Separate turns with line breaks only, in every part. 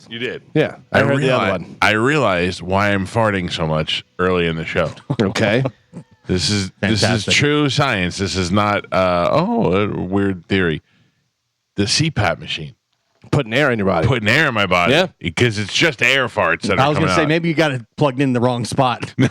You did.
Yeah, I heard the other one.
I realized why I'm farting so much early in the show.
Okay.
This is true science. This is not a weird theory. The CPAP machine.
Putting air in your body.
Putting air in my body.
Yeah.
Because it's just air farts that
I
are
was
coming
going to say,
out.
maybe you got it plugged in the wrong spot. you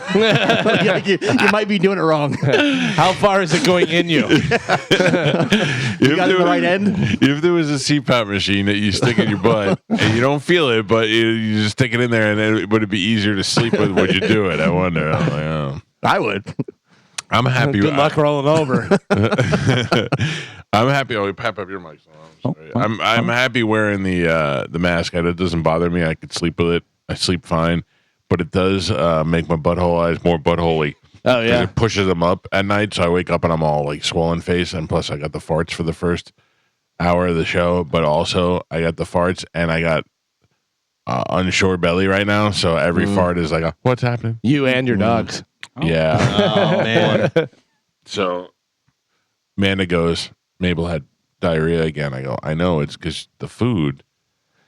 might be doing it wrong.
How far is it going in you?
You got it in the right end?
If there was a CPAP machine that you stick in your butt and you don't feel it, but you just stick it in there, and then would it be easier to sleep with? Would you do it? I wonder. I'm like, oh.
I would.
I'm happy.
Good luck rolling over.
I'm happy. Oh, pap up your mic. I'm happy wearing the mask. It doesn't bother me. I could sleep with it. I sleep fine, but it does make my butthole eyes more buttholey.
Oh yeah,
it pushes them up at night, so I wake up and I'm all like swollen face, and plus I got the farts for the first hour of the show, but also I got the farts and I got unsure belly right now, so every fart is like, what's happening?
You and your dogs.
Oh. Yeah.
Oh, man.
So Amanda goes, Mabel had diarrhea again. I go, I know, it's because the food.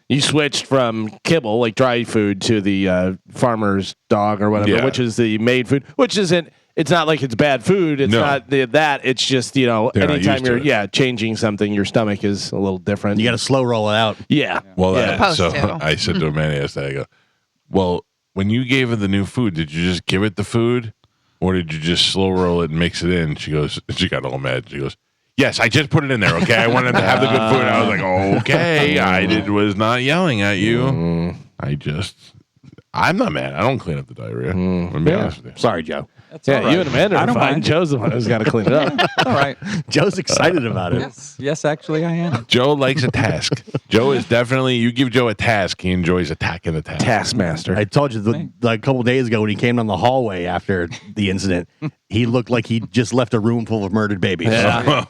You switched from kibble, like dry food, to the farmer's dog or whatever, which is the made food, which isn't, it's not like it's bad food. It's not that. It's just, anytime you're changing something, your stomach is a little different.
You got to slow roll it out.
Yeah.
Well, I said to Amanda yesterday, I go, well, when you gave her the new food, did you just give it the food, or did you just slow roll it and mix it in? She got all mad. She goes, yes, I just put it in there. Okay, I wanted to have the good food. I was like, okay, was not yelling at you. I'm not mad. I don't clean up the diarrhea. Let me be honest with you.
Sorry, Joe.
That's all right. You and Amanda are fine. Joe's the one who's got to clean it up.
All right.
Joe's excited about it.
Yes, actually, I am.
Joe likes a task. Joe is definitely, you give Joe a task, he enjoys attacking the task.
Taskmaster.
I told you a couple days ago when he came down the hallway after the incident, he looked like he just left a room full of murdered babies.
Yeah.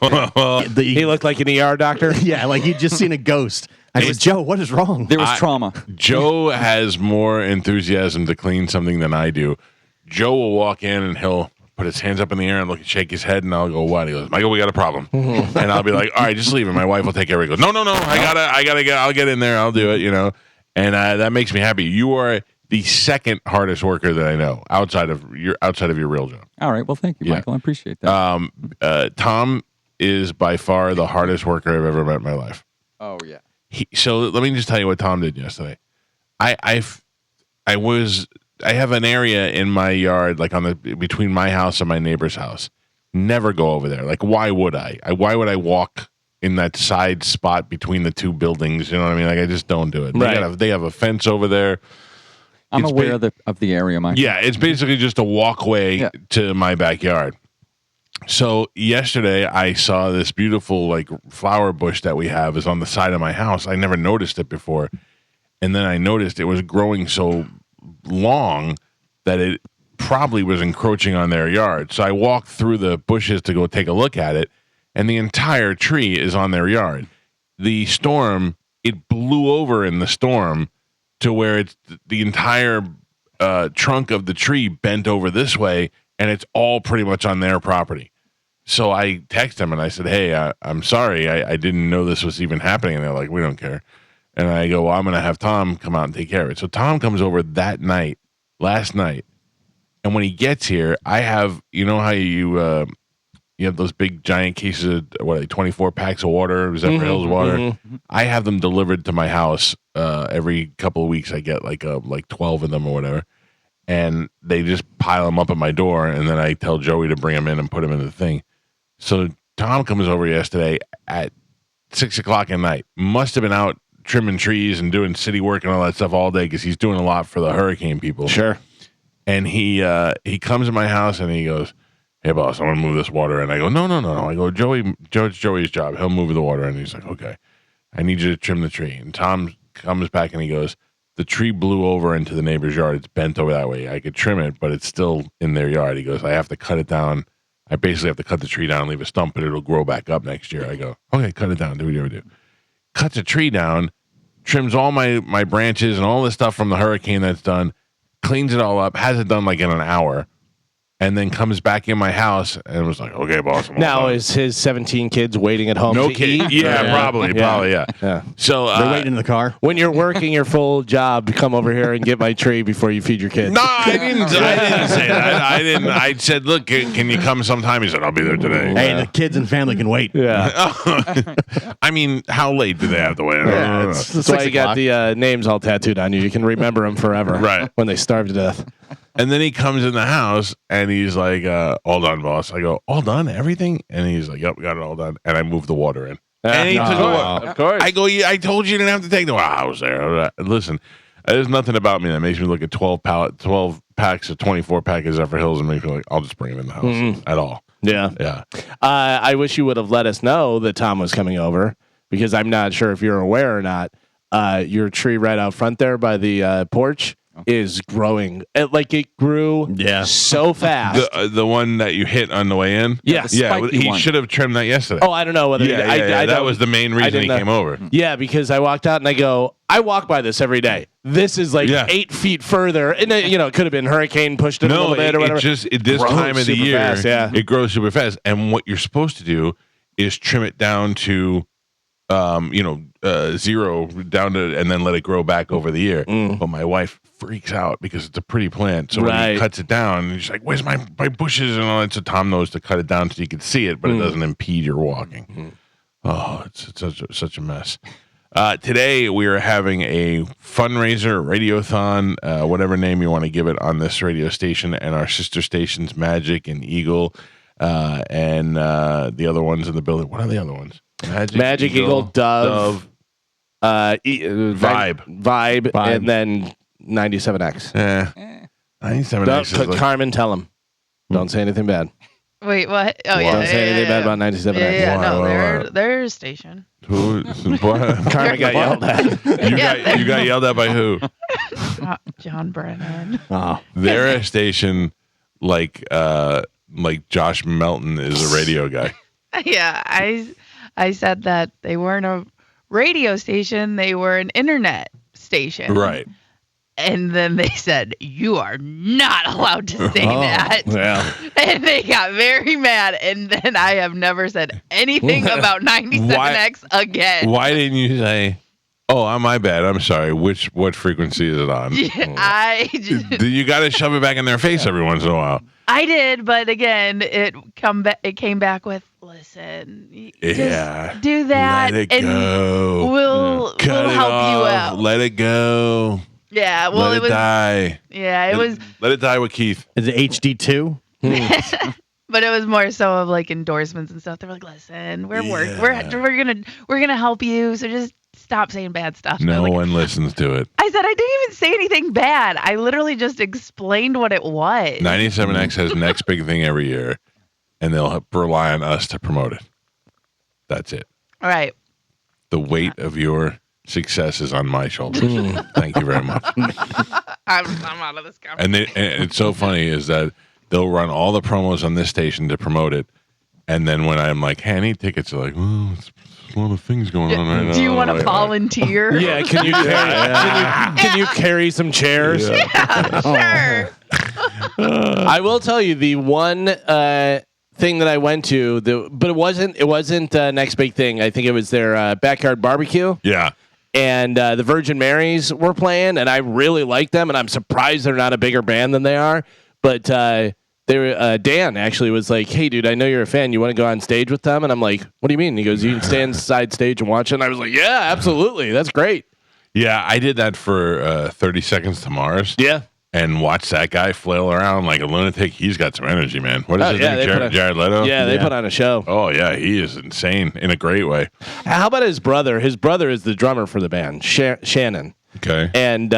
He looked like an ER doctor?
Yeah, like he'd just seen a ghost. I said, Joe, what is wrong?
There was trauma.
Joe has more enthusiasm to clean something than I do. Joe will walk in and he'll put his hands up in the air and shake his head, and I'll go, what? He goes, Michael, we got a problem. And I'll be like, all right, just leave it. My wife will take care of it. He goes, no, I'll get in there. I'll do it, And that makes me happy. You are the second hardest worker that I know outside of your real job.
All right. Well, thank you, Michael. I appreciate that.
Tom is by far the hardest worker I've ever met in my life.
Oh, yeah.
So let me just tell you what Tom did yesterday. I have an area in my yard, like between my house and my neighbor's house. Never go over there. Like, why would I? Why would I walk in that side spot between the two buildings? You know what I mean? Like, I just don't do it.
Right.
They have a fence over there.
I'm aware of the area, Mike.
Yeah, it's basically just a walkway to my backyard. So yesterday I saw this beautiful flower bush that we have is on the side of my house. I never noticed it before. And then I noticed it was growing so long that it probably was encroaching on their yard. So I walked through the bushes to go take a look at it, and the entire tree is on their yard. The storm, it blew over in the storm to where it's the entire trunk of the tree bent over this way, and it's all pretty much on their property. So I texted them and I said, hey, I'm sorry. I didn't know this was even happening. And they're like, we don't care. And I go, well, I'm going to have Tom come out and take care of it. So Tom comes over last night. And when he gets here, I have, how you have those big giant cases of 24 packs of water, Zephyr Hills water. Mm-hmm. I have them delivered to my house every couple of weeks. I get like 12 of them or whatever. And they just pile them up at my door. And then I tell Joey to bring them in and put them in the thing. So Tom comes over yesterday at 6 o'clock at night. Must have been out trimming trees and doing city work and all that stuff all day because he's doing a lot for the hurricane people.
Sure.
And he comes to my house and he goes, hey, boss, I want to move this water. And I go, no. I go, it's Joey's job. He'll move the water. And he's like, okay, I need you to trim the tree. And Tom comes back and he goes, the tree blew over into the neighbor's yard. It's bent over that way. I could trim it, but it's still in their yard. He goes, I have to cut it down. I basically have to cut the tree down and leave a stump, but it'll grow back up next year. I go, okay, cut it down. Do what you ever do. Cuts a tree down, trims all my branches and all the stuff from the hurricane that's done, cleans it all up, has it done in an hour. and then comes back in my house and was like, "Okay, boss."
Now is his 17 kids waiting at home?
No
to
kid.
eat?
Yeah, probably. Yeah. So
They're waiting in the car.
When you're working your full job, come over here and get my tree before you feed your kids.
No, I didn't say that. I didn't. I said, "Look, can you come sometime?" He said, "I'll be there today."
Hey, the kids and family can wait.
Yeah.
I mean, how late do they have to wait?
That's why you got the names all tattooed on you. You can remember them forever.
Right.
When they starve to death.
And then he comes in the house and he's like, "All done, boss." I go, "All done, everything?" And he's like, "Yep, got it all done." And I moved the water in. And he took the water.
Of course.
I go, "Yeah, I told you you didn't have to take the water." I was there. Listen, there's nothing about me that makes me look at 12 packs of 24 packets of Hills and make me like, I'll just bring them in the house at all.
Yeah.
Yeah.
I wish you would have let us know that Tom was coming over, because I'm not sure if you're aware or not. Your tree right out front there by the porch is growing. It grew so fast.
The one that you hit on the way in?
Yes.
Yeah, he should have trimmed that yesterday.
Oh, I don't know whether
that was the main reason he came over.
Yeah, because I walked out and I walk by this every day. This is 8 feet further, and it could have been hurricane pushed it a little bit or whatever.
This time of the year,
fast,
it grows super fast. And what you're supposed to do is trim it down to, 0 down to, and then let it grow back over the year. But my wife freaks out because it's a pretty plant. So when he cuts it down, she's like, "Where's my bushes?" And all that. So Tom knows to cut it down so you can see it, but it doesn't impede your walking. Oh, it's such a mess. Today we are having a fundraiser, radiothon, whatever name you want to give it, on this radio station and our sister stations, Magic and Eagle, and the other ones in the building. What are the other ones?
Magic Eagle, Dove, Vibe, and then 97X.
97X.
Is Carmen, tell him. Don't say anything bad.
Wait, what? Oh, yeah.
Don't say anything bad about 97X.
Yeah, they're a station.
What?
Carmen got yelled at.
You got yelled at by who?
John Brennan.
Oh.
They're a station like Josh Melton is a radio guy.
Yeah, I said that they weren't a radio station, they were an internet station.
Right.
And then they said, "You are not allowed to say that."
Yeah.
And they got very mad. And then I have never said anything about 97X again.
Why didn't you say, "Oh, my bad. I'm sorry. What frequency is it on?"
Yeah,
You got to shove it back in their face every once in a while.
I did, but again, it came back with, "Listen, just do that,
let it
and
go.
we'll help you out."
Let it go.
Yeah, well,
let it die.
Yeah, it was.
Let it die with Keith.
Is it HD2?
But it was more so of endorsements and stuff. They were like, "Listen, we're gonna help you, so just stop saying bad stuff."
No one listens to it.
I said I didn't even say anything bad. I literally just explained what it was.
97X has next big thing every year, and they'll rely on us to promote it. That's it.
All right.
The weight of your success is on my shoulders. Thank you very much.
I'm out of this conversation.
And it's so funny is that they'll run all the promos on this station to promote it, and then when I'm like, "Hey, I need tickets," they're like, "Oh, it's a lot of things going on right now."
Do you want to volunteer?
Yeah, can you carry some chairs?
Yeah, sure.
I will tell you the one thing that I went to, but it wasn't next big thing. I think it was their backyard barbecue.
Yeah.
And the Virgin Marys were playing, and I really like them, and I'm surprised they're not a bigger band than they are. But Dan actually was like, "Hey, dude, I know you're a fan. You want to go on stage with them?" And I'm like, "What do you mean?" And he goes, "You can stand side stage and watch it." And I was like, "Yeah, absolutely. That's great."
Yeah, I did that for 30 Seconds to Mars.
Yeah.
And watch that guy flail around like a lunatic. He's got some energy, man. What is his name? Jared Leto?
Yeah, they put on a show.
Oh, yeah. He is insane in a great way.
How about his brother? His brother is the drummer for the band, Shannon.
Okay.
And,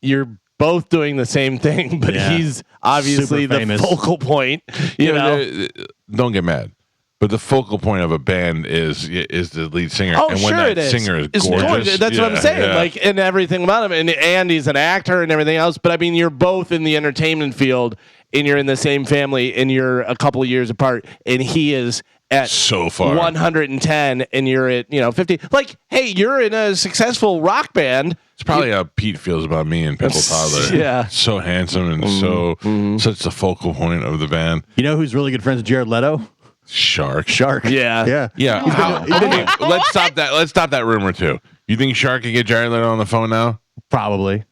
you're both doing the same thing, but he's obviously the focal point. You know?
Don't get mad. But the focal point of a band is the lead singer.
Oh,
and when
sure
that singer is gorgeous.
That's what I'm saying. And everything about him. And he's an actor and everything else. But I mean, you're both in the entertainment field, and you're in the same family, and you're a couple of years apart. And he is at
so far
110 and you're at 50. Like, hey, you're in a successful rock band.
It's probably how Pete feels about me and Pickle Toddler.
Yeah,
so handsome and such the focal point of the band.
You know who's really good friends with Jared Leto?
Shark.
Yeah.
Let's stop that. Let's stop that rumor too. You think Shark can get Jared Leto on the phone now?
Probably.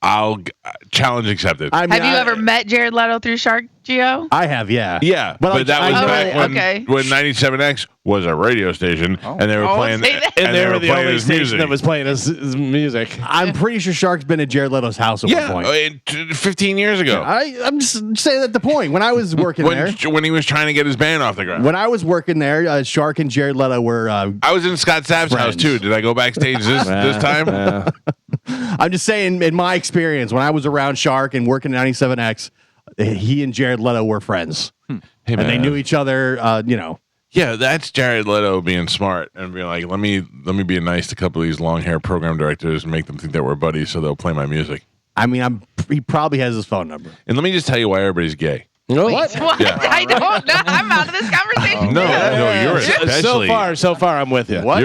I'll challenge accepted.
Have you ever met Jared Leto through Shark, Gio?
I have, yeah.
Yeah, but that was back when 97X was a radio station, and they were playing,
and they were the only station that was playing his music.
I'm pretty sure Shark's been at Jared Leto's house at one point.
15 years ago.
I'm just saying that the point. When I was working there,
when he was trying to get his band off the ground.
When I was working there, Shark and Jared Leto were.
I was in Scott Sapp's house too. Did I go backstage this time?
I'm just saying, in my experience, when I was around Shark and working at 97X, he and Jared Leto were friends.
Hey,
and they knew each other,
Yeah, that's Jared Leto being smart and being like, let me be nice to a couple of these long hair program directors and make them think that we're buddies so they'll play my music.
I mean, he probably has his phone number.
And let me just tell you why everybody's gay.
What?
Yeah.
I don't know. I'm out of this conversation.
No, you're especially.
So far, I'm with you.
What?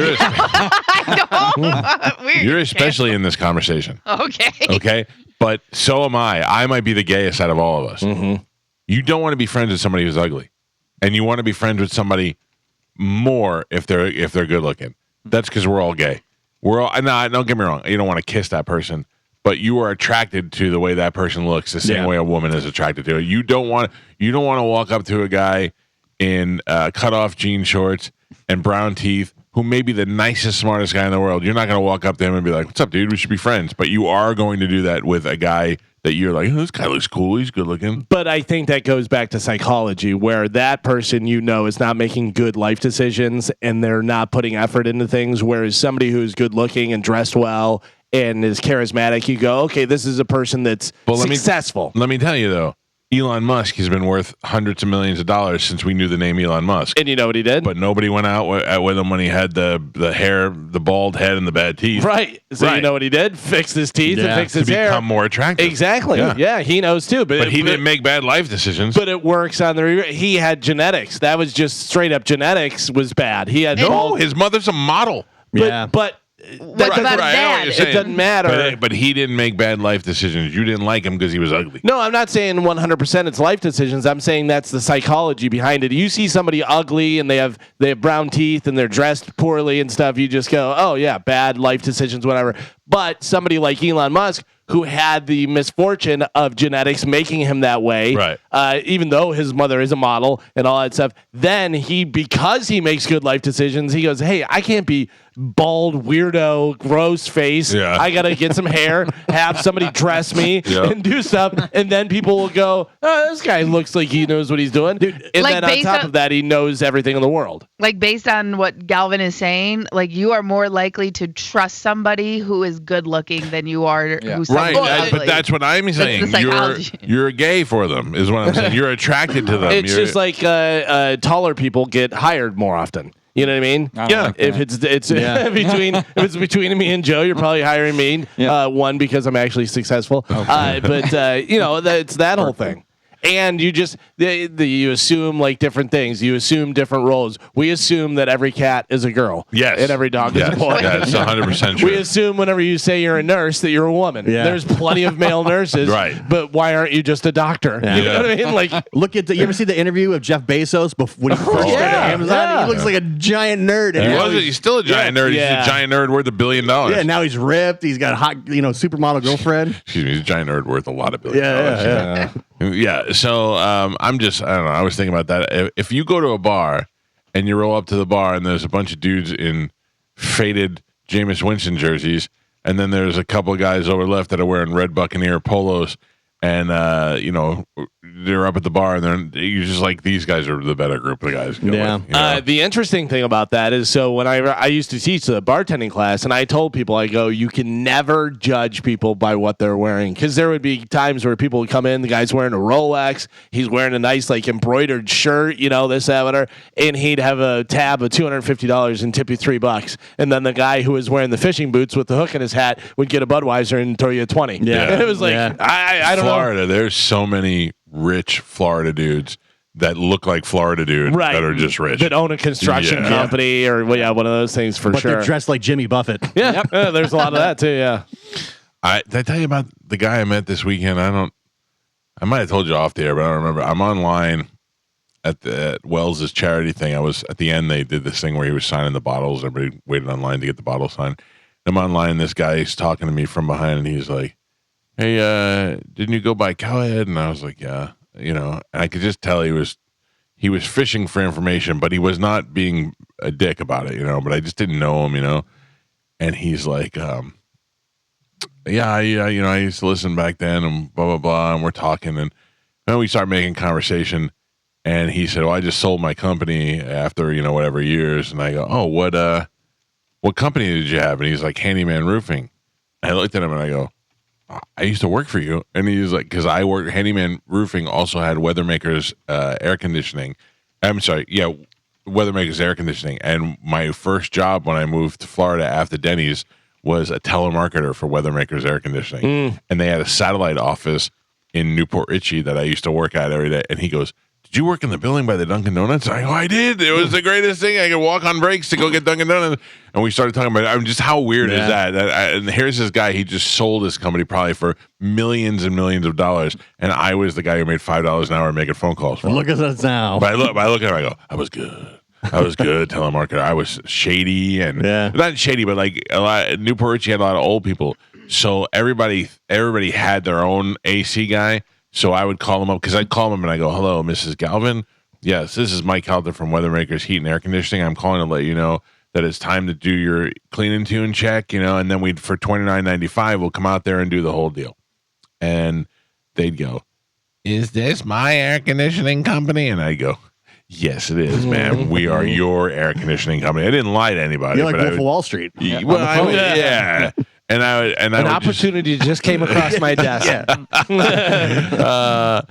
You're especially in this conversation.
Okay.
But so am I. I might be the gayest out of all of us.
Mm-hmm.
You don't want to be friends with somebody who's ugly, and you want to be friends with somebody more if they're good looking. That's because we're all gay. We're all. No, don't get me wrong. You don't want to kiss that person, but you are attracted to the way that person looks the same way a woman is attracted to it. You don't want to walk up to a guy in cut off jean shorts and brown teeth who may be the nicest, smartest guy in the world. You're not going to walk up to him and be like, "What's up, dude? We should be friends." But you are going to do that with a guy that you're like, "Oh, this guy looks cool. He's good looking."
But I think that goes back to psychology, where that person is not making good life decisions and they're not putting effort into things. Whereas somebody who's good looking and dressed well and is charismatic, you go, okay, this is a person that's successful.
Let me tell you though, Elon Musk has been worth hundreds of millions of dollars since we knew the name Elon Musk.
And you know what he did?
But nobody went out with him when he had the hair, the bald head, and the bad teeth.
Right. So you know what he did? Fixed his teeth and fixed his hair.
To become more attractive.
Exactly. Yeah, he knows too. But
he didn't make bad life decisions.
But it works on he had genetics. That was just straight up genetics was bad. He had
his mother's a model.
But
What about dad?
It doesn't matter.
But he didn't make bad life decisions. You didn't like him because he was ugly.
No, I'm not saying 100% it's life decisions. I'm saying that's the psychology behind it. You see somebody ugly and they have brown teeth and they're dressed poorly and stuff. You just go, oh yeah, bad life decisions, whatever. But somebody like Elon Musk, who had the misfortune of genetics making him that way,
right?
Even though his mother is a model and all that stuff, then because he makes good life decisions, he goes, hey, I can't be bald, weirdo, gross face.
Yeah.
I got to get some hair, have somebody dress me and do stuff. And then people will go, oh, this guy looks like he knows what he's doing. Dude, and then on top of that, he knows everything in the world.
Like based on what Galvin is saying, like you are more likely to trust somebody who is good looking than you are who's ugly.
But that's what I'm saying. You're gay for them, is what I'm saying. You're attracted to them.
It's just like taller people get hired more often. You know what I mean?
Like
if it's between me and Joe, you're probably hiring me. One, because I'm actually successful. But it's that whole thing. And you just you assume like different things. You assume different roles. We assume that every cat is a girl.
Yes.
And every dog is a boy.
That's 100% true.
We assume whenever you say you're a nurse that you're a woman.
Yeah.
There's plenty of male nurses.
Right.
But why aren't you just a doctor?
Yeah.
You know what I mean? Like,
look at you ever see the interview of Jeff Bezos when he first started Amazon?
Yeah.
He looks like a giant nerd.
He's still a giant nerd. He's a giant nerd worth $1 billion.
Yeah, now he's ripped. He's got a hot, supermodel girlfriend.
Excuse me, he's a giant nerd worth a lot of $1 billion. Yeah. So I don't know. I was thinking about that. If you go to a bar and you roll up to the bar and there's a bunch of dudes in faded Jameis Winston jerseys, and then there's a couple of guys over left that are wearing red Buccaneer polos, and they're up at the bar, and you're just like, these guys are the better group of guys.
The interesting thing about that is, so when I used to teach the bartending class, and I told people, I go, you can never judge people by what they're wearing, because there would be times where people would come in, the guy's wearing a Rolex, he's wearing a nice like embroidered shirt, this, that, whatever, and he'd have a tab of $250 and tip you $3, and then the guy who was wearing the fishing boots with the hook in his hat would get a Budweiser and throw you a 20.
Yeah.
And it was like, I don't know.
Florida, there's so many rich Florida dudes that look like Florida dudes
right.
that are just rich.
That own a construction company or one of those things for
but
sure.
They're dressed like Jimmy Buffett.
Yeah, yeah, there's a lot of that too, yeah.
Did I tell you about the guy I met this weekend? I might have told you off the air, but I don't remember. I'm online at Wells' charity thing. I was at the end. They did this thing where he was signing the bottles. Everybody waited online to get the bottle signed. I'm online, and this guy is talking to me from behind, and he's like, "Hey, didn't you go by Cowhead?" And I was like, "Yeah." And I could just tell he was fishing for information, but he was not being a dick about it, but I just didn't know him, and he's like, yeah, I used to listen back then and blah, blah, blah. And we're talking and then we start making conversation and he said, well, I just sold my company after, whatever years. And I go, oh, what company did you have? And he's like, Handyman Roofing. And I looked at him and I go, I used to work for you. And he's like, because I worked, Handyman Roofing also had Weathermakers air conditioning. I'm sorry. Yeah. Weathermakers air conditioning. And my first job when I moved to Florida after Denny's was a telemarketer for Weathermakers air conditioning. And they had a satellite office in Newport Richey that I used to work at every day. And he goes, did you work in the building by the Dunkin' Donuts? I go, I did. It was the greatest thing. I could walk on breaks to go get Dunkin' Donuts. And we started talking about it. Just how weird is that? And here's this guy. He just sold his company probably for millions and millions of dollars. And I was the guy who made $5 an hour making phone calls for him.
Look at us now.
But I look at him, I go, I was good. Telemarketer. I was shady and not shady, but like a lot. Newport Richey had a lot of old people. So everybody had their own AC guy. So I would call him up because I'd call him and I go, hello, Mrs. Galvin. Yes, this is Mike Calta from Weathermakers Heat and Air Conditioning. I'm calling to let you know that it's time to do your clean and tune check, and then we'd for $29.95, we'll come out there and do the whole deal. And they'd go, is this my air conditioning company? And I go, yes, it is, ma'am. We are your air conditioning company. I didn't lie to anybody.
You're like Wolf of Wall Street.
Well, yeah. And an
opportunity just came across my desk.
There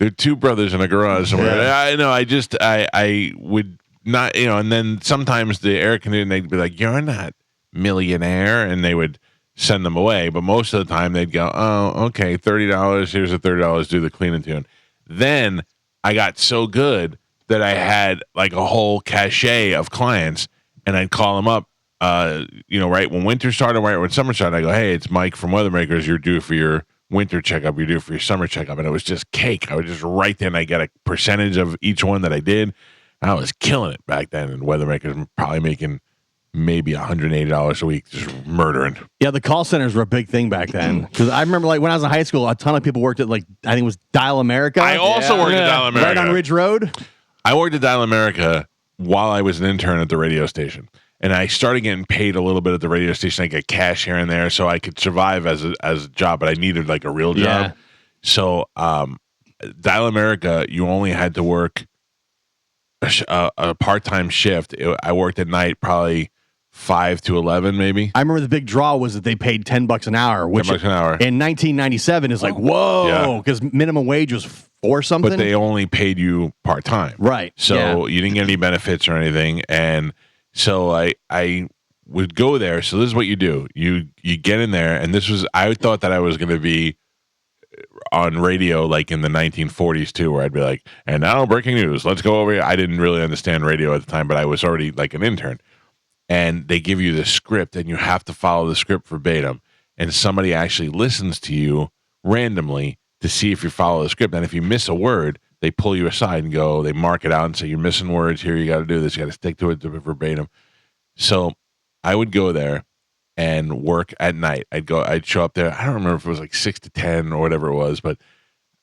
are two brothers in a garage somewhere. Yeah. I know. I would not, and then sometimes the air conditioning, they'd be like, you're not millionaire. And they would send them away. But most of the time they'd go, oh, okay, $30. Here's the $30. Do the clean and tune. Then I got so good that I had like a whole cachet of clients and I'd call them up. Right when winter started, right when summer started, I go, hey, it's Mike from Weathermakers. You're due for your winter checkup. You're due for your summer checkup. And it was just cake. I would just right then, I get a percentage of each one that I did. I was killing it back then. And Weathermakers probably making maybe $180 a week, just murdering.
Yeah, the call centers were a big thing back then. Because I remember like when I was in high school, a ton of people worked at I think it was Dial America.
I also worked at Dial America.
Right on Ridge Road.
I worked at Dial America while I was an intern at the radio station. And I started getting paid a little bit at the radio station. I get cash here and there, so I could survive as a job. But I needed like a real job. Yeah. So Dial America, you only had to work a part-time shift. I worked at night, probably 5 to 11, maybe.
I remember the big draw was that they paid $10 an hour, which
$10 an hour
in 1997 is like whoa, because minimum wage was $4 something.
But they only paid you part-time,
right?
So you didn't get any benefits or anything, and so I would go there. So this is what you do. You get in there, and I thought that I was going to be on radio like in the 1940s too, where I'd be like, and now breaking news, let's go over here. I didn't really understand radio at the time, but I was already like an intern. And they give you the script, and you have to follow the script verbatim. And somebody actually listens to you randomly to see if you follow the script. And if you miss a word, they pull you aside and go, they mark it out and say, you're missing words here. You got to do this. You got to stick to it verbatim. So I would go there and work at night. I'd show up there. I don't remember if it was like 6 to 10 or whatever it was, but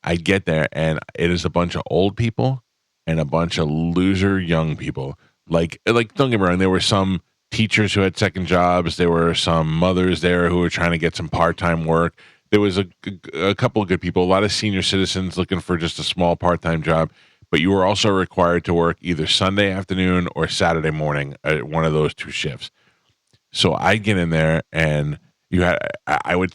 I'd get there and it is a bunch of old people and a bunch of loser young people. Like don't get me wrong. There were some teachers who had second jobs. There were some mothers there who were trying to get some part-time work. There was a couple of good people, a lot of senior citizens looking for just a small part-time job, but you were also required to work either Sunday afternoon or Saturday morning at one of those two shifts. So I'd get in there and I would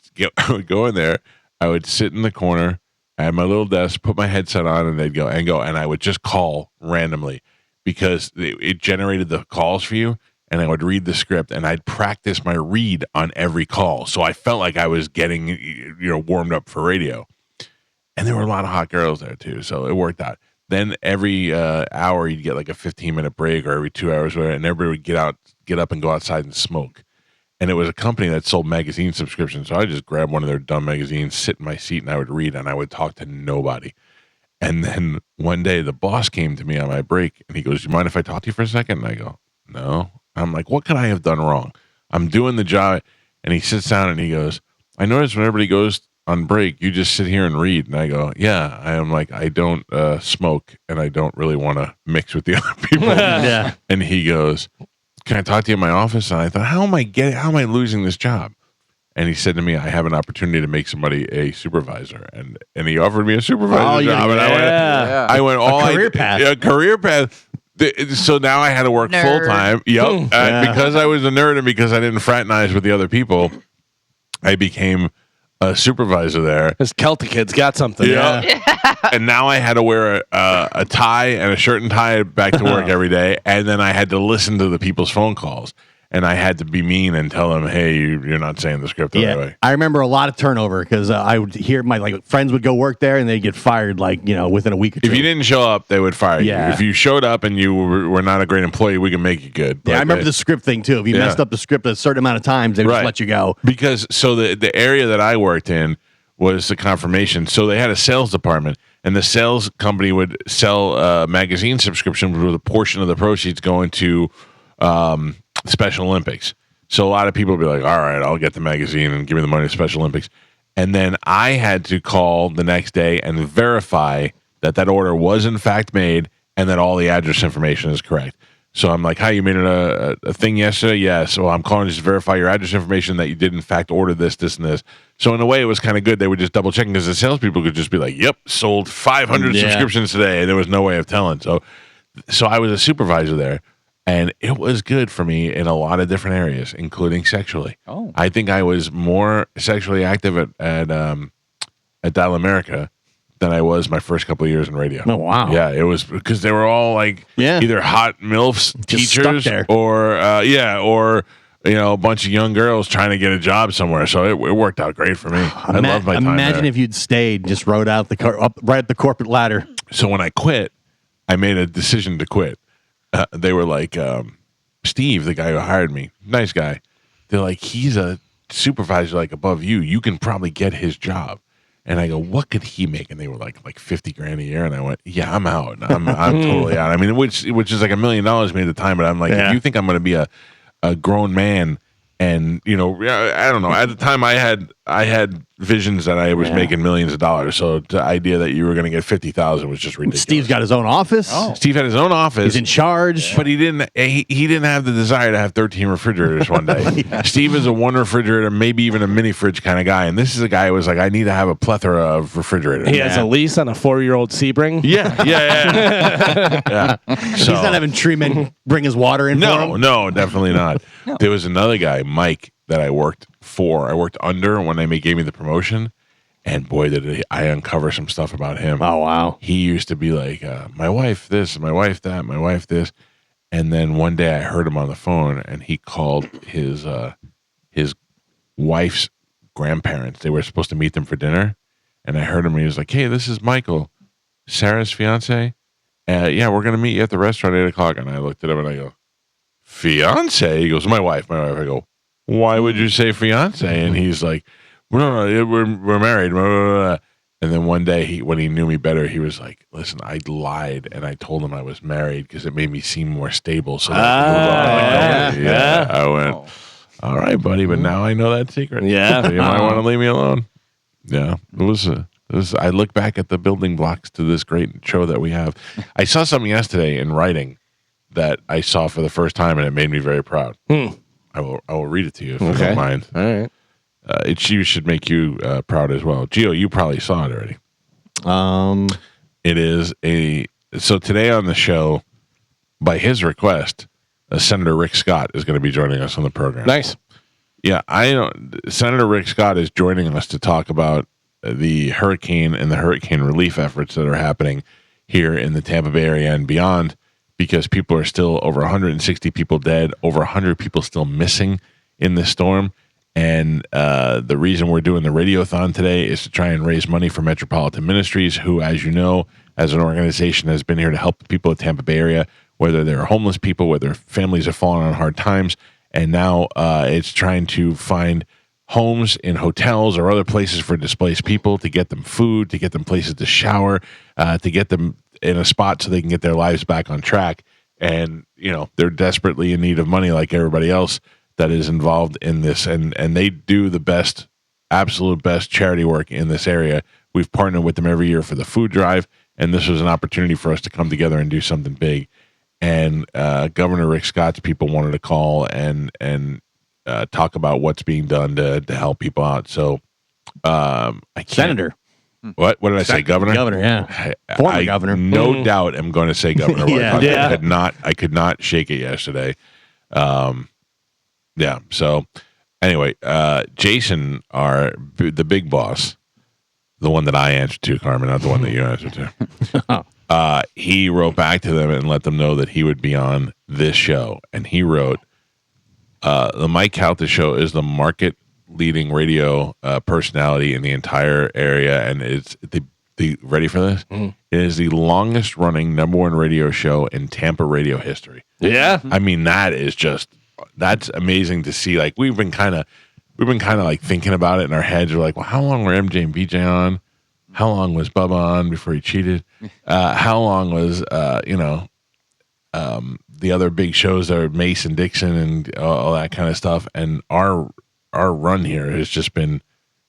go in there, I would sit in the corner at my little desk, put my headset on, and they'd go, and I would just call randomly because it generated the calls for you. And I would read the script, and I'd practice my read on every call. So I felt like I was getting, warmed up for radio. And there were a lot of hot girls there too, so it worked out. then every hour you'd get like a 15-minute break, or every 2 hours, and everybody would get up and go outside and smoke. And it was a company that sold magazine subscriptions. So I just grabbed one of their dumb magazines, sit in my seat, and I would read, and I would talk to nobody. And then one day the boss came to me on my break, and he goes, "Do you mind if I talk to you for a second?" And I go, "No." I'm like, "What could I have done wrong? I'm doing the job." And he sits down and he goes, "I notice when everybody goes on break, you just sit here and read." And I go, "Yeah." I am like, "I don't smoke, and I don't really want to mix with the other people."
Yeah.
And he goes, "Can I talk to you in my office?" And I thought, how am I losing this job? And he said to me, "I have an opportunity to make somebody a supervisor." And he offered me a supervisor job. And I went all
career path.
A career path. So now I had to work full time. Yep. Because I was a nerd and because I didn't fraternize with the other people, I became a supervisor there.
This Celtic kid's got something.
Yeah. And now I had to wear a tie and a shirt and tie back to work every day. And then I had to listen to the people's phone calls. And I had to be mean and tell them, "Hey, you're not saying the script the right way."
I remember a lot of turnover because I would hear my friends would go work there and they'd get fired within a week or two.
If you didn't show up, they would fire you.
Yeah.
If you showed up and you were not a great employee, we can make you good.
Yeah, I remember the script thing too. If you messed up the script a certain amount of times, they would just let you go.
Because the area that I worked in was the confirmation. So they had a sales department, and the sales company would sell magazine subscriptions with a portion of the proceeds going to Special Olympics. So a lot of people would be like, "All right, I'll get the magazine and give me the money to Special Olympics." And then I had to call the next day and verify that order was in fact made and that all the address information is correct. So I'm like, "Hi, you made a thing yesterday?" "Yes." "Well, I'm calling just to verify your address information that you did in fact order this, this, and this." So in a way, it was kind of good. They would just double check because the salespeople could just be like, "Yep, sold 500 subscriptions today," and there was no way of telling. So I was a supervisor there. And it was good for me in a lot of different areas, including sexually.
Oh.
I think I was more sexually active at Dial America than I was my first couple of years in radio.
Oh, wow.
Yeah, it was because they were all like either hot MILFs
Just
teachers
stuck there.
or a bunch of young girls trying to get a job somewhere. So it worked out great for me. I love my time
Imagine
there.
if you'd stayed, just rode out up right at the corporate ladder.
So when I quit, I made a decision to quit. They were like, Steve, the guy who hired me, nice guy. They're like, "He's a supervisor like above you. You can probably get his job." And I go, "What could he make?" And they were like $50,000 a year. And I went, "Yeah, I'm out. I'm totally out." I mean, which is like $1 million to me at the time. But I'm like, if you think I'm going to be a grown man, and I don't know. At the time, I had visions that I was making millions of dollars. So the idea that you were going to get 50,000 was just ridiculous.
Steve's got his own office.
Oh. Steve had his own office.
He's in charge.
But he didn't have the desire to have 13 refrigerators one day. Steve is a one refrigerator, maybe even a mini fridge kind of guy. And this is a guy who was like, "I need to have a plethora of refrigerators."
He has a lease on a 4-year-old Sebring.
Yeah.
He's not having tree men bring his water in for him.
No, definitely not. There was another guy, Mike, that I worked for. I worked under when they gave me the promotion. And boy, did I uncover some stuff about him.
Oh, wow.
He used to be like, "My wife this, my wife that, my wife this." And then one day I heard him on the phone, and he called his wife's grandparents. They were supposed to meet them for dinner. And I heard him, and he was like, "Hey, this is Michael, Sarah's fiance. Yeah, we're going to meet you at the restaurant at 8:00. And I looked at him, and I go, "Fiance?" He goes, my wife. I go, "Why would you say fiance?" And he's like, No, we're married. And then one day, when he knew me better, he was like, "Listen, I lied and I told him I was married because it made me seem more stable." So I went, "All right, buddy, but now I know that secret.
Yeah,
so you might want to leave me alone." Yeah, it was. I look back at the building blocks to this great show that we have. I saw something yesterday in writing that I saw for the first time, and it made me very proud. I will read it to you if you don't mind.
All right.
It should make you proud as well. Gio, you probably saw it already. It is so today on the show, by his request, Senator Rick Scott is going to be joining us on the program.
Nice.
Yeah, Senator Rick Scott is joining us to talk about the hurricane and the hurricane relief efforts that are happening here in the Tampa Bay area and beyond, because people are still over 160 people dead, over 100 people still missing in this storm. And the reason we're doing the Radiothon today is to try and raise money for Metropolitan Ministries, who, as you know, as an organization, has been here to help the people of the Tampa Bay area, whether they're homeless people, whether families are falling on hard times. And now it's trying to find homes in hotels or other places for displaced people, to get them food, to get them places to shower, to get them in a spot so they can get their lives back on track. And, they're desperately in need of money like everybody else that is involved in this. And they do the best, absolute best charity work in this area. We've partnered with them every year for the food drive, and this was an opportunity for us to come together and do something big. And Governor Rick Scott's people wanted to call and talk about what's being done to help people out. So,
Senator.
What did I say? Governor?
Governor, yeah. Former governor.
No doubt am going to say governor.
Yeah.
I could not shake it yesterday. Yeah. So anyway, Jason, the big boss, the one that I answer to, Carmen, not the one that you answer to. He wrote back to them and let them know that he would be on this show. And he wrote, the Mike Calta Show is the market leading radio personality in the entire area. And it's the ready for this? Mm-hmm. It is the longest running #1 radio show in Tampa radio history.
Yeah.
I mean, that's amazing to see. Like, we've been kind of like thinking about it in our heads. We're like, well, how long were MJ and BJ on? How long was Bubba on before he cheated? How long was the other big shows that are Mason Dixon and all that kind of stuff? And our run here has just been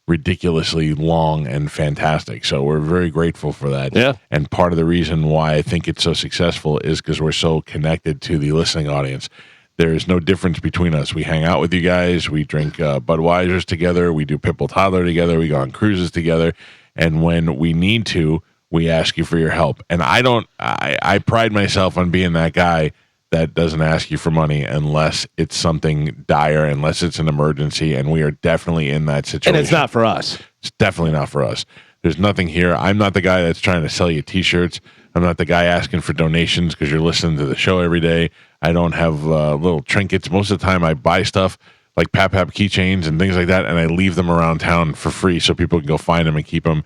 ridiculously long and fantastic. So we're very grateful for that.
Yeah.
And part of the reason why I think it's so successful is because we're so connected to the listening audience. There's no difference between us. We hang out with you guys. We drink Budweisers together. We do Pitbull Toddler together. We go on cruises together. And when we need to, we ask you for your help. And I pride myself on being that guy that doesn't ask you for money unless it's something dire, unless it's an emergency. And we are definitely in that situation.
And it's not for us.
It's definitely not for us. There's nothing here. I'm not the guy that's trying to sell you T-shirts. I'm not the guy asking for donations because you're listening to the show every day. I don't have little trinkets. Most of the time I buy stuff like Pap keychains and things like that, and I leave them around town for free so people can go find them and keep them.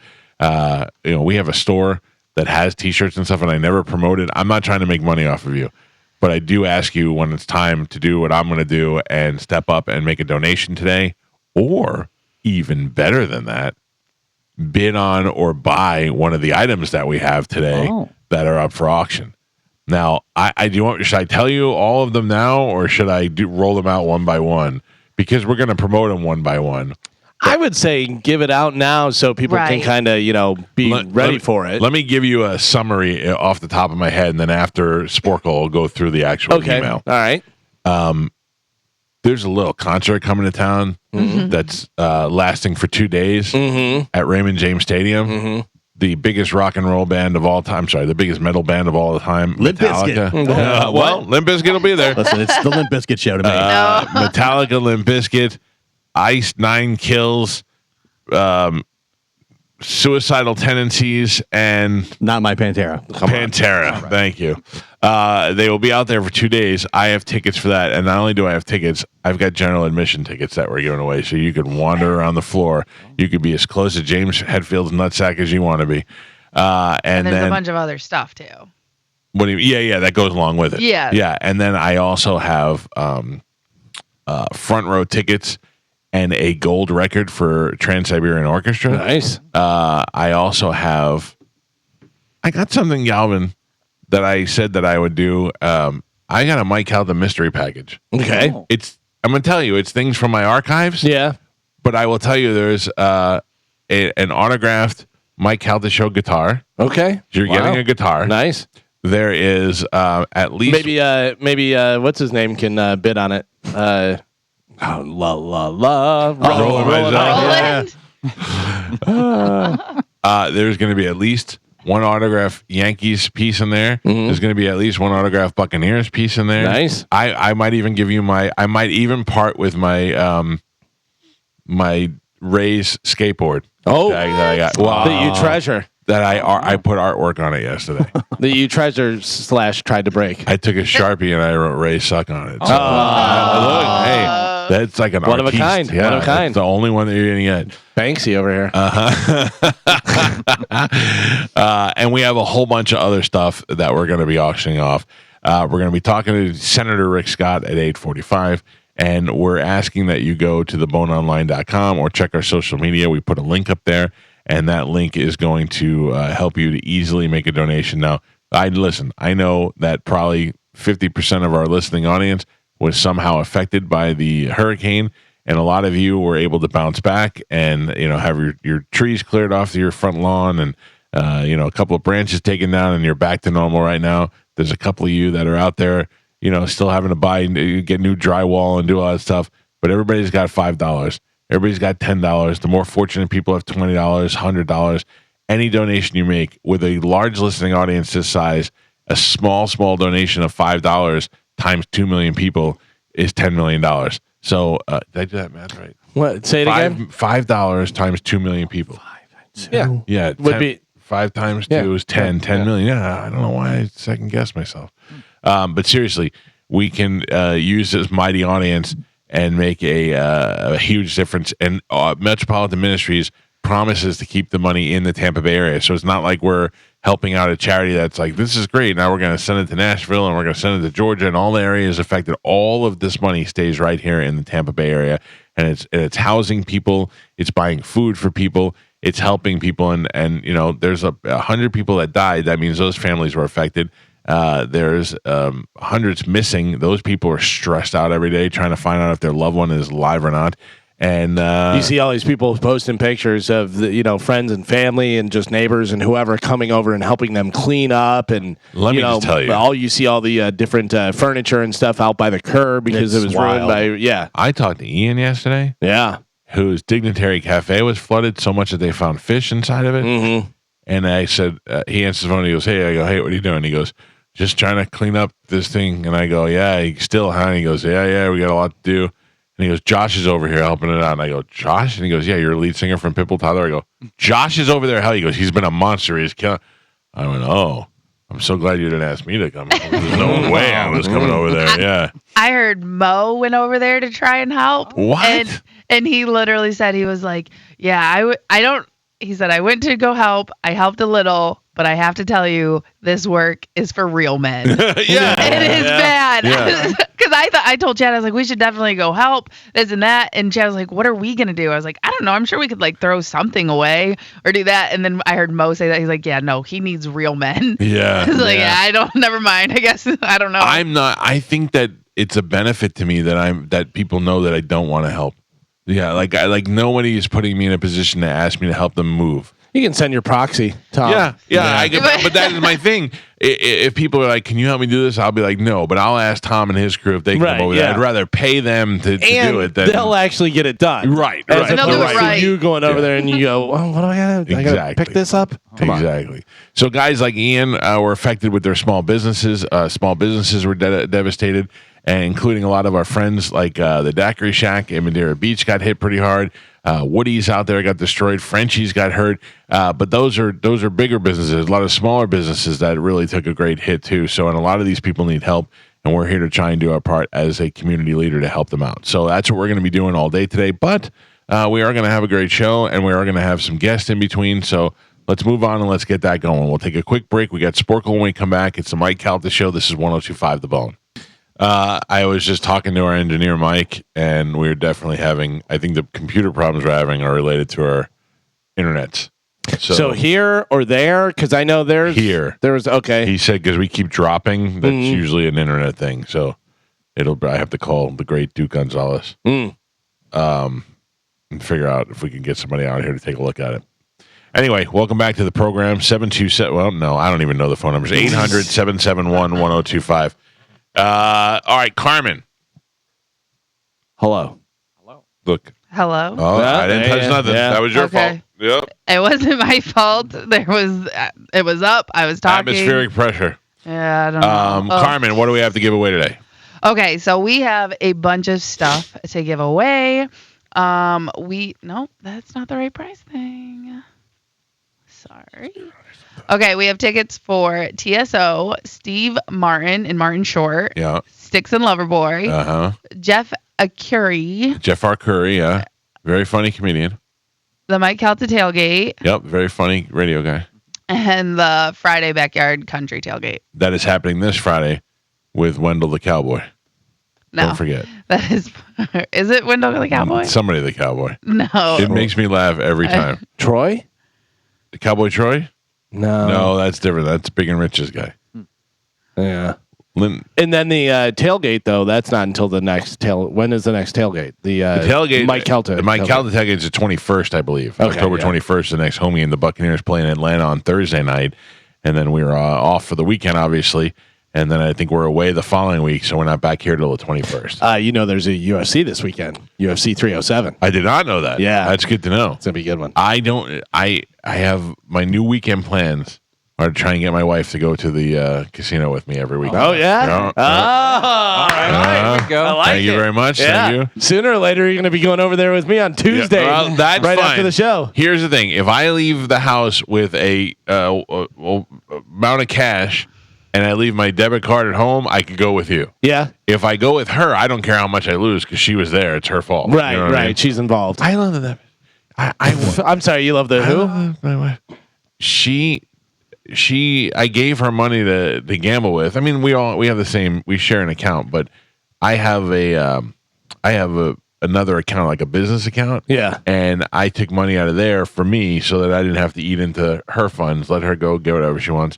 We have a store that has T-shirts and stuff, and I never promote it. I'm not trying to make money off of you, but I do ask you when it's time to do what I'm going to do and step up and make a donation today, or even better than that, bid on or buy one of the items that we have today that are up for auction. Now, should I tell you all of them now, or should I roll them out one by one? Because we're going to promote them one by one.
I would say give it out now so people can kind of, be ready for it.
Let me give you a summary off the top of my head, and then after Sporcle, I'll go through the actual email.
All right.
There's a little concert coming to town that's lasting for 2 days at Raymond James Stadium. The biggest rock and roll band of all time. Sorry, the biggest metal band of all the time.
Limp
Metallica.
Bizkit.
Well, Limp Bizkit will be there.
Listen, it's the Limp Bizkit show to me.
Metallica, Limp Bizkit, Ice, 9 Kills, Suicidal Tendencies, and
Not My Pantera.
Pantera. Thank you. They will be out there for 2 days. I have tickets for that, and not only do I have tickets, I've got general admission tickets that we're giving away, so you can wander around the floor. You could be as close to James Hetfield's nutsack as you want to be. And
there's
then
a bunch of other stuff too.
What do you? Yeah, that goes along with it.
Yeah.
And then I also have front row tickets and a gold record for Trans-Siberian Orchestra.
Nice.
I also have. I got something, Galvin, that I said that I would do. I got a Mike Calta mystery package.
Okay.
I'm gonna tell you, it's things from my archives.
Yeah.
But I will tell you, there's an autographed Mike Calta Show guitar.
Okay.
You're getting a guitar.
Nice.
There is at least
maybe what's his name can bid on it. Rolling
there's going to be at least one autograph Yankees piece in there. There's going to be at least one autograph Buccaneers piece in there.
Nice.
I might even give you I might even part with my my Rays skateboard. That I got.
Wow. That you treasure.
That I put artwork on it yesterday.
That you treasure / tried to break.
I took a Sharpie and I wrote Ray Suck on it. So, look, hey. That's like an
one
artiste.
of a kind.
Yeah,
one of a kind.
It's the only one that you're going to get.
Banksy over here.
And we have a whole bunch of other stuff that we're going to be auctioning off. We're going to be talking to Senator Rick Scott at 8:45, and we're asking that you go to theboneonline.com or check our social media. We put a link up there, and that link is going to help you to easily make a donation. Now, I know that probably 50% of our listening audience was somehow affected by the hurricane, and a lot of you were able to bounce back and have your trees cleared off your front lawn, and a couple of branches taken down, and you're back to normal right now. There's a couple of you that are out there, still having to get new drywall and do all that stuff, but everybody's got $5. Everybody's got $10. The more fortunate people have $20, $100. Any donation you make with a large listening audience this size, a small donation of $5 times 2 million people is $10 million. So did I do that math right?
What? Say it again.
$5 times 2 million people. Yeah.
Would be
5 times 2 is 10 million. Yeah, I don't know why I second guess myself. But seriously, we can use this mighty audience and make a huge difference. And Metropolitan Ministries promises to keep the money in the Tampa Bay area. So it's not like we're helping out a charity that's like, this is great, now we're going to send it to Nashville and we're going to send it to Georgia and all the areas affected. All of this money stays right here in the Tampa Bay area, and it's housing people, it's buying food for people, it's helping people, and there's 100 people that died. That means those families were affected. There's hundreds missing. Those people are stressed out every day trying to find out if their loved one is alive or not. And
you see all these people posting pictures of the, friends and family and just neighbors and whoever coming over and helping them clean up. And
let me just tell you,
you see all the different furniture and stuff out by the curb because it was ruined by I
talked to Ian yesterday.
Yeah,
whose Dignitary Cafe was flooded so much that they found fish inside of it.
Mm-hmm.
And I said, he answers the phone. And he goes, "Hey," I go, "Hey, what are you doing?" He goes, "Just trying to clean up this thing." And I go, "Yeah, still, huh?" And he goes, "Yeah, we got a lot to do." And he goes, "Josh is over here helping it out." And I go, "Josh?" And he goes, "Yeah, you're a lead singer from Pitbull Tyler." I go, "Josh is over there." Hell, he goes, "He's been a monster. He's killing." I went, "Oh, I'm so glad you didn't ask me to come. There's no way I was coming over there." Yeah.
I heard Mo went over there to try and help.
What?
And he literally said, he was like, "Yeah, he said, I went to go help. I helped a little, but I have to tell you, this work is for real men."
Yeah.
It is bad.
Yeah.
Because I told Chad, I was like, we should definitely go help this and that. And Chad was like, what are we going to do? I was like, I don't know. I'm sure we could like throw something away or do that. And then I heard Mo say that. He's like, yeah, no, he needs real men.
Yeah.
I was like, never mind. I guess, I don't know.
I think that it's a benefit to me that people know that I don't want to help. Yeah. Like nobody is putting me in a position to ask me to help them move.
You can send your proxy, Tom.
Yeah. But that is my thing. If people are like, "Can you help me do this?" I'll be like, "No," but I'll ask Tom and his crew if they can come over there. I'd rather pay them to do it than
they'll actually get it done.
Right.
As
they'll do it right.
You going over there and you go, "Oh, what do I got? I got to pick this up."
Exactly. So guys like Ian were affected with their small businesses. Small businesses were devastated, and including a lot of our friends like the Daiquiri Shack in Madeira Beach got hit pretty hard. Woody's out there got destroyed. Frenchie's got hurt. But those are bigger businesses. A lot of smaller businesses that really took a great hit too. So, and a lot of these people need help, and we're here to try and do our part as a community leader to help them out. So that's what we're going to be doing all day today. But we are going to have a great show, and we are going to have some guests in between. So let's move on and let's get that going. We'll take a quick break. We got Sporcle when we come back. It's the Mike Calta Show. This is 102.5 The Bone. I was just talking to our engineer, Mike, and we're definitely having, I think the computer problems we're having are related to our internets.
So here or there? Because I know there's
here.
Okay.
He said because we keep dropping, that's usually an internet thing. So I have to call the great Duke Gonzalez and figure out if we can get somebody out here to take a look at it. Anyway, welcome back to the program. 727. Well, no, I don't even know the phone numbers. 800-771-1025. All right, Carmen.
Hello.
Look.
Hello.
Oh, I didn't touch nothing.
Yeah.
That was your fault. Yep.
It wasn't my fault. It was up. I was talking.
Atmospheric pressure.
Yeah, I don't know.
Carmen, what do we have to give away today?
Okay, so we have a bunch of stuff to give away. No, that's not the right price thing. Sorry. Okay, we have tickets for TSO, Steve Martin and Martin Short,
Yeah.
Sticks and Loverboy,
Uh-huh.
Jeff Arcuri.
Jeff Arcuri, yeah. Very funny comedian.
The Mike Calta tailgate.
Yep, very funny radio guy.
And the Friday backyard country tailgate.
That is happening this Friday with Wendell the Cowboy.
No.
Don't forget.
That is it Wendell the Cowboy?
Somebody the Cowboy.
No.
It makes me laugh every time.
Troy?
The Cowboy Troy?
No.
No, that's different. That's Big and Rich's guy.
Yeah.
Lynn.
And then the tailgate, though, that's not until the next when is the next tailgate? The
tailgate.
Mike Calta.
The Mike Calta tailgate is the 21st, I believe.
Okay,
October 21st, the next home game. The Buccaneers play in Atlanta on Thursday night. And then we're off for the weekend, obviously. And then I think we're away the following week, so we're not back here till the 21st.
There's a UFC this weekend. UFC 307.
I did not know that.
Yeah.
That's good to know.
It's going to be a good one.
I have my new weekend plans are to try and get my wife to go to the casino with me every week.
Oh, yeah?
Yeah.
All right.
There you go.
I like
Thank you
it.
very much.
Yeah.
Thank you.
Sooner or later, you're going to be going over there with me on Tuesday.
Yeah, well, that's
right
fine.
after the show.
Here's the thing: if I leave the house with a amount of cash and I leave my debit card at home, I could go with you.
Yeah.
If I go with her, I don't care how much I lose because she was there. It's her fault.
Right,
You know what I mean?
She's involved.
I love that.
I'm sorry, you love the who?
My wife. I gave her money to gamble with. I mean, we have the same. We share an account, but I have another account, like a business account.
Yeah.
And I took money out of there for me so that I didn't have to eat into her funds. Let her go get whatever she wants.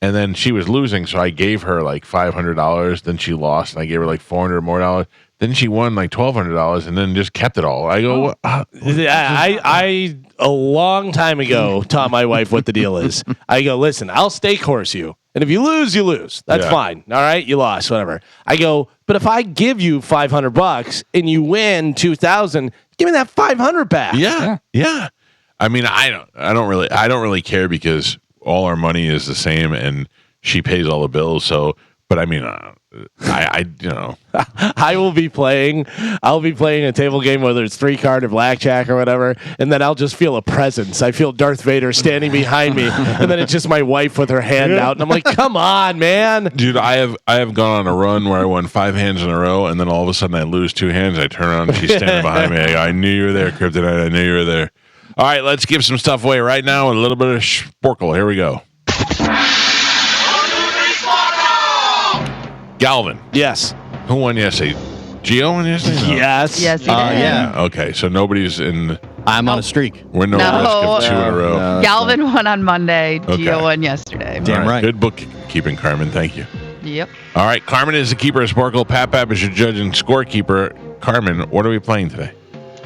And then she was losing, so I gave her like $500. Then she lost, and I gave her like $400 more. Then she won like $1,200, and then just kept it all. I go,
I a long time ago taught my wife what the deal is. I go, listen, I'll stake horse you, and if you lose, you lose. That's fine. All right, you lost, whatever. I go, but if I give you $500 and you win $2,000, give me that $500 back.
Yeah. I mean, I don't really care because all our money is the same, and she pays all the bills. So, but I mean,
I'll be playing a table game, whether it's 3-card or blackjack or whatever, and then I'll just feel a presence. I feel Darth Vader standing behind me, and then it's just my wife with her hand out, and I'm like, "Come on, man!"
Dude, I have gone on a run where I won 5 hands in a row, and then all of a sudden I lose 2 hands. I turn around, and she's standing behind me. I go, I knew you were there, Kryptonite. I knew you were there. All right, let's give some stuff away right now with a little bit of Sporcle. Here we go. Galvin.
Yes.
Who won yesterday? Gio won yesterday? No.
Yes.
Yes, he did.
Yeah.
Okay, so nobody's in.
I'm on a streak.
We're no risk of 2 in a row.
No.
Galvin won on Monday.
Okay.
Gio won yesterday.
Damn right.
Good bookkeeping, Carmen. Thank you.
Yep.
All right, Carmen is the keeper of Sporcle. Pap is your judge and scorekeeper. Carmen, what are we playing today?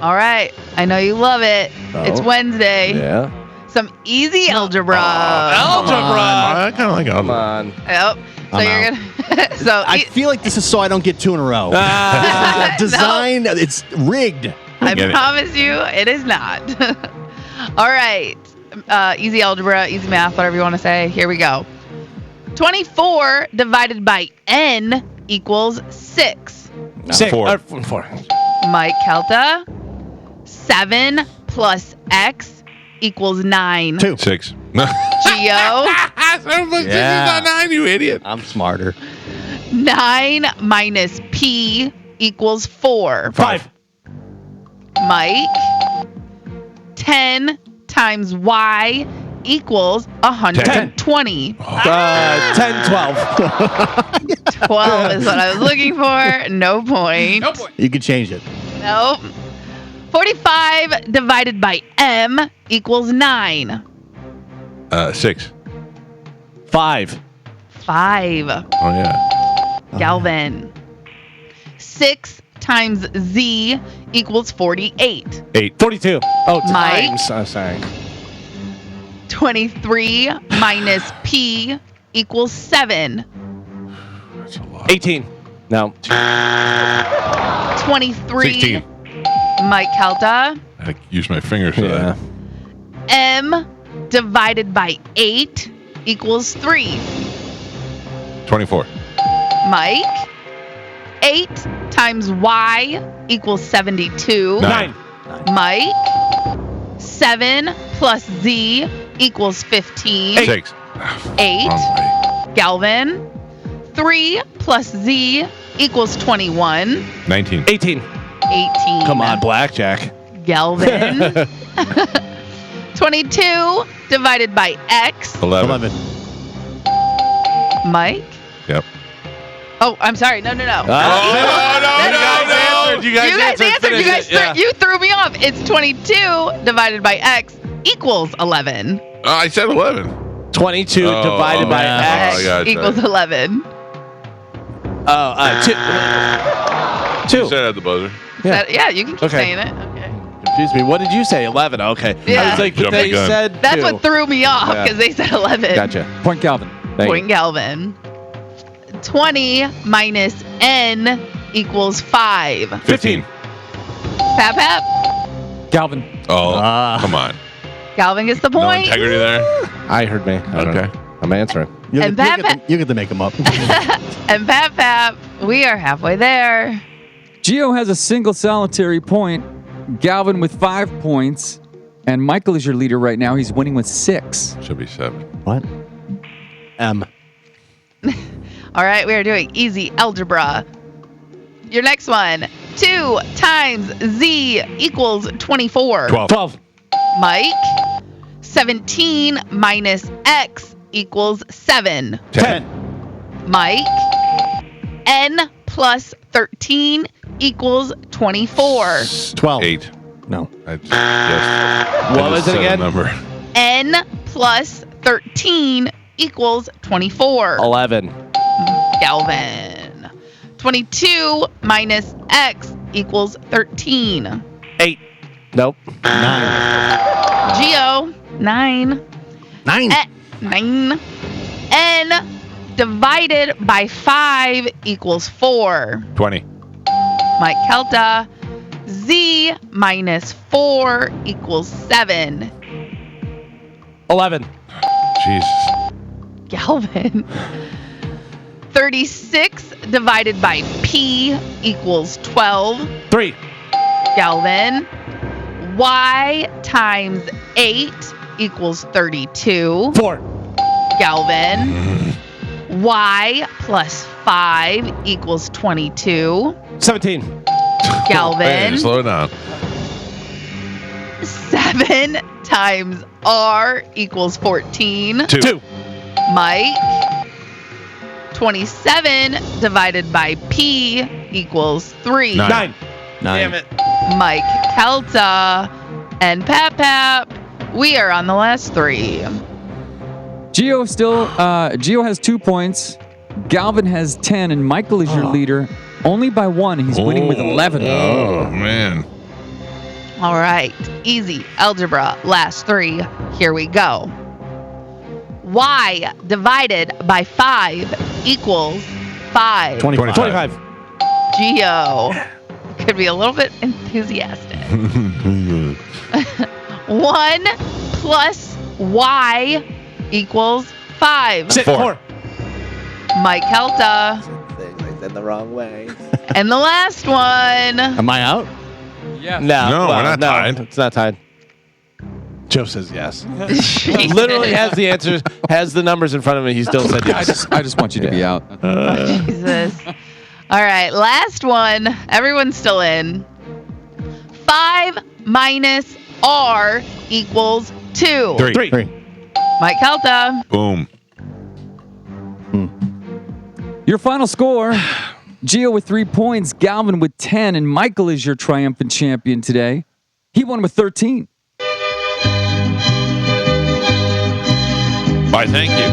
All right. I know you love it. It's Wednesday.
Yeah.
Some easy algebra.
I kind of like
Come
algebra.
on.
Yep. So
I'm
you're gonna. So
I feel like this is so I don't get 2 in a row. Design, it's rigged.
I
get it.
promise you, it is not. All right. Easy algebra, easy math, whatever you want to say. Here we go. 24 divided by n equals 6.
6.
4.
4.
Mike Calta. 7 plus x equals 9.
2.
6.
Gio.
Yeah.
9, you idiot.
I'm smarter.
9 minus p equals 4.
5.
Mike. 10 times y equals 120.
10, 12.
12 is what I was looking for. No point.
You can change it.
Nope. 45 divided by m equals 9.
6.
5.
5.
Oh, yeah.
Galvin. 6 times z equals 48.
8.
42. Oh,
Mike.
times. I'm sorry.
23 minus p equals 7.
That's a lot.
18. No.
23.
16.
Mike Calta.
I use my fingers for that.
M divided by 8 equals 3.
24.
Mike. 8 times y equals 72.
9.
Mike. 7 plus z equals 15.
6.
8.
Wrong way.
Galvin. 3 plus z equals 21.
19.
18.
18.
Come on, blackjack.
Galvin. 22 divided by X.
11.
Mike.
Yep.
Oh, I'm sorry. No.
No.
You guys answered.
You threw me off. It's 22 divided by X equals 11.
I said 11.
22 divided by X
gotcha.
Equals 11.
Two.
You said at the buzzer.
Yeah, you can keep
Okay.
saying it. Okay.
Excuse me. What did you say? 11. Okay.
Yeah.
I was like,
Jumped
they
the gun.
said
That's
2.
what threw me off
Yeah.
because they said 11.
Gotcha.
Point Calvin.
Thank
Point Galvin. 20 minus N equals 5.
15.
Pap.
Calvin.
Oh, come on.
Galvin gets the
No
point.
integrity there?
I heard me. I don't
Okay.
know. I'm answering.
You
And
get to make them up.
And Pap, we are halfway there.
Gio has a single solitary point. Galvin with 5 points. And Michael is your leader right now. He's winning with 6.
Should be 7.
What? M.
All right, we are doing easy algebra. Your next one. 2 times Z equals 24.
12.
Mike. 17 minus X equals 7.
10.
Mike. N plus 13 equals 24.
12.
8.
No.
Yes.
What was it
Said a
again?
Number.
N plus 13 equals 24.
11.
Galvin. 22 minus X equals 13.
8. Nope.
9.
Geo. 9.
9.
9. N divided by 5 equals 4.
20.
Mike Calta. Z minus 4 equals 7.
11.
Jesus.
Galvin. 36 divided by P equals 12.
3.
Galvin. Y times 8 equals 32.
4.
Galvin. Y plus 5 equals 22.
17.
Galvin.
Hey, slow down.
7 times R equals 14.
2.
Mike. 27 divided by P equals 3.
9.
9.
Damn it.
Mike Calta and Pap. We are on the last 3.
Gio has 2 points. Galvin has 10, and Michael is your leader only by 1. He's winning with 11.
Oh, man.
All right. Easy algebra. Last 3. Here we go. Y divided by 5 equals 5.
25.
Geo. Could be a little bit enthusiastic. 1 plus Y equals 5.
4.
Mike Calta.
I said the wrong way.
And the last one.
Am I out?
Yeah.
No, we're not tied.
It's not tied. Joe says yes. Literally has the answers, has the numbers in front of me. He still said yes.
I just want you to be out.
Jesus. All right, last one. Everyone's still in. 5 minus R equals 2.
3.
3.
Mike Calta.
Boom.
Your final score, Gio with 3 points, Galvin with 10, and Michael is your triumphant champion today. He won with 13.
Why, thank you.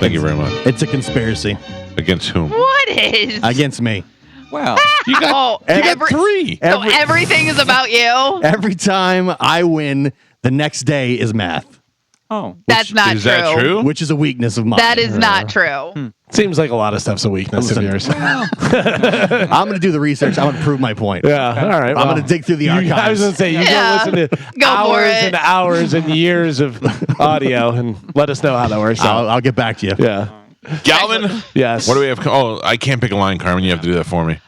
Thank you very much.
It's a conspiracy
Against whom?
What is?
against me.
Wow.
You got 3.
So everything is about you?
Every time I win, the next day is math,
Oh.
That's not
Is
true.
that true?
which is a weakness of mine.
That is not true.
Seems like a lot of stuff's a weakness of
Listen.
yours.
I'm going to do the research. I'm going to prove my point.
Yeah. All right.
I'm going to dig through the archives.
I was going to say, you
Yeah.
go listen to
Go for
hours
it.
and hours and years of audio and let us know how that works out.
I'll get back to you.
Yeah.
Galvin?
Yes.
What do we have? Oh, I can't pick a line, Carmen. You have to do that for me.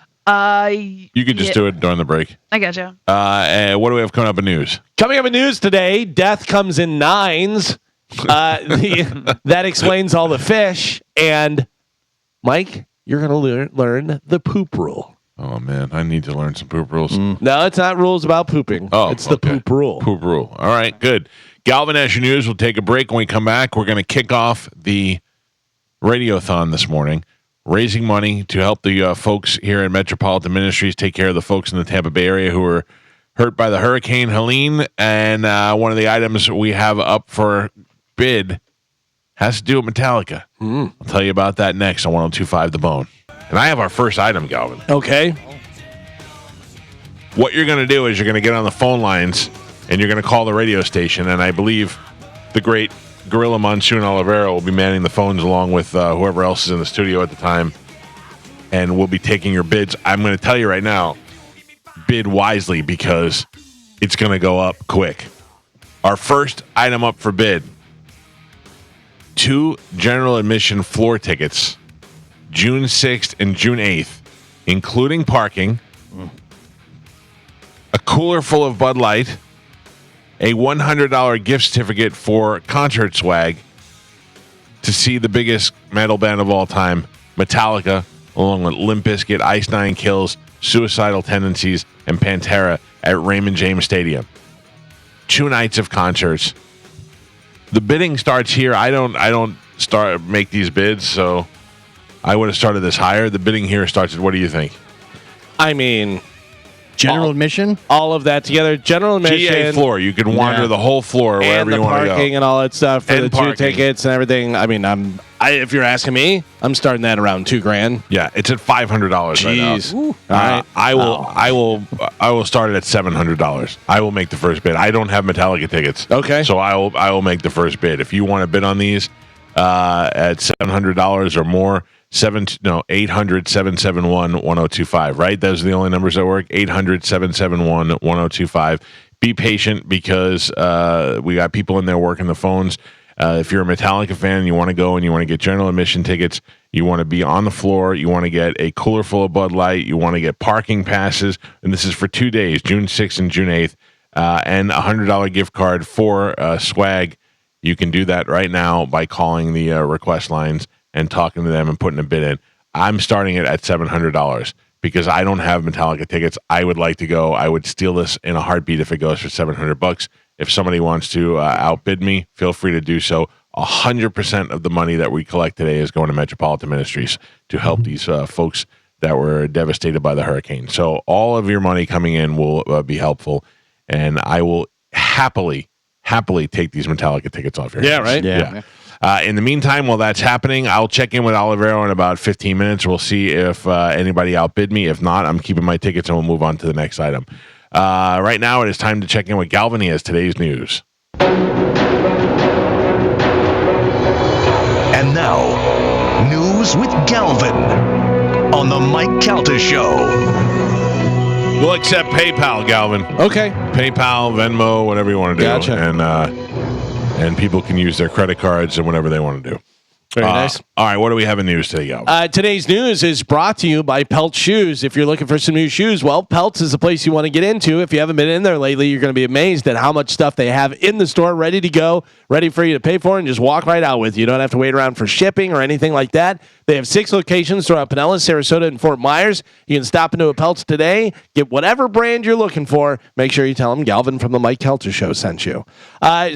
You could just do it during the break.
I gotcha.
What do we have coming up in news?
Coming up in news today, death comes in 9s. That explains all the fish. And Mike, you're going to learn the poop rule.
Oh, man. I need to learn some poop rules.
No, it's not rules about pooping.
Oh,
it's the poop rule.
Poop rule. All right, good. Galvin Asher News. We'll take a break. When we come back, we're going to kick off the Radiothon this morning, raising money to help the folks here at Metropolitan Ministries take care of the folks in the Tampa Bay area who were hurt by the Hurricane Helene. And one of the items we have up for bid has to do with Metallica. I'll tell you about that next on 102.5 The Bone. And I have our first item, Galvin.
Okay.
What you're going to do is you're going to get on the phone lines and you're going to call the radio station. And I believe the great Gorilla Monsoon Oliveira will be manning the phones along with whoever else is in the studio at the time. And we'll be taking your bids. I'm going to tell you right now, bid wisely because it's going to go up quick. Our first item up for bid, 2 general admission floor tickets, June 6th and June 8th, including parking, a cooler full of Bud Light, a $100 gift certificate for concert swag to see the biggest metal band of all time, Metallica, along with Limp Bizkit, Ice Nine Kills, Suicidal Tendencies, and Pantera at Raymond James Stadium. 2 nights of concerts. The bidding starts here. I don't make these bids, so I would have started this higher. The bidding here starts at, what do you think?
I mean,
General admission?
all of that together. General admission.
GA floor. You can wander the whole floor wherever you want to go.
And the parking and all that stuff for
And
the
parking.
2 tickets and everything. I mean, if you're asking me, I'm starting that around $2,000.
Yeah, it's at $500 right now.
Jeez. All right.
I will start it at $700. I will make the first bid. I don't have Metallica tickets.
Okay.
So I will make the first bid. If you want to bid on these at $700 or more, 800-771-1025, right? Those are the only numbers that work. 800-771-1025. Be patient because we got people in there working the phones. If you're a Metallica fan, you want to go and you want to get general admission tickets, you want to be on the floor, you want to get a cooler full of Bud Light, you want to get parking passes, and this is for 2 days, June 6th and June 8th, and a $100 gift card for swag. You can do that right now by calling the request lines and talking to them and putting a bid in. I'm starting it at $700 because I don't have Metallica tickets. I would like to go. I would steal this in a heartbeat if it goes for $700. If somebody wants to outbid me, feel free to do so. 100% of the money that we collect today is going to Metropolitan Ministries to help these folks that were devastated by the hurricane. So all of your money coming in will be helpful, and I will happily take these Metallica tickets off your hands.
Yeah, right?
Yeah. In the meantime, while that's happening, I'll check in with Oliveira in about 15 minutes. We'll see if anybody outbid me. If not, I'm keeping my tickets and we'll move on to the next item. Right now, it is time to check in with Galvin. He has today's news.
And now, news with Galvin on the Mike Calta Show.
We'll accept PayPal, Galvin.
Okay.
PayPal, Venmo, whatever you want to do.
Gotcha.
And people can use their credit cards and whatever they want to do.
Very nice.
All right, what do we have in news today, Galvin?
Today's news is brought to you by Pelt Shoes. If you're looking for some new shoes, well, Pelt's is the place you want to get into. If you haven't been in there lately, you're going to be amazed at how much stuff they have in the store ready to go, ready for you to pay for, and just walk right out with. You don't have to wait around for shipping or anything like that. They have 6 locations throughout Pinellas, Sarasota, and Fort Myers. You can stop into a Pelt's today, get whatever brand you're looking for. Make sure you tell them Galvin from the Mike Calta Show sent you.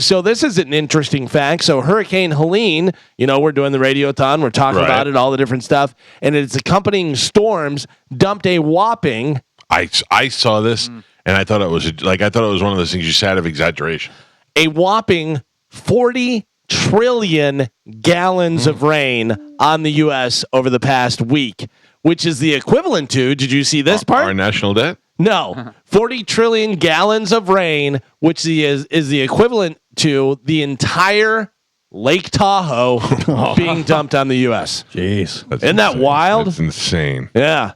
So this is an interesting fact. So Hurricane Helene, we're doing the Radiothon. We're talking about it, all the different stuff. And its accompanying storms dumped a whopping...
I saw this, and I thought it was one of those things you said of exaggeration.
A whopping 40 trillion gallons of rain on the U.S. over the past week, which is the equivalent to, did you see this part?
Our national debt?
No. 40 trillion gallons of rain, which is the equivalent to the entire Lake Tahoe being dumped on the U.S.
Jeez.
Isn't that wild?
That's insane.
Yeah.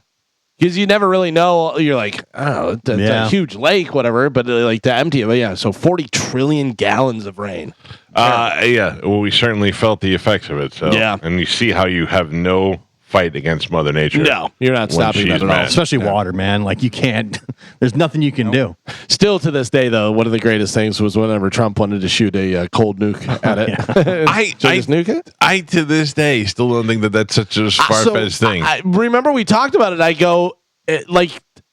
Because you never really know. You're like, oh, it's a huge lake, whatever, but like to empty it. But yeah, so 40 trillion gallons of rain.
Well, we certainly felt the effects of it. So,
yeah.
And you see how you have no fight against Mother Nature.
No, you're not
when
stopping that
she's
at all.
mad.
Especially water, man. Like you can't. There's nothing you can do.
Still to this day, though, one of the greatest things was whenever Trump wanted to shoot a cold nuke at it. Just nuke it.
I to this day still don't think that that's such a far-fetched thing.
I remember we talked about it. I go,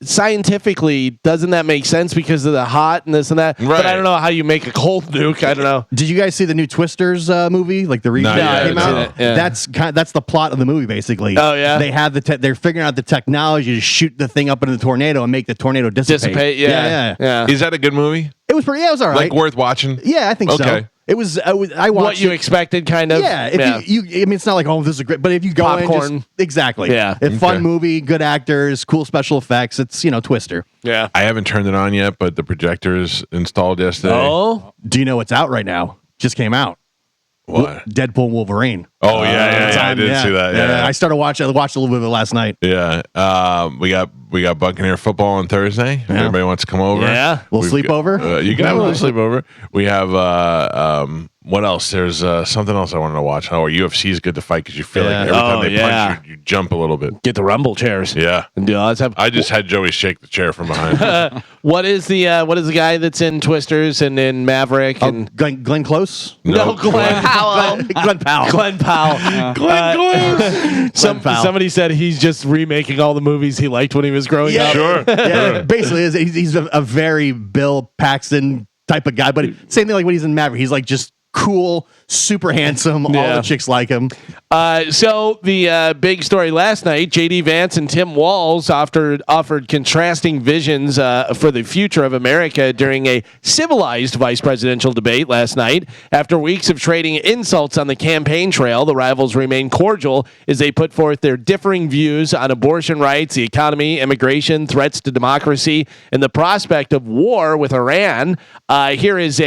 scientifically, doesn't that make sense because of the hot and this and that?
Right.
But I don't know how you make a cold nuke. I don't know.
Did you guys see the new Twisters movie? Like the remake that came out?
Yeah.
That's the plot of the movie, basically.
Oh, yeah?
They have they're figuring out the technology to shoot the thing up into the tornado and make the tornado dissipate.
Yeah.
Is that a good movie?
It was pretty. Yeah, it was all right.
Like worth watching?
Yeah, I think so.
Okay.
It was. I watched
What you expected, kind of.
Yeah, if you, I mean, it's not like, oh, this is great, but if you go
Popcorn.
in, exactly.
Yeah.
It's fun
Okay.
movie, good actors, cool special effects. It's Twister.
Yeah.
I haven't turned it on yet, but the projector's installed yesterday.
Oh.
Do you know what's out right now? Just came out.
What?
Deadpool and Wolverine.
Oh, yeah,
It's
I
on,
did see that. Yeah.
I started watching. I watched a little bit of it last night.
Yeah. We got Buccaneer football on Thursday. If anybody wants to come over.
Yeah.
Little sleepover?
You can have a little sleepover. We have what else? There's something else I wanted to watch. Oh, UFC is good to fight because you feel like every time they punch you jump a little bit.
Get the rumble chairs.
Yeah.
And let's have.
I just had Joey shake the chair from behind.
What is the guy that's in Twisters and in Maverick and
Glenn Close.
no Glenn
Powell.
Glenn Powell.
Glenn Powell. Somebody said he's just remaking all the movies he liked when he was growing up.
Sure.
Yeah, basically, he's a very Bill Paxton type of guy. But same thing like when he's in Maverick. He's like just cool, super handsome. All the chicks like him.
So the big story last night, J.D. Vance and Tim Walz offered contrasting visions for the future of America during a civilized vice presidential debate last night. After weeks of trading insults on the campaign trail, the rivals remain cordial as they put forth their differing views on abortion rights, the economy, immigration, threats to democracy, and the prospect of war with Iran. Here is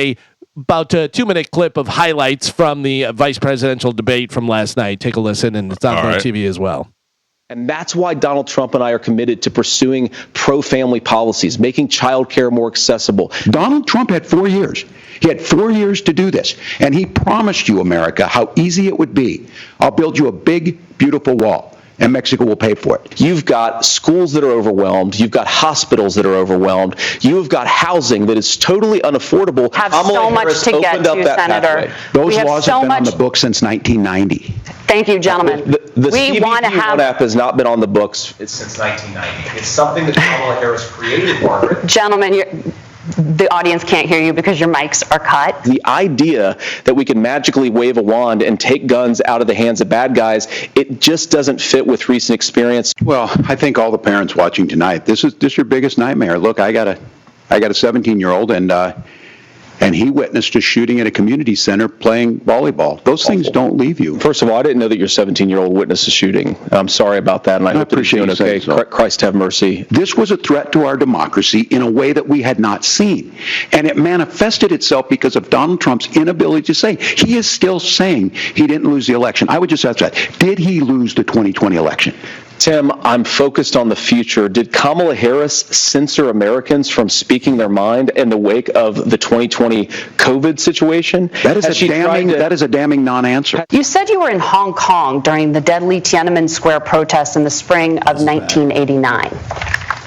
about a 2-minute clip of highlights from the vice presidential debate from last night. Take a listen, and it's on TV as well.
And that's why Donald Trump and I are committed to pursuing pro-family policies, making child care more accessible.
Donald Trump had 4 years. He had 4 years to do this. And he promised you, America, how easy it would be. I'll build you a big, beautiful wall. And Mexico will pay for it.
You've got schools that are overwhelmed. You've got hospitals that are overwhelmed. You've got housing that is totally unaffordable.
Have so much to get to, Senator.
Those laws have been on the books since 1990.
Thank you, gentlemen.
The
we want to have.
app has not been on the books since 1990. It's something that Kamala Harris created, Margaret.
Gentlemen, the audience can't hear you because your mics are cut.
The idea that we can magically wave a wand and take guns out of the hands of bad guys, it just doesn't fit with recent experience.
Well, I think all the parents watching tonight, this is your biggest nightmare. Look, I got a 17-year-old and he witnessed a shooting at a community center playing volleyball. Those things don't leave you.
First of all, I didn't know that your 17-year-old witnessed a shooting. I'm sorry about that, and I hope that he's doing okay. Christ have mercy.
This was a threat to our democracy in a way that we had not seen. And it manifested itself because of Donald Trump's inability to say. He is still saying he didn't lose the election. I would just ask that. Did he lose the 2020 election?
Tim, I'm focused on the future. Did Kamala Harris censor Americans from speaking their mind in the wake of the 2020 COVID situation?
That is a damning non-answer.
You said you were in Hong Kong during the deadly Tiananmen Square protests in the spring of 1989.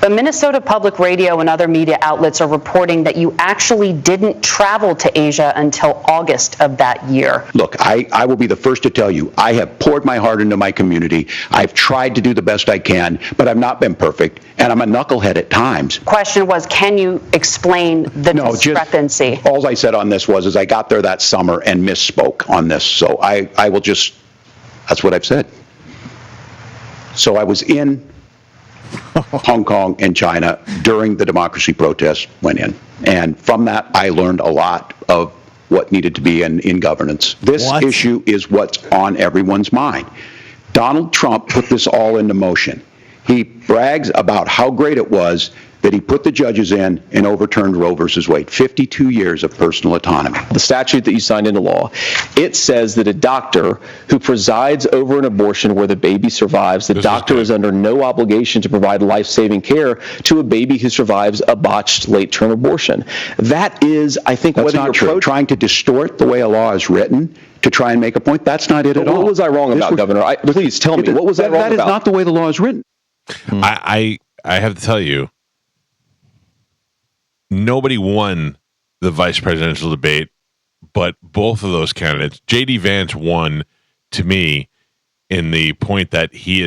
But Minnesota Public Radio and other media outlets are reporting that you actually didn't travel to Asia until August of that year.
Look, I will be the first to tell you, I have poured my heart into my community. I've tried to do the best I can, but I've not been perfect, and I'm a knucklehead at times.
Question was, can you explain the discrepancy?
All I said on this was I got there that summer and misspoke on this, so I will just, that's what I've said. So I was in Hong Kong and China during the democracy protests went in. And from that, I learned a lot of what needed to be in governance. This issue is what's on everyone's mind. Donald Trump put this all into motion. He brags about how great it was that he put the judges in and overturned Roe versus Wade. 52 years of personal autonomy.
The statute that you signed into law, it says that a doctor who presides over an abortion where the baby survives, the doctor is under no obligation to provide life-saving care to a baby who survives a botched late-term abortion. That is, I think,
That's
whether
not
you're
true. Trying to distort the way a law is written to try and make a point. That's not it at all.
What was I wrong about, Governor? Please tell me. What was I wrong about?
That is not the way the law is written.
I have to tell you, nobody won the vice presidential debate, but both of those candidates. J.D. Vance won, to me, in the point that he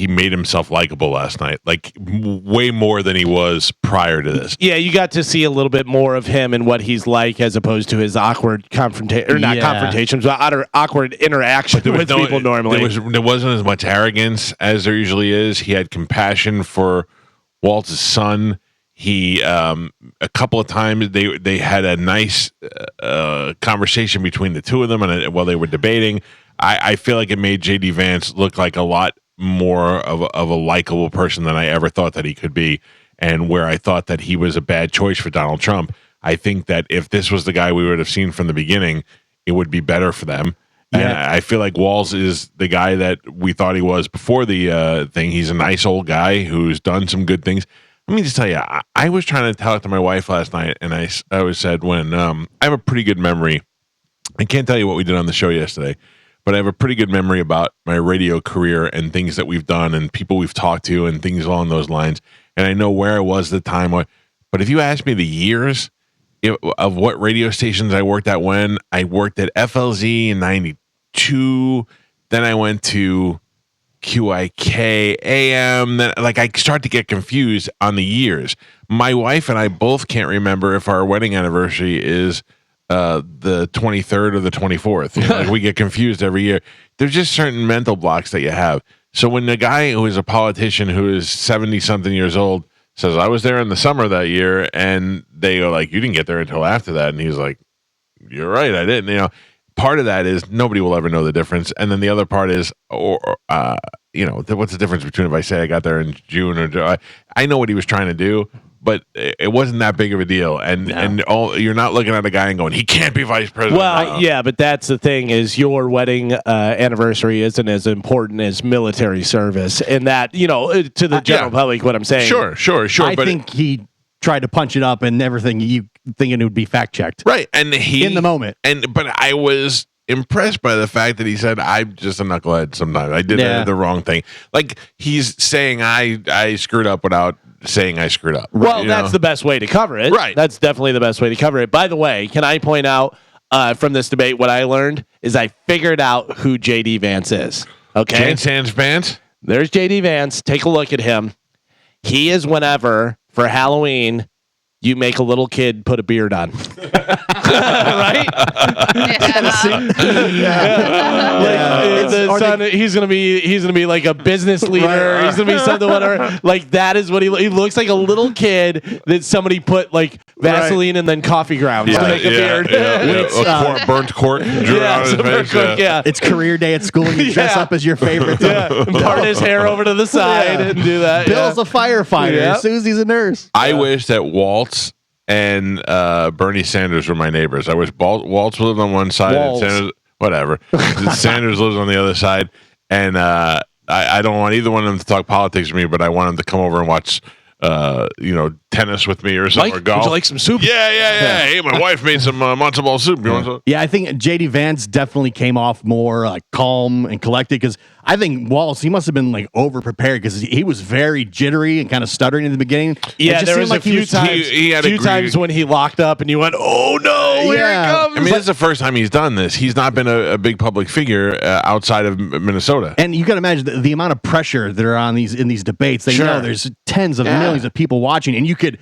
made himself likable last night, like way more than he was prior to this.
Yeah, you got to see a little bit more of him and what he's like, as opposed to his awkward confrontations, but awkward interaction with people normally.
There wasn't as much arrogance as there usually is. He had compassion for Walt's son. He a couple of times they had a nice conversation between the two of them, and while they were debating, I feel like it made J.D. Vance look like a lot more of a likable person than I ever thought that he could be. And where I thought that he was a bad choice for Donald Trump, I think that if this was the guy we would have seen from the beginning, it would be better for them. Yeah. And I feel like Walz is the guy that we thought he was before the thing. He's a nice old guy who's done some good things. Let me just tell you, I was trying to tell it to my wife last night, and I always said when I have a pretty good memory. I can't tell you what we did on the show yesterday, but I have a pretty good memory about my radio career and things that we've done and people we've talked to and things along those lines. And I know where I was at the time. But if you ask me the years of what radio stations I worked at when, I worked at FLZ in 92. Then I went to QIK AM. Then, like, I start to get confused on the years. My wife and I both can't remember if our wedding anniversary is the 23rd or the 24th. You know, like, we get confused every year. There's just certain mental blocks that you have. So when the guy who is a politician who is 70-something years old says, I was there in the summer that year, and they go like, you didn't get there until after that. And he's like, you're right, I didn't. You know, part of that is nobody will ever know the difference. And then the other part is, you know, what's the difference between if I say I got there in June or July? I know what he was trying to do, but it wasn't that big of a deal. And you're not looking at a guy and going, he can't be vice president.
Well, yeah, but that's the thing is your wedding anniversary isn't as important as military service. And that, you know, to the general public, what I'm saying.
Sure.
I think he tried to punch it up and everything, you thinking it would be fact checked.
Right. And he
in the moment.
But I was impressed by the fact that he said, I'm just a knucklehead sometimes. I did the wrong thing. Like, he's saying I screwed up without saying I screwed up.
Well, that's the best way to cover it.
Right.
That's definitely the best way to cover it. By the way, can I point out from this debate what I learned is I figured out who J.D. Vance is. Okay.
Sans Vance?
There's J.D. Vance. Take a look at him. He is whenever, for Halloween, you make a little kid put a beard on. Right? He's gonna be like a business leader. Right. He's gonna be something, whatever. Like, that is what he looks like, a little kid that somebody put like Vaseline and then coffee grounds to make a beard.
A burnt cork drew on his face.
It's career day at school and you dress up as your favorite.
Part his hair over to the side and do that.
Bill's a firefighter. Susie's a nurse.
I wish that Waltz and Bernie Sanders were my neighbors. I wish Waltz lived on one side and Sanders, whatever. Sanders lives on the other side, and I don't want either one of them to talk politics with me, but I want them to come over and watch tennis with me or something, or golf.
Would you like some soup?
Yeah. Hey, my wife made some matzo ball soup. You want some?
Yeah, I think J.D. Vance definitely came off more like calm and collected, because I think Wallace, he must have been like over prepared, because he was very jittery and kind of stuttering in the beginning.
Yeah, there was like a few times when he locked up and you went, oh no, here it comes.
I mean, this is the first time he's done this. He's not been a big public figure outside of Minnesota.
And you got to imagine the amount of pressure that are on in these debates. They know there's tens of millions of people watching, and you could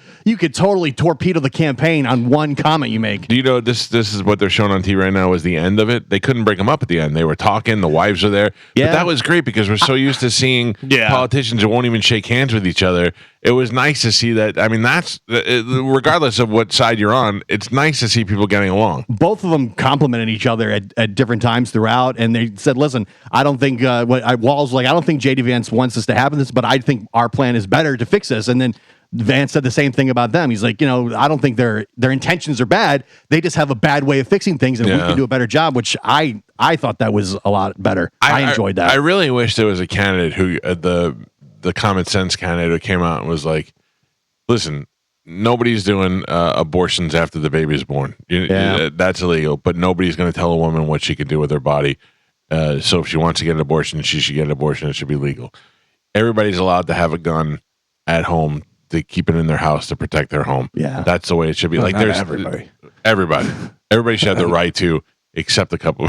totally torpedo the campaign on one comment you make.
Do you know this is what they're showing on TV right now is the end of it? They couldn't break them up at the end. They were talking, the wives are there. Yeah. But that was great, because we're so used to seeing politicians who won't even shake hands with each other. It was nice to see that. I mean, that's regardless of what side you're on, it's nice to see people getting along.
Both of them complimented each other at different times throughout, and they said, listen, I don't think Walls like, I don't think J.D. Vance wants this to happen, but I think our plan is better to fix this. And then Vance said the same thing about them. He's like, I don't think their intentions are bad. They just have a bad way of fixing things, and we can do a better job, which I thought that was a lot better. I enjoyed that.
I really wish there was a candidate who, the common sense candidate, who came out and was like, listen, nobody's doing abortions after the baby is born. That's illegal, but nobody's going to tell a woman what she can do with her body. So if she wants to get an abortion, she should get an abortion. It should be legal. Everybody's allowed to have a gun at home to keep it in their house to protect their home.
Yeah.
That's the way it should be.
Well,
like
not
there's everybody should have the right to, except a couple.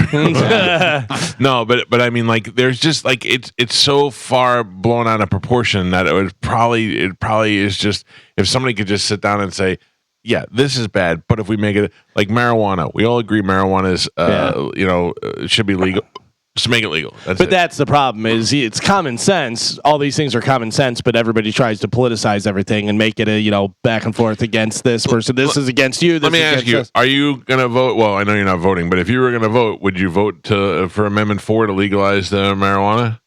No, but I mean, like, there's just like it's so far blown out of proportion that it probably is just, if somebody could just sit down and say, yeah, this is bad, but if we make it like marijuana, we all agree marijuana is should be legal. Just make it legal.
That's the problem. Is it's common sense. All these things are common sense, but everybody tries to politicize everything and make it a back and forth against this person. This is against you.
Let me ask you: are you going to vote? Well, I know you're not voting, but if you were going to vote, would you vote for Amendment 4 to legalize the marijuana?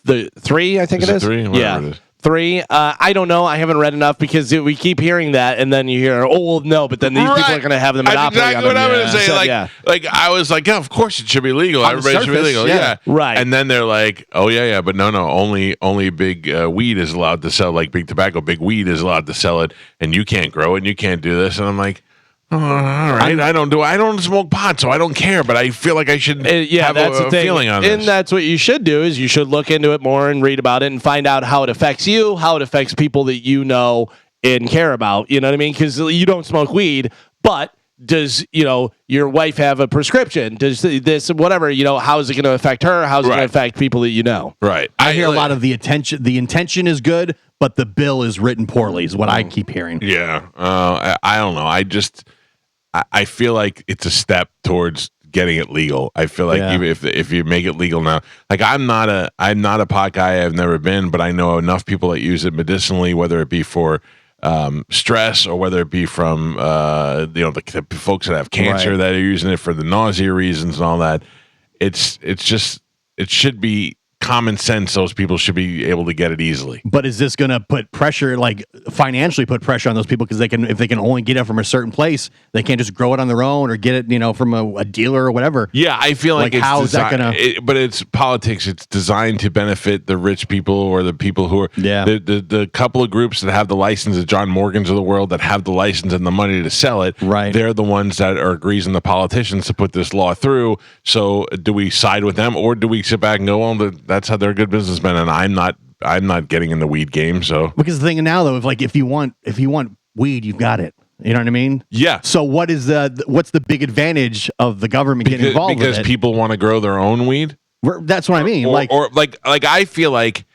The 3, I think it is.
3? Whatever it is.
3. I don't know. I haven't read enough because we keep hearing that, and then you hear, oh well, no, but then these people are going to have the monopoly.
That's exactly
on
what I'm going to say.
So,
like I was like, yeah, of course it should be legal. Everybody should be legal. Yeah,
right.
And then they're like, oh yeah, but no, only big weed is allowed to sell. Like big tobacco, big weed is allowed to sell it, and you can't grow it, and you can't do this. And I'm like, all right, I don't smoke pot, so I don't care. But I feel like I should have a feeling on this.
And that's what you should do, is you should look into it more and read about it and find out how it affects you, how it affects people that you know and care about. You know what I mean? Because you don't smoke weed, but does your wife have a prescription? Does this whatever? How is it going to affect her? How's it going to affect people that you know?
Right.
I hear a lot of the attention. The intention is good, but the bill is written poorly. Is what I keep hearing.
Yeah. I don't know. I feel like it's a step towards getting it legal. I feel like even if you make it legal now, like I'm not a pot guy. I've never been, but I know enough people that use it medicinally, whether it be for stress or whether it be from the folks that have cancer that are using it for the nausea reasons and all that. It should be common sense. Those people should be able to get it easily.
But is this going to put pressure, like financially put pressure on those people, because if they can only get it from a certain place, they can't just grow it on their own or get it from a dealer or whatever.
Yeah, I feel like it's
how is that going
to? But it's politics. It's designed to benefit the rich people or the people who are the couple of groups that have the license, the John Morgans of the world that have the license and the money to sell it. Right, they're the ones that are greasing the politicians to put this law through. So do we side with them, or do we sit back and go, well, that's how they're good businessmen, and I'm not getting in the weed game. So
because the thing now though, if you want weed, you've got it. You know what I mean?
Yeah.
So what's the big advantage of the government getting involved with it?
Because people want to grow their own weed.
That's what I mean.
I feel like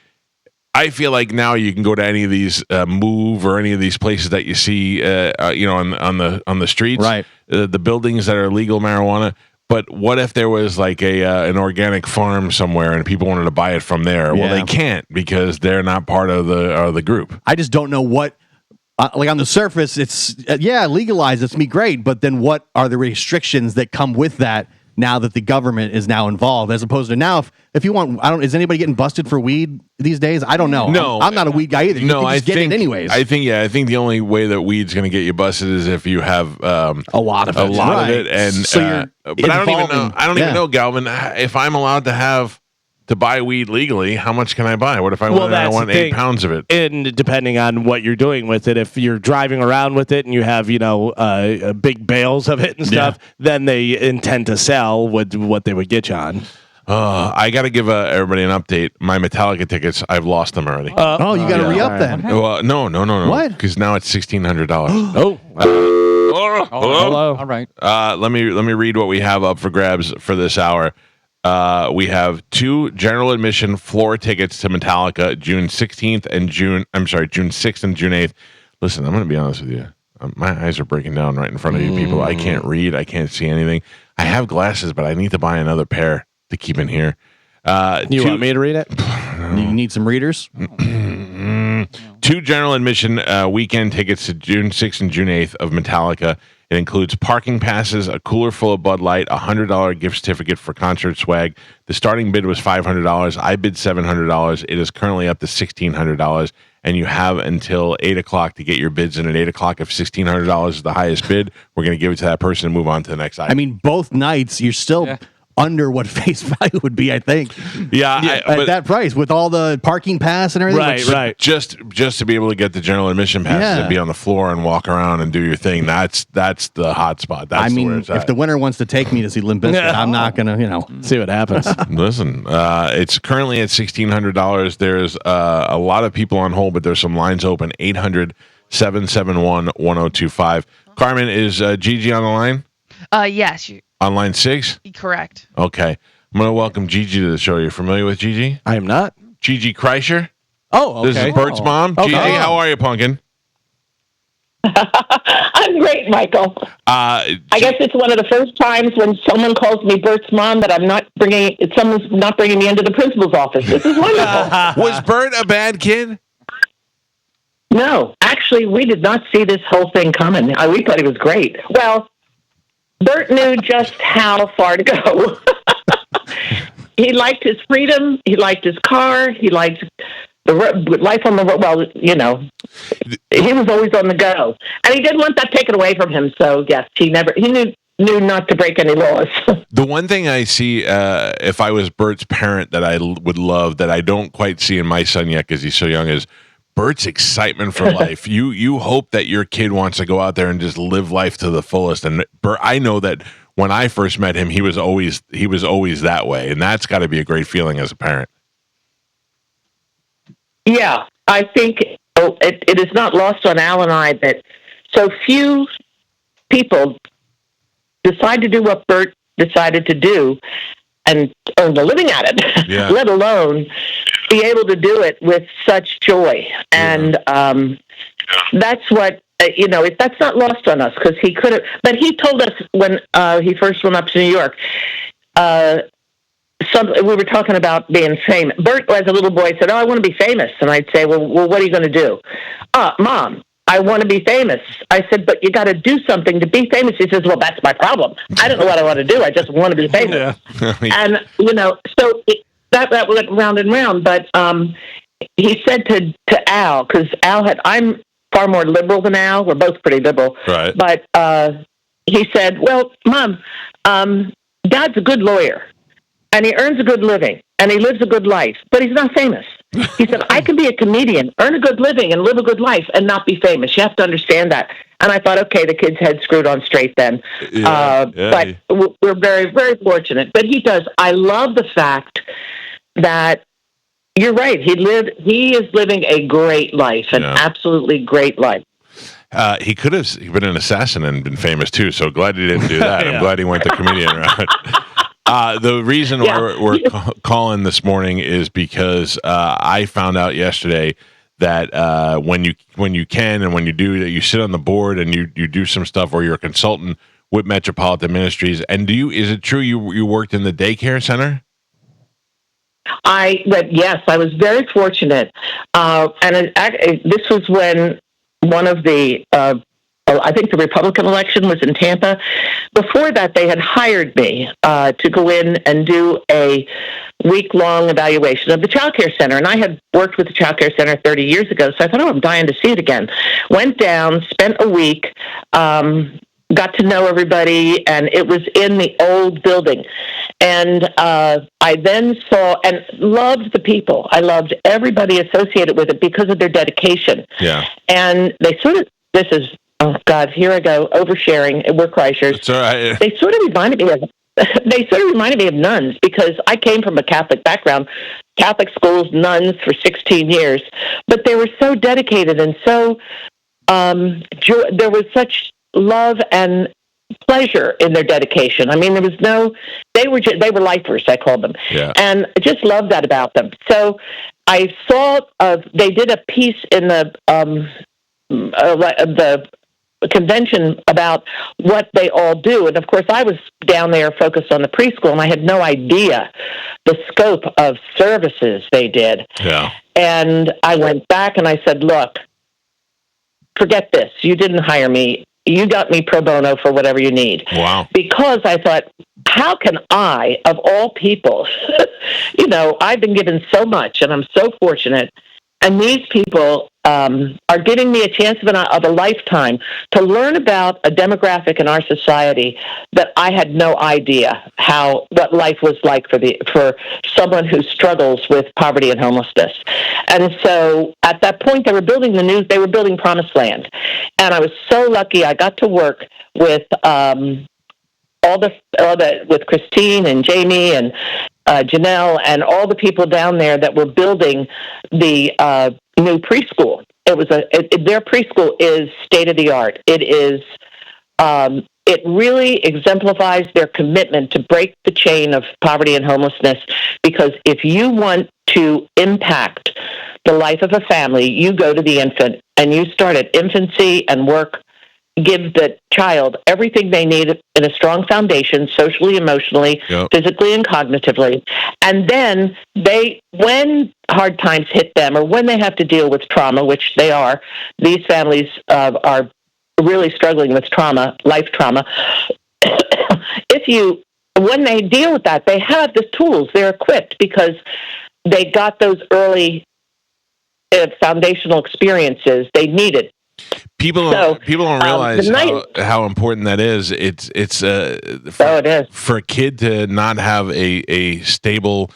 now you can go to any of these Move or any of these places that you see on the streets, right? The buildings that are legal marijuana. But what if there was like an organic farm somewhere and people wanted to buy it from there? Well, they can't because they're not part of the group.
I just don't know what. Like on the surface, it's legalized. It's me great, but then what are the restrictions that come with that? Now that the government is now involved, as opposed to now, if you want, is anybody getting busted for weed these days? I don't know.
No,
I'm not a weed guy either. You can just get it anyways.
I think the only way that weed's going to get you busted is if you have a lot of it. And
so
but I don't even know, Galvin, if I'm allowed to buy weed legally, how much can I buy? What if I want 8 pounds of it?
And depending on what you're doing with it, if you're driving around with it and you have, big bales of it and stuff, then they intend to sell what they would get you on.
I got to give everybody an update. My Metallica tickets, I've lost them already.
You got to re-up then.
Well, no.
What?
Because now it's $1,600.
Hello.
All right.
Let me read what we have up for grabs for this hour. We have 2 general admission floor tickets to Metallica, June 6th and June 8th. Listen, I'm going to be honest with you. My eyes are breaking down right in front of you people. I can't read. I can't see anything. I have glasses, but I need to buy another pair to keep in here.
You want me to read it?
You need some readers?
2 general admission weekend tickets to June 6th and June 8th of Metallica. It includes parking passes, a cooler full of Bud Light, $100 gift certificate for concert swag. The starting bid was $500. I bid $700. It is currently up to $1,600, and you have until 8 o'clock to get your bids in at 8 o'clock. If $1,600 is the highest bid, we're going to give it to that person and move on to the next item.
I mean, both nights, you're still under what face value would be, I think.
Yeah,
at that price with all the parking pass and everything.
Right.
Just to be able to get the general admission passes and be on the floor and walk around and do your thing. That's the hot spot. That's
if the winner wants to take me to see Limp Bizkit, I'm not gonna,
see what happens.
Listen, it's currently at $1,600. There's a lot of people on hold, but there's some lines open. 800-771-1025. Carmen, is Gigi on the line?
Yes.
On line 6?
Correct.
Okay. I'm going to welcome Gigi to the show. You're familiar with Gigi?
I am not.
Gigi Kreischer.
Oh, okay.
This is Bert's mom.
Okay.
Gigi, how are you, Pumpkin?
I'm great, Michael. I guess it's one of the first times when someone calls me Bert's mom that someone's not bringing me into the principal's office. This is wonderful.
Was Bert a bad kid?
No, actually, we did not see this whole thing coming. We thought he was great. Well, Bert knew just how far to go. He liked his freedom. He liked his car. He liked the life on the road. Well, he was always on the go, and he didn't want that taken away from him. So yes, he knew not to break any laws.
The one thing I see, if I was Bert's parent, that I would love that I don't quite see in my son yet because he's so young, is Bert's excitement for life. You hope that your kid wants to go out there and just live life to the fullest. And Bert, I know that when I first met him, he was always that way, and that's got to be a great feeling as a parent.
Yeah, I think it is not lost on Al and I that so few people decide to do what Bert decided to do and earn a living at it, let alone be able to do it with such joy. And that's what, that's not lost on us because he could have, but he told us when he first went up to New York, we were talking about being famous. Bert, as a little boy, said, I want to be famous. And I'd say, well, what are you going to do? Mom, I want to be famous. I said, but you got to do something to be famous. He says, well, that's my problem. I don't know what I want to do. I just want to be famous. And, so that went round and round. But he said to Al, because I'm far more liberal than Al. We're both pretty liberal. Right. But he said, well, Mom, Dad's a good lawyer. And he earns a good living, and he lives a good life, but he's not famous. He said, I can be a comedian, earn a good living, and live a good life, and not be famous. You have to understand that. And I thought, okay, the kid's head screwed on straight then. But we're very, very fortunate. But he does. I love the fact that you're right. He is living a great life, an absolutely great life.
He could have been an assassin and been famous, too, so glad he didn't do that. I'm glad he went the comedian route. The reason we're calling this morning is because I found out yesterday that when you can and when you do that, you sit on the board and you do some stuff, or you're a consultant with Metropolitan Ministries. And is it true you worked in the daycare center?
Yes, I was very fortunate, and this was when one of the. I think the Republican election was in Tampa. Before that, they had hired me to go in and do a week-long evaluation of the child care center. And I had worked with the child care center 30 years ago, so I thought, I'm dying to see it again. Went down, spent a week, got to know everybody, and it was in the old building. And I then saw and loved the people. I loved everybody associated with it because of their dedication. Yeah. And they oh God, here I go, oversharing. We're Kreischers.
It's all right.
They sort of reminded me of nuns because I came from a Catholic background, Catholic schools, nuns for 16 years, but they were so dedicated and so there was such love and pleasure in their dedication. I mean, there was they were lifers, I called them, and I just loved that about them. So I saw they did a piece in the convention about what they all do. And of course, I was down there focused on the preschool, and I had no idea the scope of services they did. Yeah. And I went back and I said, look, forget this. You didn't hire me. You got me pro bono for whatever you need. Wow. Because I thought, how can I, of all people, I've been given so much and I'm so fortunate. And these people are giving me a chance of a lifetime to learn about a demographic in our society that I had no idea what life was like for someone who struggles with poverty and homelessness. And so at that point, they were building Promised Land, and I was so lucky. I got to work with with Christine and Jamie and Janelle and all the people down there that were building the new preschool. Their preschool is state of the art. It is. It really exemplifies their commitment to break the chain of poverty and homelessness, because if you want to impact the life of a family, you go to the infant and you start at infancy and give the child everything they need in a strong foundation, socially, emotionally, physically, and cognitively. And then when hard times hit them or when they have to deal with trauma, which they are, these families are really struggling with trauma, life trauma. When they deal with that, they have the tools. They're equipped because they got those early foundational experiences they needed.
People don't realize how important that is. It is for a kid to not have a stable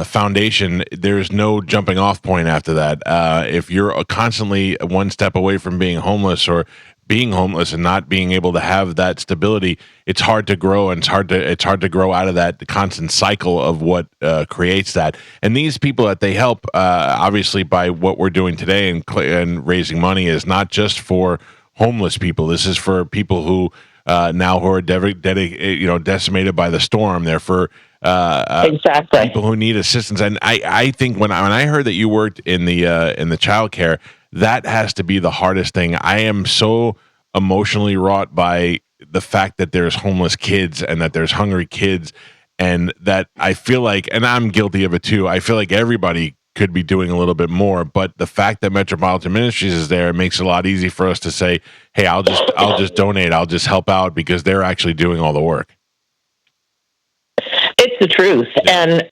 foundation. There's no jumping off point after that. If you're constantly one step away from being homeless or being homeless and not being able to have that stability, it's hard to grow, and it's hard to grow out of that constant cycle of what creates that. And these people that they help, obviously, by what we're doing today and raising money, is not just for homeless people. This is for people who now who are decimated by the storm. They're for people who need assistance. And I think when I heard that you worked in the child care, that has to be the hardest thing. I am so emotionally wrought by the fact that there's homeless kids and that there's hungry kids, and that I feel like, and I'm guilty of it too, I feel like everybody could be doing a little bit more. But the fact that Metropolitan Ministries is there, it makes it a lot easier for us to say, hey, I'll just donate, I'll just help out, because they're actually doing all the work.
It's the truth. And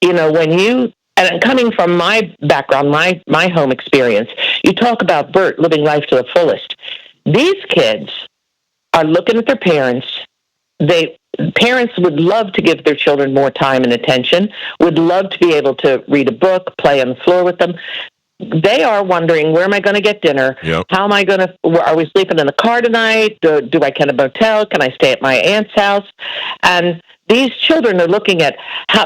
and coming from my background, my home experience, you talk about Bert living life to the fullest. These kids are looking at their parents. Parents would love to give their children more time and attention, would love to be able to read a book, play on the floor with them. They are wondering, where am I going to get dinner? Yep. How am I going to, are we sleeping in the car tonight? Do I get a motel? Can I stay at my aunt's house? And these children are looking at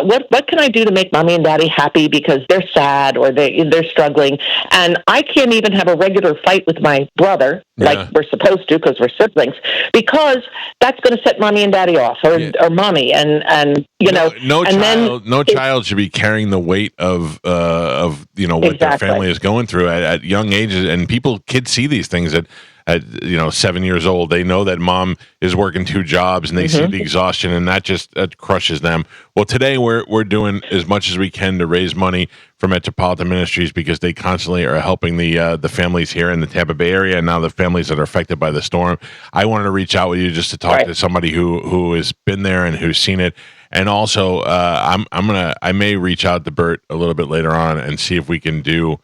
what can I do to make mommy and daddy happy, because they're sad or they're struggling, and I can't even have a regular fight with my brother like we're supposed to because we're siblings, because that's going to set mommy and daddy off, or mommy, and
no child should be carrying the weight of what their family is going through at young ages. And kids see these things at 7 years old. They know that mom is working 2 jobs, and they see the exhaustion, and that crushes them. Well, today we're doing as much as we can to raise money for Metropolitan Ministries, because they constantly are helping the families here in the Tampa Bay area, and now the families that are affected by the storm. I wanted to reach out with you just to talk to somebody who has been there and who's seen it. And also, I may reach out to Bert a little bit later on and see if we can do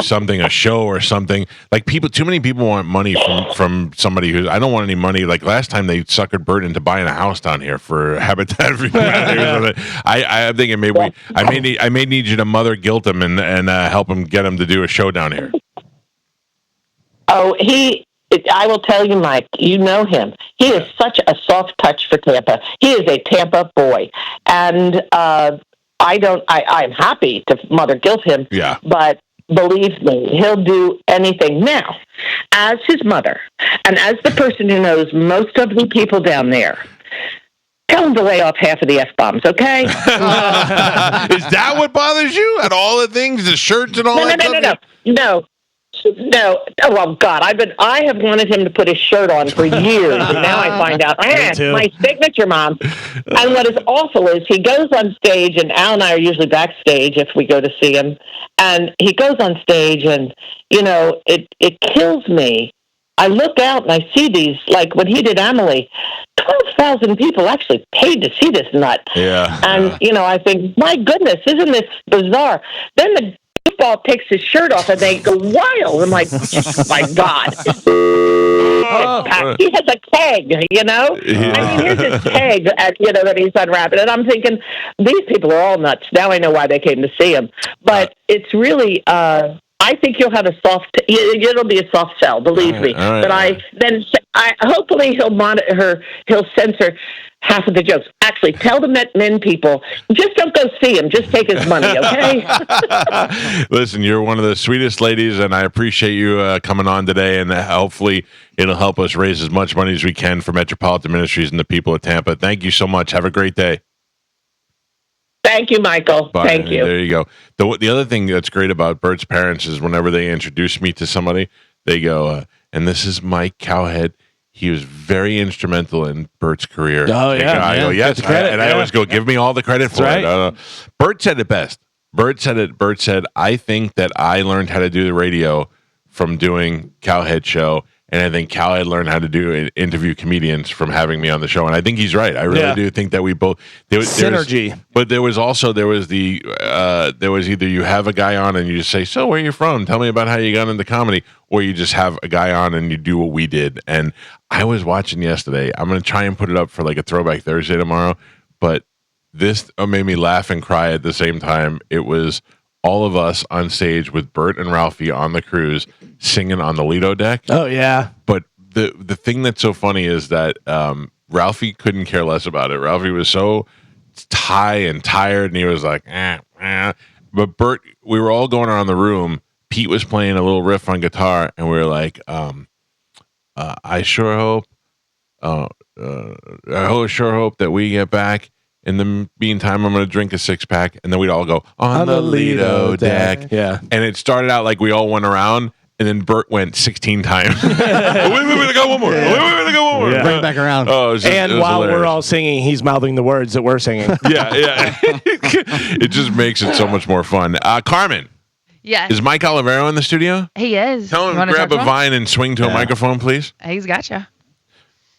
something, a show or something. Like, too many people want money from somebody who, I don't want any money. Like last time they suckered Bert into buying a house down here for Habitat for Humanity. I'm thinking maybe I may need you to mother guilt him and help him, get him to do a show down here.
Oh, I will tell you, Mike, you know him. He is such a soft touch for Tampa. He is a Tampa boy. And I'm happy to mother guilt him, but believe me, he'll do anything. Now, as his mother, and as the person who knows most of the people down there, tell him to lay off half of the F-bombs, okay?
Is that what bothers you? At all the things, the shirts and all that?
No. Oh, well, God, I have wanted him to put his shirt on for years, and now I find out, my signature, Mom. And what is awful is he goes on stage, and Al and I are usually backstage if we go to see him, and he goes on stage, and, it kills me. I look out and I see these, like when he did Amelie, 12,000 people actually paid to see this nut.
Yeah.
And, I think, my goodness, isn't this bizarre? Then goofball takes his shirt off and they go wild. I'm like, my God. He has a keg, you know?
Yeah.
I mean, here's his keg, that he's unwrapping. And I'm thinking, these people are all nuts. Now I know why they came to see him. But it's really, I think you'll have it'll be a soft sell, believe me.
All right.
But I hopefully he'll censor half of the jokes. Actually, tell the men people, just don't go see him. Just take his money, okay?
Listen, you're one of the sweetest ladies, and I appreciate you coming on today, and hopefully it'll help us raise as much money as we can for Metropolitan Ministries and the people of Tampa. Thank you so much. Have a great day.
Thank you, Michael.
Bye.
Thank you.
There you go. The other thing that's great about Bert's parents is whenever they introduce me to somebody, they go, and this is Mike Cowhead. He was very instrumental in Bert's career.
Oh, yeah.
I go, yes. I always go, give me all the credit for it. Bert said it best. Bert said, I think that I learned how to do the radio from doing Cowhead Show. And I think Cowhead learned how to interview comedians from having me on the show. And I think he's right. I really do think that we both
synergy.
But there was either you have a guy on and you just say, so where are you from? Tell me about how you got into comedy. Or you just have a guy on and you do what we did. And I was watching yesterday. I'm going to try and put it up for like a Throwback Thursday tomorrow. But this made me laugh and cry at the same time. It was all of us on stage with Bert and Ralphie on the cruise singing on the Leto deck.
Oh, yeah.
But the thing that's so funny is that Ralphie couldn't care less about it. Ralphie was so high and tired, and he was like, But Bert, we were all going around the room. Pete was playing a little riff on guitar, and we were like, I sure hope that we get back. In the meantime, I'm going to drink a 6-pack, and then we'd all go on the Leto deck.
Yeah.
And it started out like we all went around, and then Bert went 16 times. wait, I got one more. I got one more.
Bring it back around.
Oh,
and while
hilarious.
we're all singing, he's mouthing the words that we're singing.
Yeah. It just makes it so much more fun. Carmen.
Yes.
Is Mike Olivero in the studio?
He is.
Tell him to grab a vine and swing to a microphone, please.
He's gotcha.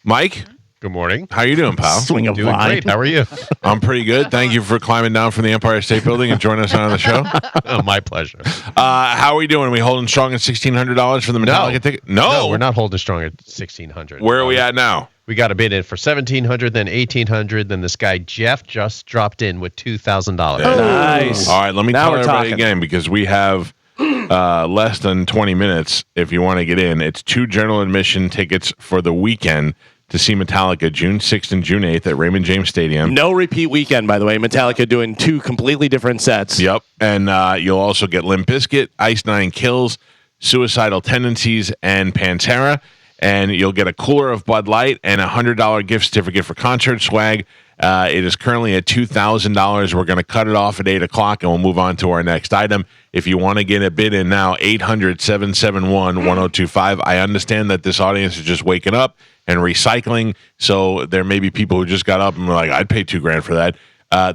Mike?
Good morning.
How you doing, pal?
Swing a
Doing
vine.
great. How are you?
I'm pretty good. Thank you for climbing down from the Empire State Building and joining us on the show.
Oh, my pleasure.
How are we doing? Are we holding strong at $1,600 for the Metallica ticket?
No, we're not holding strong at $1,600.
Where are we at now?
We got a bid in for $1,700, then $1,800, then this guy Jeff just dropped in with $2,000.
Nice.
All right, let me
Now
tell
we're
everybody
talking.
again because we have less than 20 minutes if you want to get in. It's 2 general admission tickets for the weekend to see Metallica June 6th and June 8th at Raymond James Stadium.
No repeat weekend, by the way. Metallica doing 2 completely different sets.
Yep. And you'll also get Limp Bizkit, Ice Nine Kills, Suicidal Tendencies, and Pantera. And you'll get a cooler of Bud Light and a $100 gift certificate for concert swag. It is currently at $2,000. We're going to cut it off at 8 o'clock, and we'll move on to our next item. If you want to get a bid in now, 800-771-1025. I understand that this audience is just waking up and recycling, so there may be people who just got up and were like, I'd pay $2,000 for that.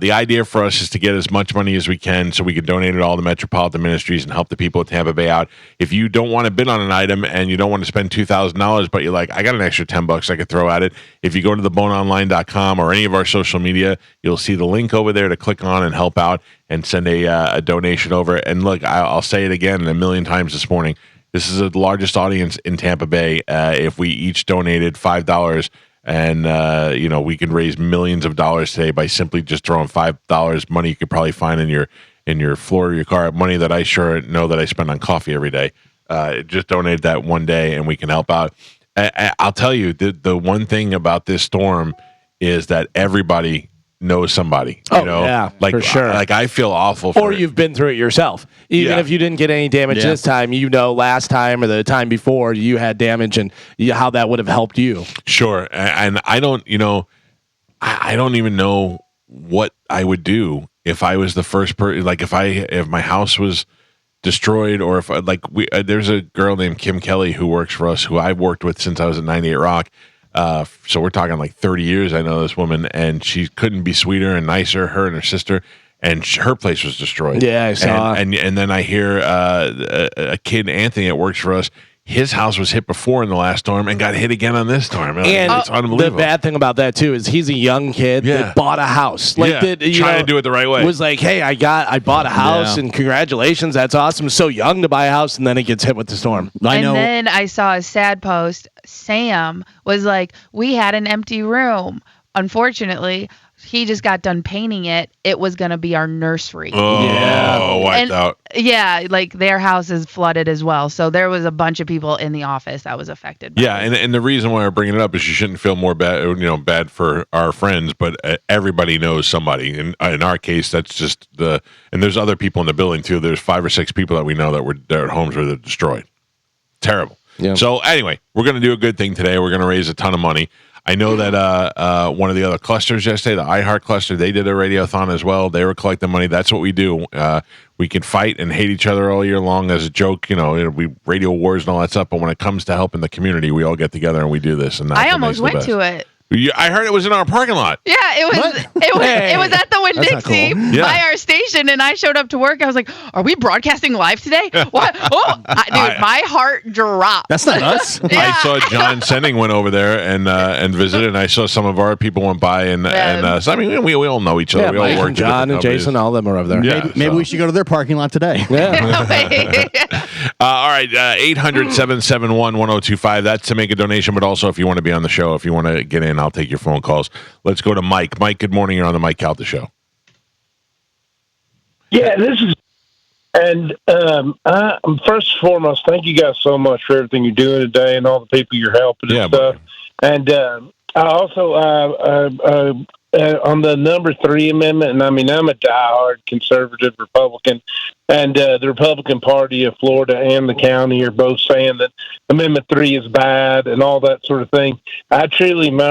The idea for us is to get as much money as we can so we can donate it all to Metropolitan Ministries and help the people of Tampa Bay out. If you don't want to bid on an item and you don't want to spend $2,000, but you're like, I got an extra $10 I could throw at it. If you go to theboneonline.com or any of our social media, you'll see the link over there to click on and help out and send a donation over. And look, I'll say it again a million times this morning. This is the largest audience in Tampa Bay. If we each donated $5, and we can raise millions of dollars today by simply just throwing $5 money you could probably find in your floor of your car, money that I sure know that I spend on coffee every day. Just donate that one day, and we can help out. I'll tell you, the one thing about this storm is that everybody knows somebody.
Yeah, for sure.
Like I feel awful for
or you've been through it yourself. Even if you didn't get any damage this time, last time or the time before you had damage and how that would have helped you.
Sure. And I don't, I don't even know what I would do if I was the first person, like if my house was destroyed or if there's a girl named Kim Kelly who works for us who I've worked with since I was at 98 Rock. So we're talking like 30 years. I know this woman, and she couldn't be sweeter and nicer. Her and her sister, and her place was destroyed.
Yeah, I saw.
And then I hear a kid, Anthony, that works for us. his house was hit before in the last storm and got hit again on this storm.
And
it's unbelievable.
The bad thing about that too is he's a young kid that bought a house.
Trying to do it the right way.
Was like, hey, I bought a house and congratulations, that's awesome. So young to buy a house, and then he gets hit with the storm.
And then I saw a sad post. Sam was like, we had an empty room. Unfortunately, he just got done painting it. It was going to be our nursery.
Wiped out.
Yeah, like their house is flooded as well. So there was a bunch of people in the office that was affected by this.
And the reason why we're bringing it up is you shouldn't feel more bad for our friends, but everybody knows somebody. In our case, that's just and there's other people in the building too. There's 5 or 6 people that we know that their homes were destroyed. Terrible. Yeah. So anyway, we're going to do a good thing today. We're going to raise a ton of money. I know that one of the other clusters yesterday, the iHeart cluster, they did a radiothon as well. They were collecting money. That's what we do. We can fight and hate each other all year long as a joke. We radio wars and all that stuff. But when it comes to helping the community, we all get together and we do this. And
I almost went to it.
I heard it was in our parking lot.
Yeah, it was at the Winn-Dixie by our station, and I showed up to work. I was like, "Are we broadcasting live today?" What? Dude, my heart dropped.
That's not us.
I saw John Sending went over there and visited, and I saw some of our people went by, so I mean, we all know each other.
Yeah,
we all work.
John and Jason, all of them are over there.
Yeah,
maybe we should go to their parking lot today.
Yeah.
All right, 800-771-1025. That's to make a donation, but also if you want to be on the show, if you want to get in, I'll take your phone calls. Let's go to Mike. Mike, good morning. You're on the Mike Calta Show.
Yeah, this is, and first and foremost, thank you guys so much for everything you're doing today and all the people you're helping and stuff. Buddy. And I also, on the number 3 amendment, and I mean, I'm a diehard conservative Republican, and the Republican Party of Florida and the county are both saying that Amendment 3 is bad and all that sort of thing. My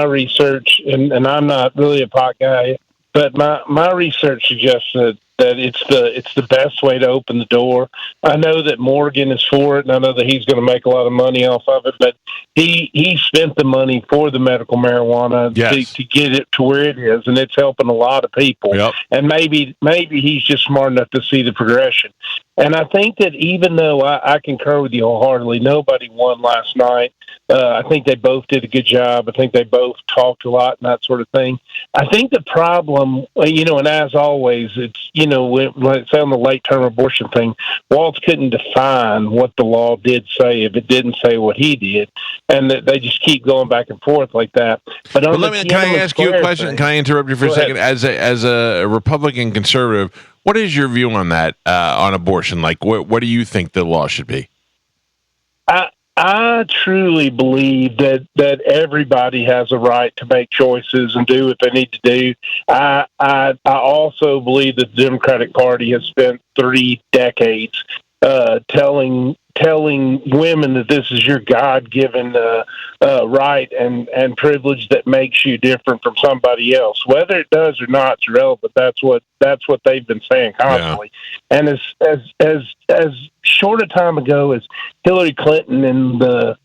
research, and I'm not really a pot guy, but my research suggests that it's the best way to open the door. I know that Morgan is for it, and I know that he's going to make a lot of money off of it, but he spent the money for the medical marijuana to get it to where it is, and it's helping a lot of people. Yep. And maybe he's just smart enough to see the progression. And I think that even though I concur with you wholeheartedly, nobody won last night. I think they both did a good job. I think they both talked a lot and that sort of thing. I think the problem, and as always, it's, let's say on the late-term abortion thing, Waltz couldn't define what the law did say if it didn't say what he did, and that they just keep going back and forth like that. But
can I ask you a question? Can I interrupt you for a second? As a Republican conservative, what is your view on that, on abortion? Like, what do you think the law should be?
I truly believe that everybody has a right to make choices and do what they need to do. I also believe that the Democratic Party has spent 3 decades telling women that this is your God-given right and privilege that makes you different from somebody else. Whether it does or not, it's irrelevant. That's what they've been saying constantly. Yeah. And as short a time ago as Hillary Clinton in the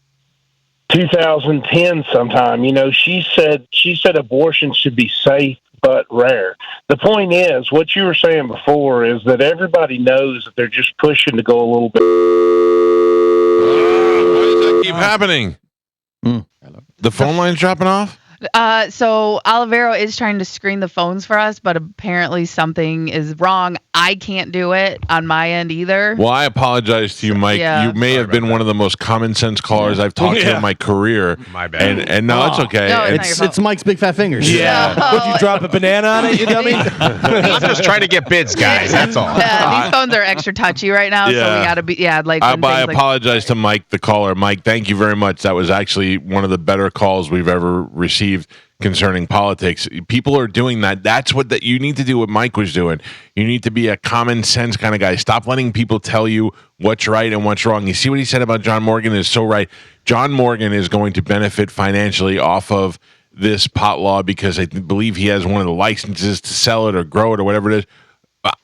2010 sometime, she said abortion should be safe but rare. The point is, what you were saying before is that everybody knows that they're just pushing to go a little bit.
Why does that keep happening? The phone line's dropping off?
So Olivero is trying to screen the phones for us, but apparently something is wrong. I can't do it on my end either.
Well, I apologize to you, Mike. Yeah. You may have been one of the most common sense callers I've talked to in my career.
My bad.
And no, it's okay.
No,
it's Mike's big fat fingers.
Yeah. Would you drop a banana on it, you dummy?
I'm just trying to get bids, guys. That's all.
These phones are extra touchy right now, so we got to be,
I apologize to Mike, the caller. Mike, thank you very much. That was actually one of the better calls we've ever received concerning politics. People are doing that. That's what you need to do what Mike was doing. You need to be a common sense kind of guy. Stop letting people tell you what's right and what's wrong. You see what he said about John Morgan is so right. John Morgan is going to benefit financially off of this pot law because I believe he has one of the licenses to sell it or grow it or whatever it is.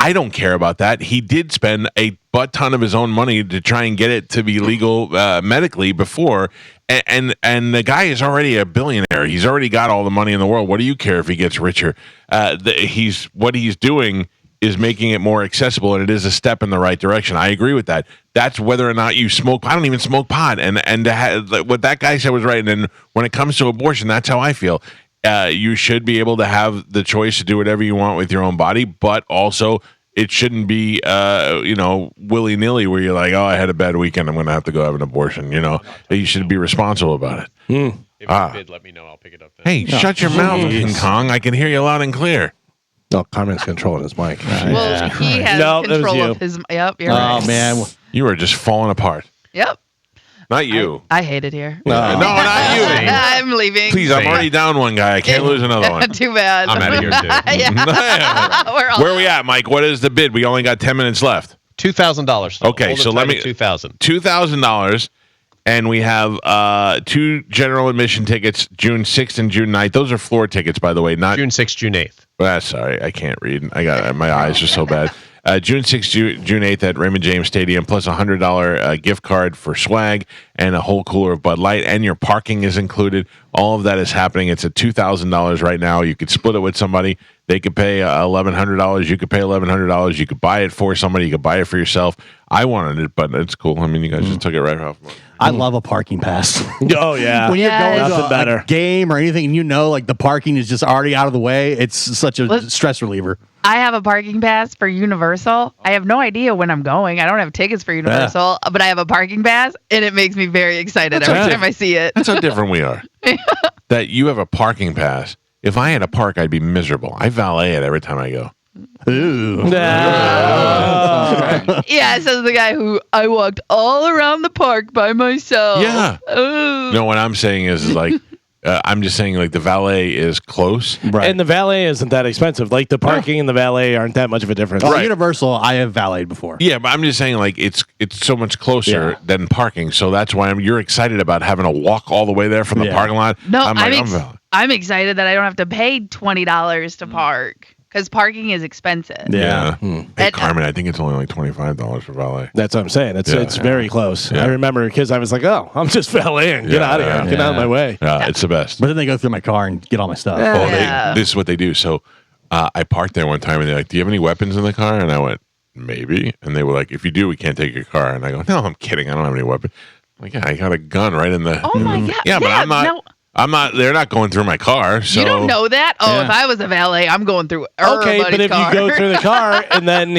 I don't care about that. He did spend a butt ton of his own money to try and get it to be legal medically before, and the guy is already a billionaire. He's already got all the money in the world. What do you care if he gets richer? What he's doing is making it more accessible, and it is a step in the right direction. I agree with that. That's whether or not you smoke. I don't even smoke pot, and what that guy said was right. And when it comes to abortion, that's how I feel. You should be able to have the choice to do whatever you want with your own body, but also it shouldn't be, willy nilly where you're like, oh, I had a bad weekend, I'm going to have to go have an abortion. You should be responsible about it.
If you bid, let me know. I'll pick it up then.
Hey, shut your mouth, King Kong. I can hear you loud and clear.
No, Carmen's controlling his mic.
Well, he has control of his. Yep, you're right.
Oh man,
you are just falling apart.
Yep.
Not you.
I hate it here.
No, not you.
I'm leaving.
Please, I'm already down one guy. I can't lose another one.
Too bad.
I'm out of here too.
Where are we at, Mike? What is the bid? We only got 10 minutes left.
$2,000.
Okay, so let me $2,000, and we have 2 general admission tickets, June 6th and June 9th. Those are floor tickets, by the way, not
June 6th, June 8th.
Sorry, I can't read. I got my eyes are so bad. June 6th, June 8th at Raymond James Stadium, plus a $100 gift card for swag and a whole cooler of Bud Light, and your parking is included. All of that is happening. It's at $2,000 right now. You could split it with somebody. They could pay $1,100. You could pay $1,100. You could buy it for somebody. You could buy it for yourself. I wanted it, but it's cool. I mean, you guys just took it right off.
I love a parking pass.
Oh yeah,
when you're going
nothing
to a game or anything, and like the parking is just already out of the way, it's such a stress reliever.
I have a parking pass for Universal. I have no idea when I'm going. I don't have tickets for Universal, but I have a parking pass, and it makes me very excited every time I see it.
That's how different we are. That you have a parking pass. If I had a park, I'd be miserable. I valet it every time I go.
Ooh.
Yeah, says the guy who I walked all around the park by myself.
Yeah.
Ooh.
No, what I'm saying is like, I'm just saying like the valet is close.
Right. And the valet isn't that expensive. Like the parking and the valet aren't that much of a difference.
Well, Universal, I have valeted before.
Yeah, but I'm just saying like it's so much closer than parking. So that's why you're excited about having to walk all the way there from the parking lot.
No, I'm excited that I don't have to pay $20 to park. Because parking is expensive.
Yeah. Hey, Carmen, I think it's only like $25 for valet.
That's what I'm saying. It's very close.
Yeah.
I remember because I was like, oh, I'm just valeting. Get out of here. Get out of my way.
Yeah, it's the best.
But then they go through my car and get all my stuff.
This is what they do. So I parked there one time and they're like, do you have any weapons in the car? And I went, maybe. And they were like, if you do, we can't take your car. And I go, no, I'm kidding. I don't have any weapons. I'm like, yeah, I got a gun right in the...
Oh, my God.
Yeah, but I'm not... No. They're not going through my car. So.
You don't know that? Oh, if I was a valet, I'm going through everybody's
but if
car.
you go through the car and then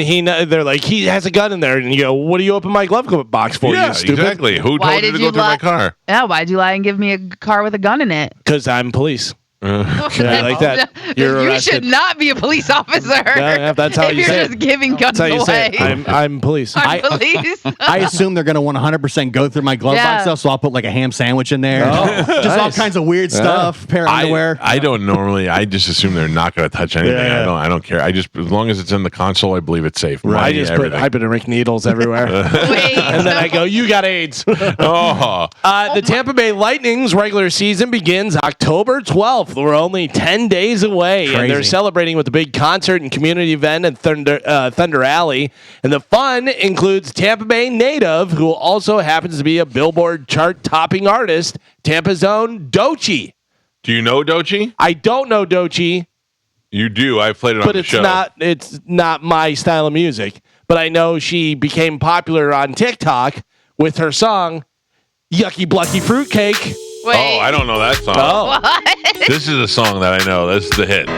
they're like, he has a gun in there, and you go, what do you open my glove box for, you stupid?
Exactly. Who told you to go through my car?
Yeah, why'd you lie and give me a car with a gun in it?
Because I'm police. Like that.
You should not be a police officer.
Yeah, that's how you say it.
You're just giving guns away.
I'm police.
Police.
I assume they're going to 100% go through my glove box stuff, so I'll put like a ham sandwich in there. Just all kinds of weird stuff, pair of underwear.
I don't normally. I just assume they're not going to touch anything. I don't care. I just, as long as it's in the console, I believe it's safe.
Right. I put Rick needles everywhere. And then I go, you got AIDS. The Tampa Bay Lightning's regular season begins October 12th. We're only 10 days away. Crazy. And they're celebrating with a big concert and community event at Thunder Alley. And the fun includes Tampa Bay native, who also happens to be a Billboard chart-topping artist, Tampa's own Doechii.
Do you know Doechii?
I don't know Doechii.
You do. I played it on the show.
But it's not my style of music. But I know she became popular on TikTok with her song, Yucky Blucky Fruitcake.
Wait.
Oh, I don't know that song.
Oh.
What?
This is a song that I know. This is the hit.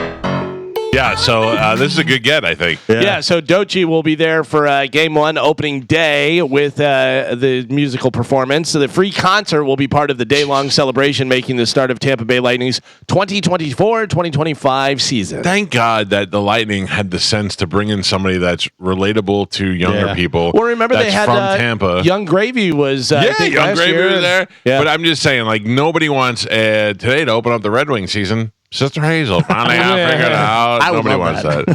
Yeah, so this is a good get, I think.
Yeah, so Doechii will be there for Game 1 opening day with the musical performance. So the free concert will be part of the day-long celebration, making the start of Tampa Bay Lightning's 2024-2025 season.
Thank God that the Lightning had the sense to bring in somebody that's relatable to younger people.
Well, remember they had
from Tampa.
Young Gravy was
Young Gravy was there.
Yeah.
But I'm just saying, like, nobody wants today to open up the Red Wing season. Sister Hazel, finally I figured it out. Nobody wants that.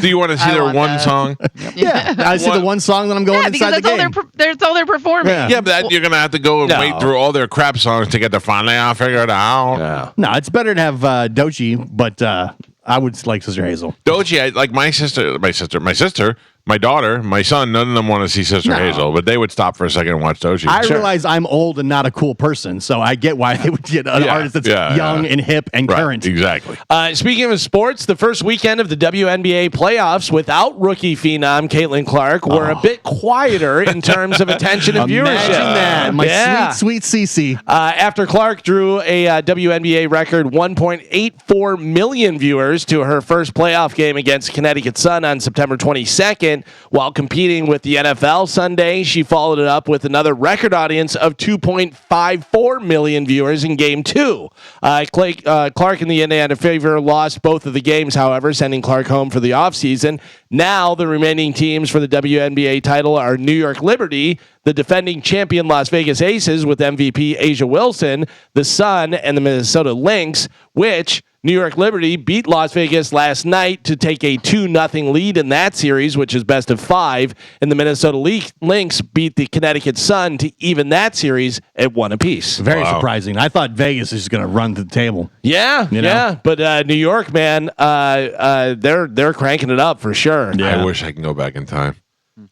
Do you want to see their one song?
Yeah, I see the one song that I'm going inside the game.
That's all they're performing.
Yeah, but you're going to have to go and wait through all their crap songs to get to finally I figured it out.
Yeah. No, it's better to have Doechii, but I would like Sister Hazel.
Doechii, like my sister my daughter, my son, none of them want to see Sister Hazel, but they would stop for a second and watch Doshi.
I realize I'm old and not a cool person, so I get why they would get an artist that's young and hip and current.
Exactly.
Speaking of sports, the first weekend of the WNBA playoffs without rookie phenom Caitlin Clark were a bit quieter in terms of attention and viewership.
Imagine that. My sweet Cece.
After Clark drew a WNBA record 1.84 million viewers to her first playoff game against Connecticut Sun on September 22nd, while competing with the NFL Sunday, she followed it up with another record audience of 2.54 million viewers in Game 2. Clark and the Indiana Fever lost both of the games, however, sending Clark home for the offseason. Now the remaining teams for the WNBA title are New York Liberty, the defending champion Las Vegas Aces with MVP A'ja Wilson, the Sun, and the Minnesota Lynx, which New York Liberty beat Las Vegas last night to take a 2-0 lead in that series, which is best of 5, and the Minnesota Lynx beat the Connecticut Sun to even that series at 1 apiece.
Very surprising. I thought Vegas is going to run the table.
Yeah, but New York, man, they're cranking it up for sure.
I wish I can go back in time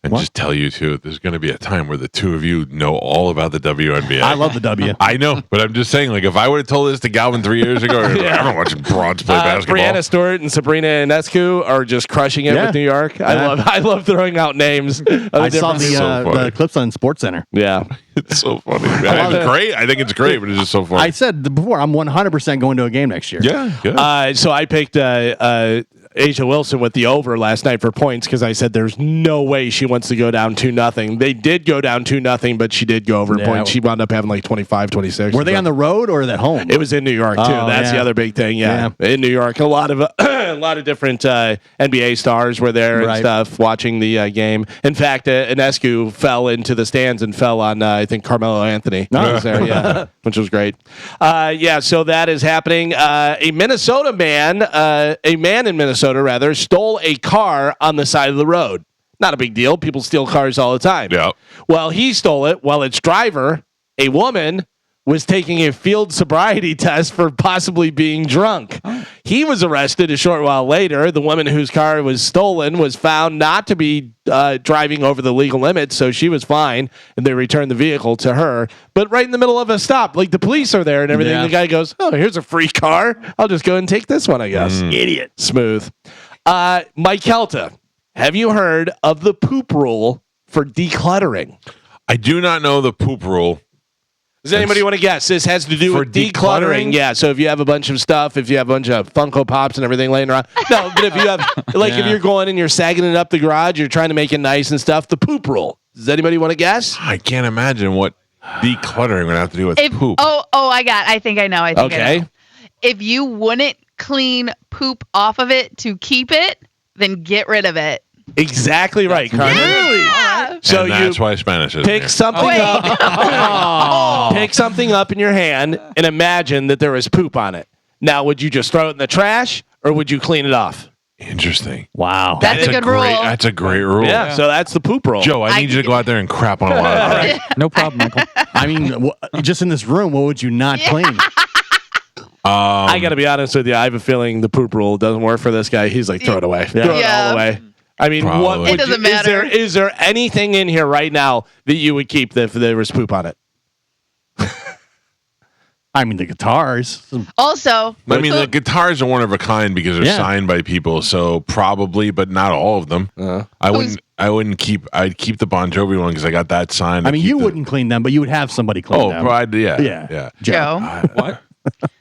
and just tell you two, there's going to be a time where the two of you know all about the WNBA.
I love the W.
I know, but I'm just saying, like, if I would have told this to Galvin 3 years ago, I've been watching bronze play basketball.
Brianna Stewart and Sabrina Ionescu are just crushing it with New York. I love throwing out names.
I saw the clips on SportsCenter.
Yeah.
It's so funny. It's great. I think it's great, but it's just so funny.
I said before, I'm 100% going to a game next year.
Yeah, good.
So I picked A'ja Wilson with the over last night for points because I said there's no way she wants to go down 2-0. They did go down 2-0, but she did go over points. She wound up having like 25, 26.
Were they on the road or at home?
It was in New York too. That's the other big thing. Yeah. In New York, a lot of different NBA stars were there and stuff watching the game. In fact, Ionescu fell into the stands and fell on I think Carmelo Anthony. Was there, which was great. So that is happening. A man in Minnesota stole a car on the side of the road. Not a big deal. People steal cars all the time.
Yeah.
Well, he stole it while its driver, a woman, was taking a field sobriety test for possibly being drunk. He was arrested a short while later. The woman whose car was stolen was found not to be driving over the legal limits, so she was fine, and they returned the vehicle to her. But right in the middle of a stop, like the police are there and everything, the guy goes, "Oh, here's a free car. I'll just go and take this one, I guess." Idiot. Smooth. Mike Calta, have you heard of the poop rule for decluttering?
I do not know the poop rule.
Does anybody want to guess? This has to do with decluttering. Yeah, so if you have a bunch of stuff, if you have a bunch of Funko Pops and everything laying around. No, but if you have, if you're going and you're sagging it up the garage, you're trying to make it nice and stuff, the poop rule. Does anybody want to guess?
I can't imagine what decluttering would have to do with poop.
I think I know. I know. If you wouldn't clean poop off of it to keep it, then get rid of it.
Exactly right, Carmen.
Yeah.
So
and that's why Spanish is
pick something up. Pick something up in your hand and imagine that there is poop on it. Now, would you just throw it in the trash or would you clean it off?
Interesting.
Wow.
That's a good rule.
That's a great rule.
Yeah, so that's the poop rule.
Joe, I need you to go out there and crap on a lot of things.
No problem, Michael.
I mean, just in this room, what would you not clean?
I got to be honest with you. I have a feeling the poop rule doesn't work for this guy. He's like, throw it away. Throw it all away. I mean, what would
it doesn't matter.
Is there anything in here right now that you would keep if there was poop on it?
I mean, the guitars.
Also,
I mean, the guitars are one of a kind because they're signed by people, so probably, but not all of them. I'd keep the Bon Jovi one because I got that signed.
I mean, you wouldn't clean them, but you would have somebody clean them.
Yeah.
Joe.
What?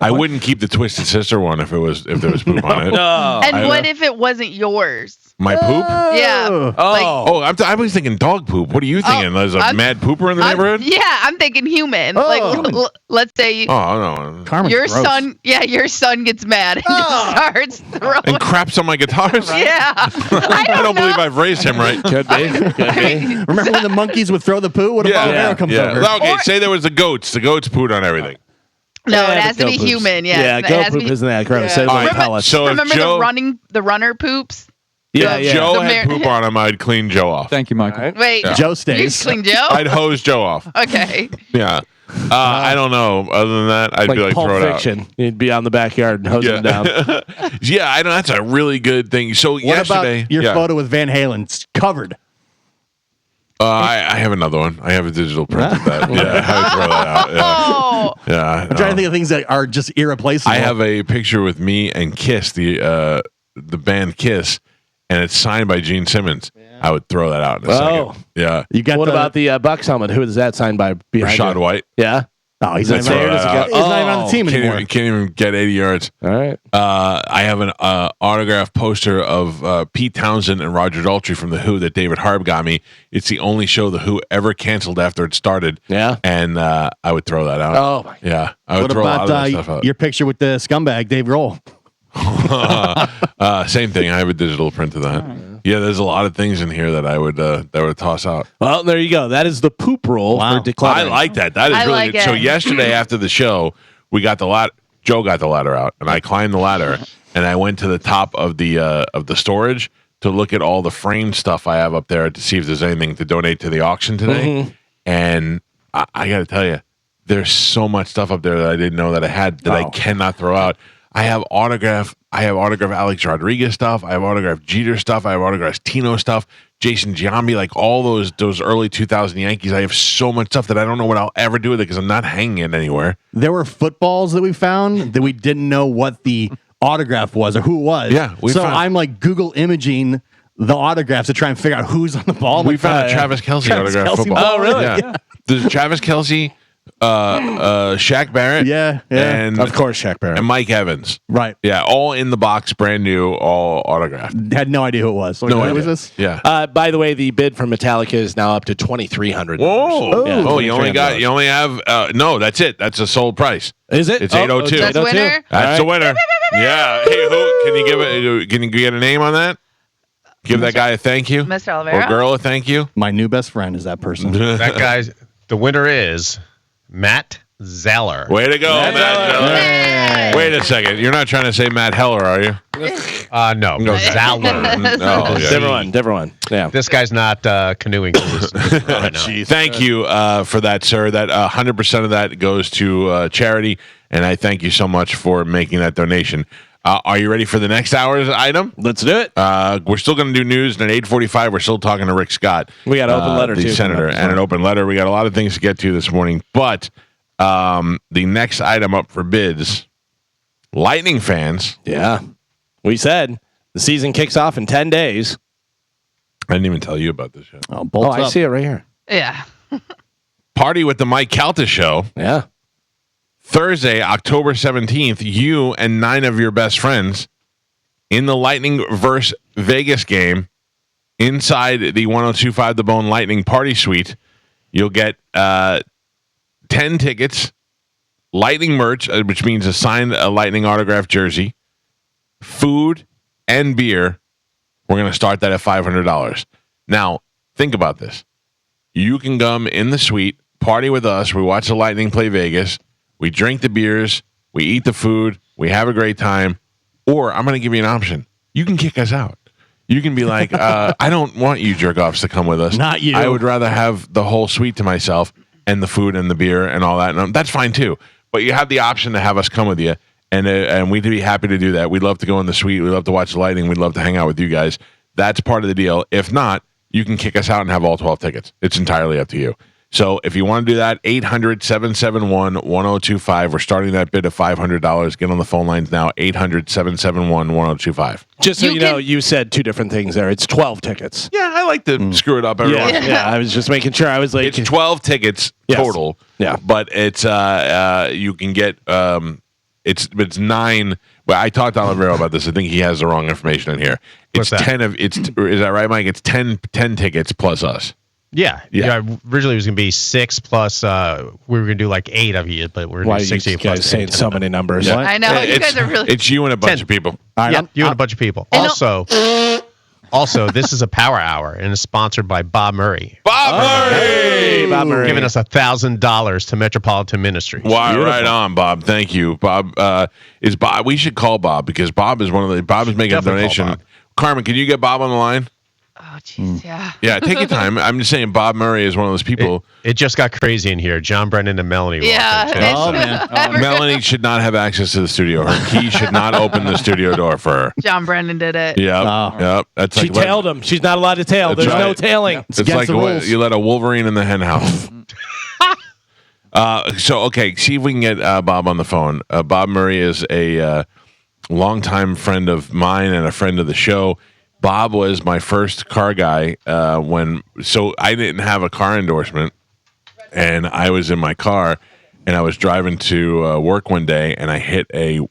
I wouldn't keep the Twisted Sister one if there was poop on it.
No.
And what if it wasn't yours?
My poop?
Yeah.
I was thinking dog poop. What are you thinking? There's a mad pooper in the neighborhood?
Yeah, I'm thinking human. Let's say your son gets mad and just starts throwing
and craps on my guitars.
Yeah.
I don't believe I've raised him right.
Could be.
Remember when the monkeys would throw the poo? What about Arrow comes over?
Okay, say there was the goats. The goats pooed on everything.
No, it has to be human. Yeah,
goat poop isn't that gross.
Remember the runner poops?
Yeah, if Joe had poop on him, I'd clean Joe off.
Thank you, Michael.
Wait,
Joe stays.
You clean Joe?
I'd hose Joe off.
Okay.
Yeah. I don't know. Other than that, I'd be like,
Pulp
throw it
Fiction.
out.
You'd be on the backyard and hosing them down.
Yeah, I know. That's a really good thing. So
What
yesterday,
about your photo with Van Halen? It's covered.
I have another one. I have a digital print of that. Yeah, I would throw that out. Yeah.
I'm trying to think of things that are just irreplaceable.
I have a picture with me and Kiss, the band Kiss, and it's signed by Gene Simmons. I would throw that out in a second. Yeah.
You got
what about the Bucks helmet? Who is that signed by?
Rashad White.
Yeah.
Oh, he's not even on the team anymore.
Can't even get 80 yards.
All right.
I have an autograph poster of Pete Townsend and Roger Daltrey from The Who that David Harb got me. It's the only show The Who ever canceled after it started.
Yeah.
And I would throw that out.
Oh, my God.
Yeah. I would
What
throw a lot of that
about
stuff out.
your picture with the scumbag, Dave Grohl?
Same thing. I have a digital print of that. Yeah, there's a lot of things in here that I would toss out.
Well, there you go. That is the poop roll for decluttering.
I like that. That is
I
really
like
good.
it.
So yesterday after the show, we got the ladder. Joe got the ladder out, and I climbed the ladder, and I went to the top of the storage to look at all the framed stuff I have up there to see if there's anything to donate to the auction today. And I got to tell you, there's so much stuff up there that I didn't know that I had that I cannot throw out. I have autograph Alex Rodriguez stuff. I have autograph Jeter stuff. I have autograph Tino stuff. Jason Giambi, like all those early 2000 Yankees. I have so much stuff that I don't know what I'll ever do with it because I'm not hanging it anywhere.
There were footballs that we found that we didn't know what the autograph was or who it was.
Yeah,
I'm like Google imaging the autographs to try and figure out who's on the ball.
We found a Travis Kelce autograph football.
ball.
Oh, really?
Yeah. There's Travis Kelce, Shaq Barrett.
Yeah.
And
Of course, Shaq Barrett.
and Mike Evans.
Right.
Yeah, all in the box, brand new, all autographed.
Had no idea who it was.
No
Who
idea.
was this?
Yeah.
By the way, the bid for Metallica is now up to $2,300.
Whoa!
Yeah,
Oh, you only have no. That's it. That's a sold price.
Is it?
It's 802.
That's winner?
That's the winner. Yeah. Hey, who can you give it? Can you get a name on that? Give that guy a thank you.
Mr. Oliveira.
Or girl a thank you.
My new best friend is that person.
That guy's the winner is Matt Zeller.
Way to go, Matt Zeller.
Yay!
Wait a second. You're not trying to say Matt Heller, are you?
No, Zeller.
No.
Different one. Yeah.
This guy's not canoeing.
Thank you for that, sir. That 100% of that goes to charity, and I thank you so much for making that donation. Are you ready for the next hour's item?
Let's do it.
We're still going to do news, and at 8:45, we're still talking to Rick Scott.
We got an open letter,
the
too.
senator, and an open letter. We got a lot of things to get to this morning, but the next item up for bids, Lightning fans.
Yeah. We said the season kicks off in 10 days.
I didn't even tell you about this yet.
Oh,
I see it right here.
Yeah.
Party with the Mike Calta Show.
Yeah.
Thursday, October 17th, you and 9 of your best friends in the Lightning versus Vegas game inside the 1025 The Bone Lightning Party Suite. You'll get 10 tickets, Lightning merch, which means a signed Lightning autograph jersey, food, and beer. We're going to start that at $500. Now, think about this. You can come in the suite, party with us. We watch the Lightning play Vegas. We drink the beers, we eat the food, we have a great time, or I'm going to give you an option. You can kick us out. You can be like, I don't want you jerk-offs to come with us.
Not you.
I would rather have the whole suite to myself and the food and the beer and all that. And that's fine too. But you have the option to have us come with you, and we'd be happy to do that. We'd love to go in the suite. We'd love to watch the Lightning. We'd love to hang out with you guys. That's part of the deal. If not, you can kick us out and have all 12 tickets. It's entirely up to you. So if you want to do that, 800-771-1025. We're starting that bid at $500. Get on the phone lines now, 800-771-1025.
Just so you know, you said two different things there. It's 12 tickets.
Yeah, I like to screw it up every once in a while.
Yeah, I was just making sure. I was like,
It's 12 tickets total.
Yeah.
But it's you can get it's 9. Well, I talked to Oliveira about this. I think he has the wrong information in here. It's 10 of is that right, Mike? It's 10 tickets plus us.
Yeah. Originally, it was going to be 6 plus. We were going to do like 8 of you, but we're
why
doing
are you
60
guys
plus
saying
10.
so many numbers?
Yeah.
I know. You guys are really.
It's you and a bunch
10.
of people.
Yeah, you and a bunch of people. Also, this is a power hour and it's sponsored by Bob Murray.
Bob Murray!
Bob Murray.
Giving us $1,000 to Metropolitan Ministries.
Wow, right on, Bob. Thank you. Bob is Bob. We should call Bob because Bob is making
Definitely
a donation.
call Bob.
Carmen, can you get Bob on the line?
Oh, jeez, yeah.
Yeah, take your time. I'm just saying Bob Murray is one of those people.
It just got crazy in here. John Brennan and Melanie walked in, too.
Oh, man.
Melanie should not have access to the studio. Her key should not open the studio door for her.
John Brennan did it.
Yep. Yep. That's
She
like
tailed him. She's not allowed to tail.
That's
There's no
right.
tailing.
It's like you let a Wolverine in the hen house. Okay, see if we can get Bob on the phone. Bob Murray is a longtime friend of mine and a friend of the show. Bob was my first car guy so I didn't have a car endorsement, and I was in my car, and I was driving to work one day, and I hit a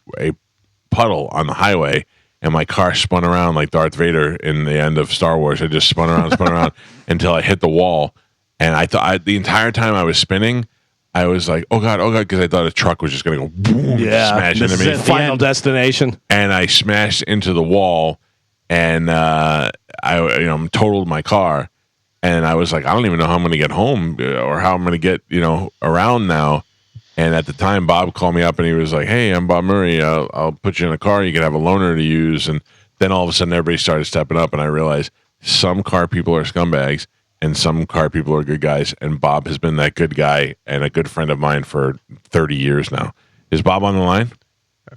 puddle on the highway, and my car spun around like Darth Vader in the end of Star Wars. It just spun around until I hit the wall, and I thought the entire time I was spinning, I was like, oh God, because I thought a truck was just going to go boom, smash into me.
Final destination.
And I smashed into the wall, and I totaled my car, and I was like, I don't even know how I'm going to get home or how I'm going to get around now. And at the time, Bob called me up, and he was like, hey, I'm Bob Murray. I'll put you in a car. You can have a loaner to use. And then all of a sudden, everybody started stepping up, and I realized some car people are scumbags, and some car people are good guys. And Bob has been that good guy and a good friend of mine for 30 years now. Is Bob on the line?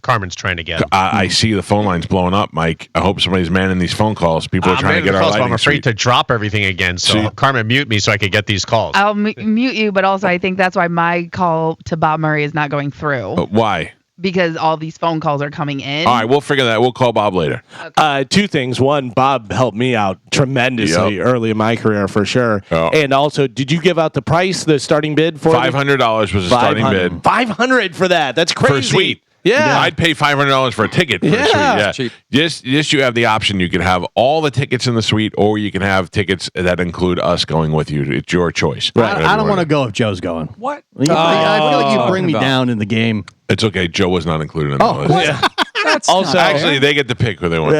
Carmen's trying to get him.
I see the phone lines blowing up, Mike. I hope somebody's manning these phone calls. People are trying to get our lighting.
I'm afraid to drop everything again. So Carmen, mute me so I could get these calls.
I'll mute you, but also I think that's why my call to Bob Murray is not going through.
Why?
Because all these phone calls are coming in.
All right, we'll figure that. We'll call Bob later.
Okay. Two things. One, Bob helped me out tremendously early in my career for sure. Oh. And also, did you give out the price, the starting bid for
$500 was the starting bid.
$500 for that. That's crazy.
For a suite.
Yeah.
I'd pay $500 for a ticket for a suite. Yeah. Cheap. Just you have the option. You can have all the tickets in the suite, or you can have tickets that include us going with you. It's your choice.
Right. I don't want to go if Joe's going.
What?
I feel like you bring me down in the game.
It's okay. Joe was not included in the list.
Yeah.
That's
also,
actually, they get to pick who they want.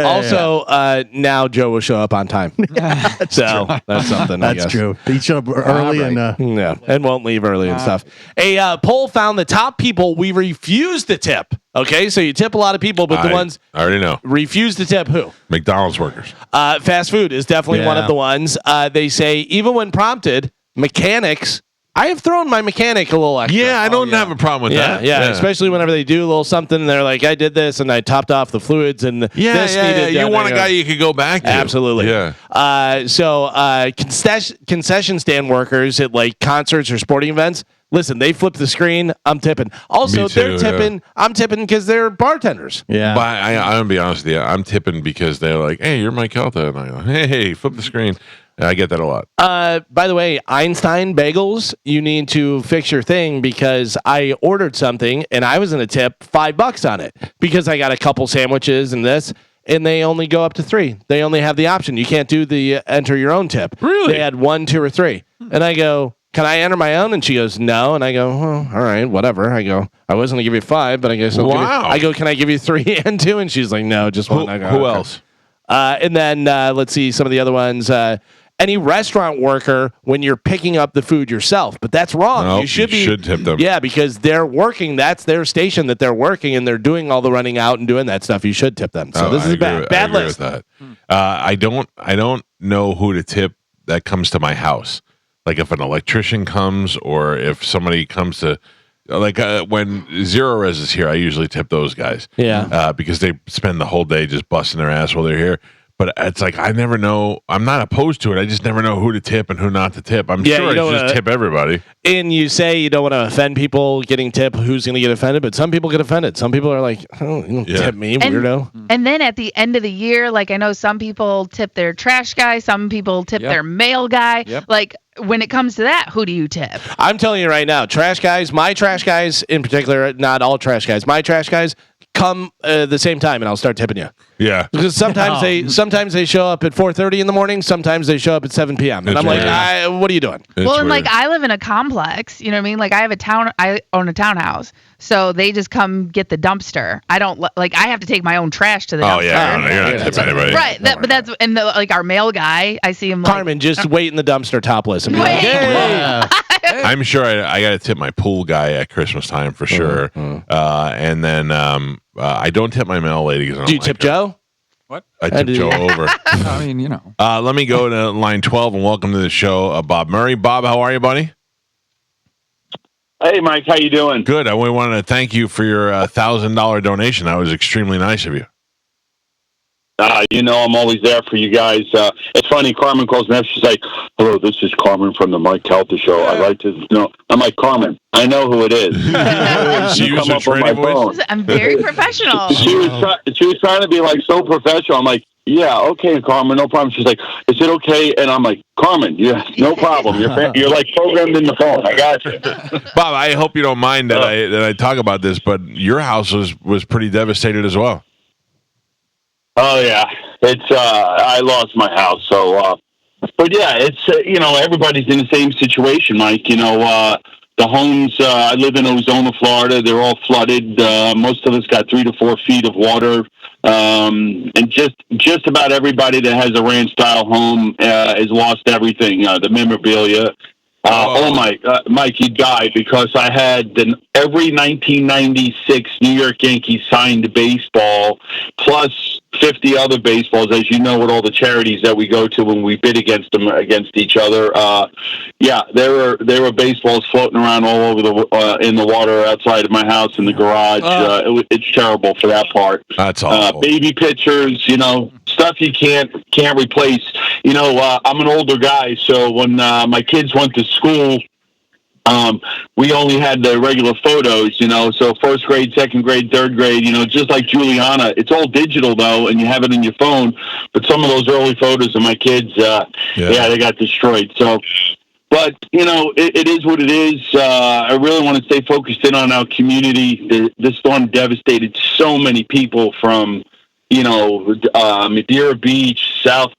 Now Joe will show up on time. That's something.
That's true. He showed up early
and won't leave early and stuff. A poll found the top people we refuse to tip. Okay, so you tip a lot of people, but the ones
I already know
refuse to tip who?
McDonald's workers.
Fast food is definitely one of the ones. They say even when prompted, mechanics. I have thrown my mechanic a little extra.
Yeah, I don't have a problem with that.
Yeah, especially whenever they do a little something and they're like, I did this and I topped off the fluids and this needed.
You want a guy you could go back to.
Absolutely.
Yeah.
So concession stand workers at like concerts or sporting events, listen, they flip the screen, I'm tipping. Also, they're tipping, I'm tipping because they're bartenders.
Yeah. But I'm going to be honest with you. I'm tipping because they're like, hey, you're Mike Calta. And I'm like, hey, flip the screen. I get that a lot.
By the way, Einstein Bagels, you need to fix your thing because I ordered something and I was going to tip $5 on it because I got a couple sandwiches and this, and they only go up to 3. They only have the option. You can't do the enter your own tip.
Really?
They had 1, 2, or 3. And I go, can I enter my own? And she goes, no. And I go, well, all right, whatever. I go, I was going to give you 5, but I guess I go, can I give you 3 and 2? And she's like, no, just 1. I go,
who else?
And then let's see some of the other ones. Any restaurant worker when you're picking up the food yourself, but that's wrong.
Nope,
you should
tip them.
Yeah, because they're working. That's their station that they're working, and they're doing all the running out and doing that stuff. You should tip them. So this is bad list.
With that. I don't know who to tip that comes to my house. Like if an electrician comes or if somebody comes to. Like when Zero Res is here, I usually tip those guys.
Yeah.
Because they spend the whole day just busting their ass while they're here. But it's like I never know. I'm not opposed to it. I just never know who to tip and who not to tip. I'm sure I just tip everybody.
And you say you don't want to offend people getting tip. Who's going to get offended? But some people get offended. Some people are like, oh, you don't tip me, weirdo.
And then at the end of the year, like I know some people tip their trash guy. Some people tip their mail guy. Yep. Like when it comes to that, who do you tip?
I'm telling you right now, trash guys, my trash guys in particular, not all trash guys, my trash guys, come the same time and I'll start tipping you.
Yeah.
Because sometimes they show up at 4:30 in the morning, sometimes they show up at 7 p.m. And I'm like, what are you doing?
Well, and like I live in a complex, you know what I mean? Like I own a townhouse. So they just come get the dumpster. I don't like I have to take my own trash to the dumpster.
Oh yeah, no, you're not tipping anybody.
Right. But that's and like our mail guy, I see him like
Carmen, just wait in the dumpster topless and be
like,
hey.
I'm sure I got to tip my pool guy at Christmas time for sure. And then I don't tip my mail lady.
Do you tip Joe?
What? I took Joe over.
I mean,
let me go to line 12 and welcome to the show, Bob Murray. Bob, how are you, buddy?
Hey, Mike, how you doing?
Good. I wanted to thank you for your $1,000 donation. That was extremely nice of you.
I'm always there for you guys. It's funny, Carmen calls me up. She's like, hello, this is Carmen from the Mike Calta Show. I'd like to know. I'm like, Carmen, I know who it is.
She used a tranny voice?
I'm very professional.
She was trying to be like so professional. I'm like, yeah, okay, Carmen, no problem. She's like, is it okay? And I'm like, Carmen, yeah, no problem. You're like programmed in the phone. I got you.
Bob, I hope you don't mind that I talk about this, but your house was pretty devastated as well.
Oh yeah, it's I lost my house, so but yeah, it's everybody's in the same situation, Mike. The homes I live in Ozona, Florida. They're all flooded. Most of us got 3 to 4 feet of water, and just about everybody that has a ranch style home has lost everything. The memorabilia. Mike, you died because I had every 1996 New York Yankees signed baseball plus 50 other baseballs, as you know, with all the charities that we go to when we bid against each other. There were baseballs floating around all over in the water outside of my house in the garage. It's terrible for that part.
That's awful.
Baby pictures, stuff you can't replace. I'm an older guy, so when my kids went to school, we only had the regular photos, so first grade, second grade, third grade, just like Juliana. It's all digital, though, and you have it in your phone. But some of those early photos of my kids, they got destroyed. So, but, it is what it is. I really want to stay focused in on our community. This storm devastated so many people from Madeira Beach, South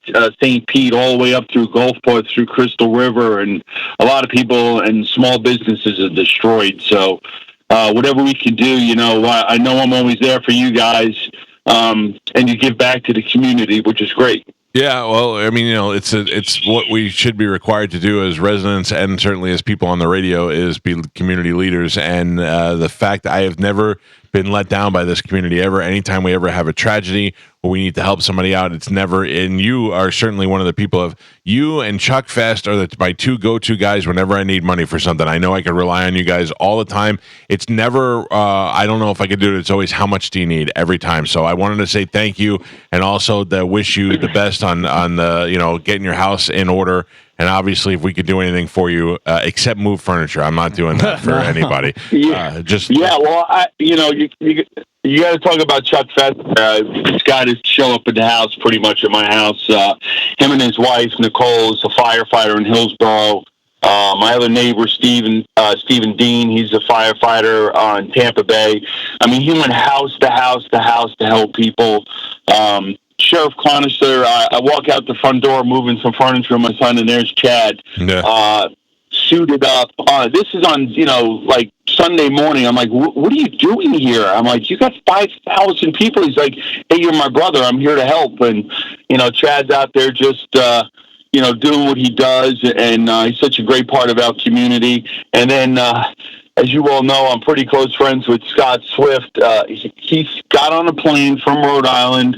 St. Pete, all the way up through Gulfport, through Crystal River, and a lot of people and small businesses are destroyed. So whatever we can do, I know I'm always there for you guys, and you give back to the community, which is great.
Yeah, well, I mean, it's what we should be required to do as residents and certainly as people on the radio is be community leaders. And the fact that I have never been let down by this community ever. Anytime we ever have a tragedy or we need to help somebody out, it's never. And you are certainly one of the people of you and Chuck Fest are my two go-to guys whenever I need money for something. I know I can rely on you guys all the time. It's never. I don't know if I could do it. It's always how much do you need every time. So I wanted to say thank you and also to wish you the best on the getting your house in order. And obviously, if we could do anything for you, except move furniture, I'm not doing that for anybody.
You got to talk about Chuck Fest. This guy to show up at the house, pretty much at my house. Him and his wife Nicole is a firefighter in Hillsborough. My other neighbor Stephen Dean, he's a firefighter in Tampa Bay. I mean, he went house to house to house to help people. Sheriff Clonister, I walk out the front door moving some furniture with my son, and there's Chad, suited up. This is on, like Sunday morning. I'm like, what are you doing here? I'm like, you got 5,000 people. He's like, hey, you're my brother. I'm here to help. And, Chad's out there just, doing what he does, and he's such a great part of our community. And then, as you all know, I'm pretty close friends with Scott Swift. He got on a plane from Rhode Island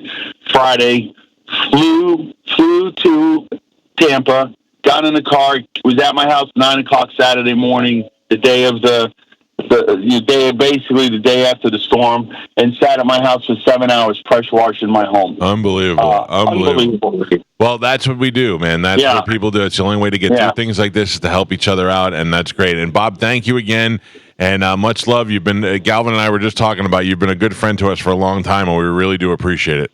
Friday, flew to Tampa, got in the car, was at my house 9 o'clock Saturday morning, the day of the day after the storm, and sat at my house for 7 hours pressure washing my home.
Unbelievable. Well, that's what we do, man. That's what people do. It's the only way to get through things like this is to help each other out, and that's great. And Bob, thank you again, and much love. You've been Galvin and I were just talking about. You've been a good friend to us for a long time, and we really do appreciate it.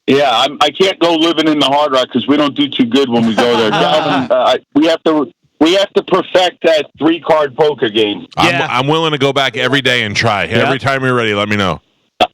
Yeah, I can't go living in the Hard Rock because we don't do too good when we go there. Galvin, we have to perfect that 3-card poker game.
Yeah. I'm willing to go back every day and try. Yeah. Every time you're ready, let me know.
All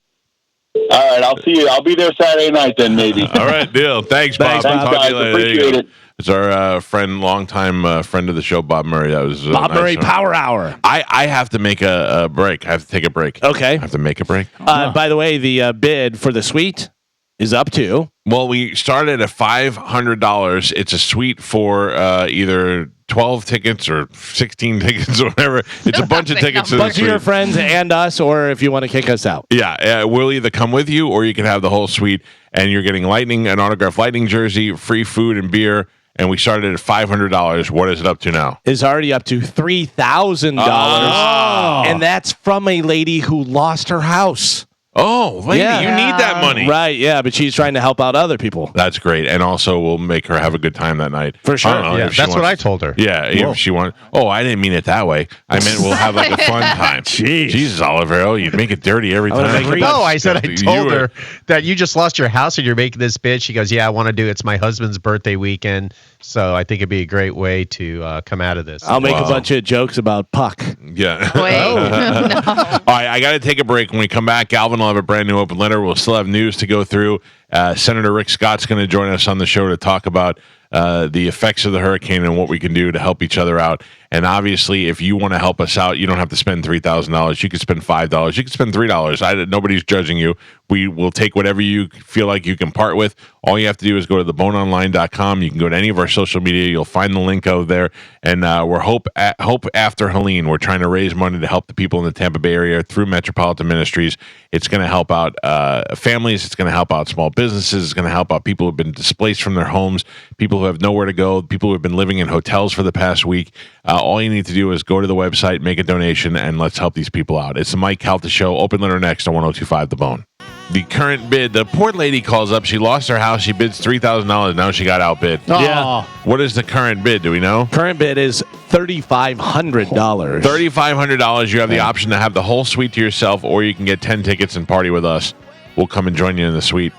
right, I'll see you. I'll be there Saturday night then, maybe.
All right, deal. Thanks, Bob.
Thanks,
Talk
guys.
to you later.
Appreciate it.
It's our longtime friend of the show, Bob Murray. That was
Bob
nice
Murray Power Hour.
I have to make a break. I have to take a break.
Okay.
I have to make a break.
By the way, the bid for the suite is up to.
Well, we started at $500. It's a suite for either 12 tickets or 16 tickets or whatever. It's a bunch of tickets.
A bunch of your friends and us, or if you want to kick us out.
Yeah, we'll either come with you or you can have the whole suite, and you're getting an autographed Lightning jersey, free food and beer. And we started at $500. What is it up to now?
It's already up to $3,000.
Oh.
And that's from a lady who lost her house.
Oh, lady, you need that money.
Right, yeah, but she's trying to help out other people.
That's great. And also, we'll make her have a good time that night.
For sure.
Yeah, that's what I told her.
Yeah, if she wants. Oh, I didn't mean it that way. I meant we'll have like a fun time.
Jeez.
Jesus, Oliver. Oh, you make it dirty every time.
No, I said I told her that you just lost your house and you're making this bid. She goes, yeah, I want to do it. It's my husband's birthday weekend. So I think it'd be a great way to come out of this.
I'll make a bunch of jokes about Puck.
Yeah.
Wait, no.
All right, I got to take a break. When we come back, Galvin will have a brand new open letter. We'll still have news to go through. Senator Rick Scott's going to join us on the show to talk about the effects of the hurricane and what we can do to help each other out. And obviously, if you want to help us out, you don't have to spend $3,000. You could spend $5. You could spend $3. Nobody's judging you. We will take whatever you feel like you can part with. All you have to do is go to theboneonline.com. You can go to any of our social media. You'll find the link over there. And we're Hope After Helene. We're trying to raise money to help the people in the Tampa Bay area through Metropolitan Ministries. It's going to help out families. It's going to help out small businesses. It's going to help out people who have been displaced from their homes, people who have nowhere to go, people who have been living in hotels for the past week. All you need to do is go to the website, make a donation, and let's help these people out. It's the Mike Calta Show. Open letter next on 102.5 The Bone. The current bid, the poor lady calls up. She lost her house. She bids $3,000. Now she got outbid.
Yeah.
What is the current bid? Do we know?
Current bid is $3,500.
$3,500. You have the option to have the whole suite to yourself, or you can get 10 tickets and party with us. We'll come and join you in the suite.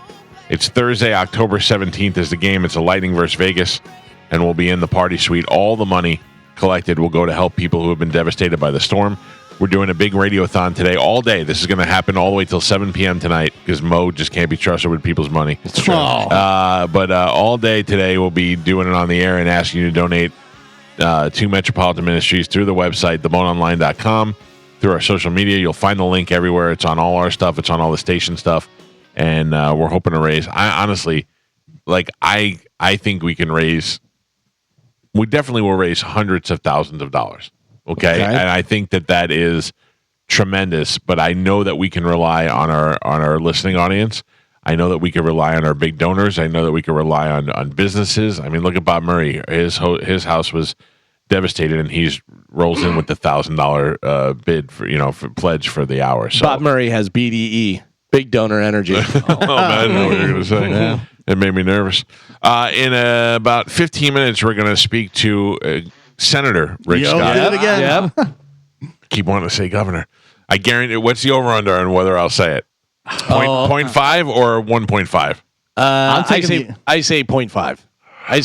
It's Thursday, October 17th is the game. It's a Lightning versus Vegas, and we'll be in the party suite. All the money collected will go to help people who have been devastated by the storm. We're doing a big radiothon today all day. This is going to happen all the way till 7 p.m. tonight because Mo just can't be trusted with people's money.
It's true.
But all day today we'll be doing it on the air and asking you to donate to Metropolitan Ministries through the website, theboneonline.com, through our social media. You'll find the link everywhere. It's on all our stuff. It's on all the station stuff. And we're hoping to raise, I think we can raise, we definitely will raise hundreds of thousands of dollars. Okay. And I think that is tremendous, but I know that we can rely on our listening audience. I know that we can rely on our big donors. I know that we can rely on businesses. I mean, look at Bob Murray. His house was devastated, and he's rolls in with the $1,000 bid for pledge for the hour. So
Bob Murray has BDE, big donor energy.
Man, I know what you're going to say. Yeah. It made me nervous. In about 15 minutes, we're going to speak to Senator Rick Scott.
Did it again.
Yep.
Keep wanting to say governor. I guarantee. What's the over/under on whether I'll say it? 0.5 or 1.5?
I say 0.5. I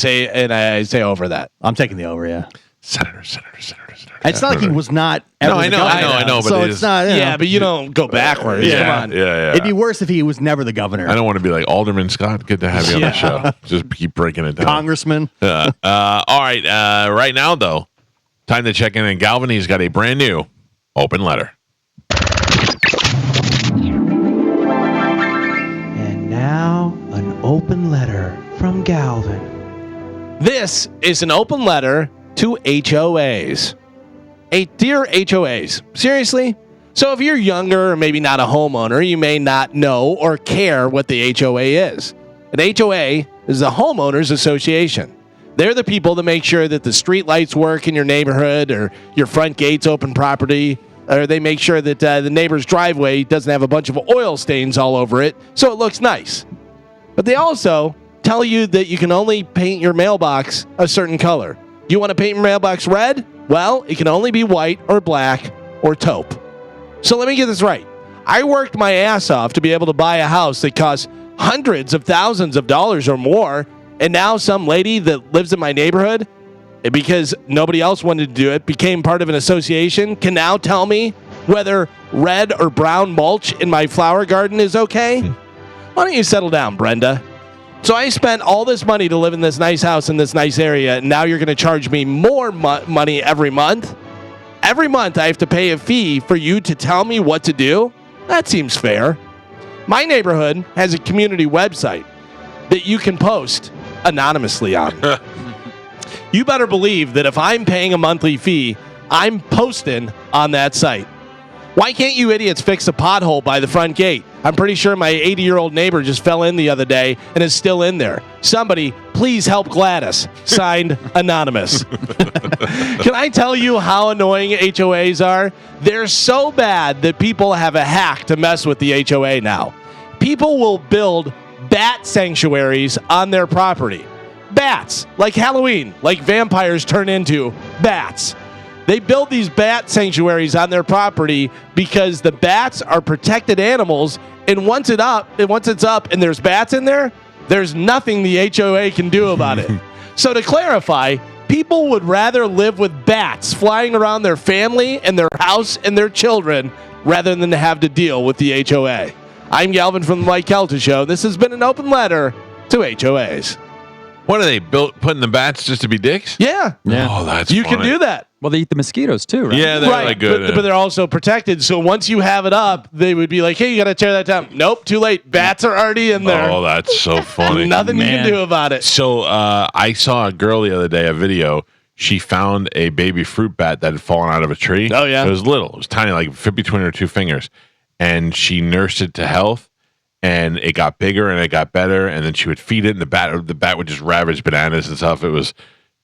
say over that.
I'm taking the over. Yeah.
Senator.
It's not like he was not.
No, I know, but
so it's not.
Yeah, but you don't go backwards.
Yeah,
Come on.
yeah.
It'd be worse if he was never the governor.
I don't want to be like Alderman Scott. Good to have you on the show. Just keep breaking it down.
Congressman.
All right. Right now, though, time to check in. And Galvin, he's got a brand new open letter.
And now, an open letter from Galvin.
This is an open letter to HOAs. Dear HOAs, seriously? So if you're younger or maybe not a homeowner, you may not know or care what the HOA is. An HOA is a homeowners association. They're the people that make sure that the street lights work in your neighborhood or your front gates open properly, or they make sure that the neighbor's driveway doesn't have a bunch of oil stains all over it so it looks nice. But they also tell you that you can only paint your mailbox a certain color. You want to paint your mailbox red? Well, it can only be white or black or taupe. So let me get this right. I worked my ass off to be able to buy a house that costs hundreds of thousands of dollars or more, and now some lady that lives in my neighborhood, because nobody else wanted to do it, became part of an association, can now tell me whether red or brown mulch in my flower garden is okay? Why don't you settle down, Brenda? So I spent all this money to live in this nice house in this nice area, and now you're going to charge me more money every month? Every month I have to pay a fee for you to tell me what to do? That seems fair. My neighborhood has a community website that you can post anonymously on. You better believe that if I'm paying a monthly fee, I'm posting on that site. Why can't you idiots fix a pothole by the front gate? I'm pretty sure my 80-year-old neighbor just fell in the other day and is still in there. Somebody, please help Gladys. Signed, Anonymous. Can I tell you how annoying HOAs are? They're so bad that people have a hack to mess with the HOA now. People will build bat sanctuaries on their property. Bats, like Halloween, like vampires turn into bats. They build these bat sanctuaries on their property because the bats are protected animals, and once it's up and there's bats in there, there's nothing the HOA can do about it. So to clarify, people would rather live with bats flying around their family and their house and their children rather than to have to deal with the HOA. I'm Galvin from the Mike Calta Show. This has been an open letter to HOAs.
What are they putting the bats just to be dicks?
Yeah.
Oh, that's
you
funny.
can do that.
Well, they eat the mosquitoes too, right?
Yeah, they're like good.
But they're also protected. So once you have it up, they would be like, "Hey, you got to tear that down." Nope, too late. Bats are already in there.
Oh, that's so funny.
Nothing you can do about it.
So I saw a girl the other day, a video. She found a baby fruit bat that had fallen out of a tree.
Oh, yeah.
It was little. It was tiny, like fit between her two fingers. And she nursed it to health. And it got bigger and it got better. And then she would feed it, and the bat would just ravage bananas and stuff. It was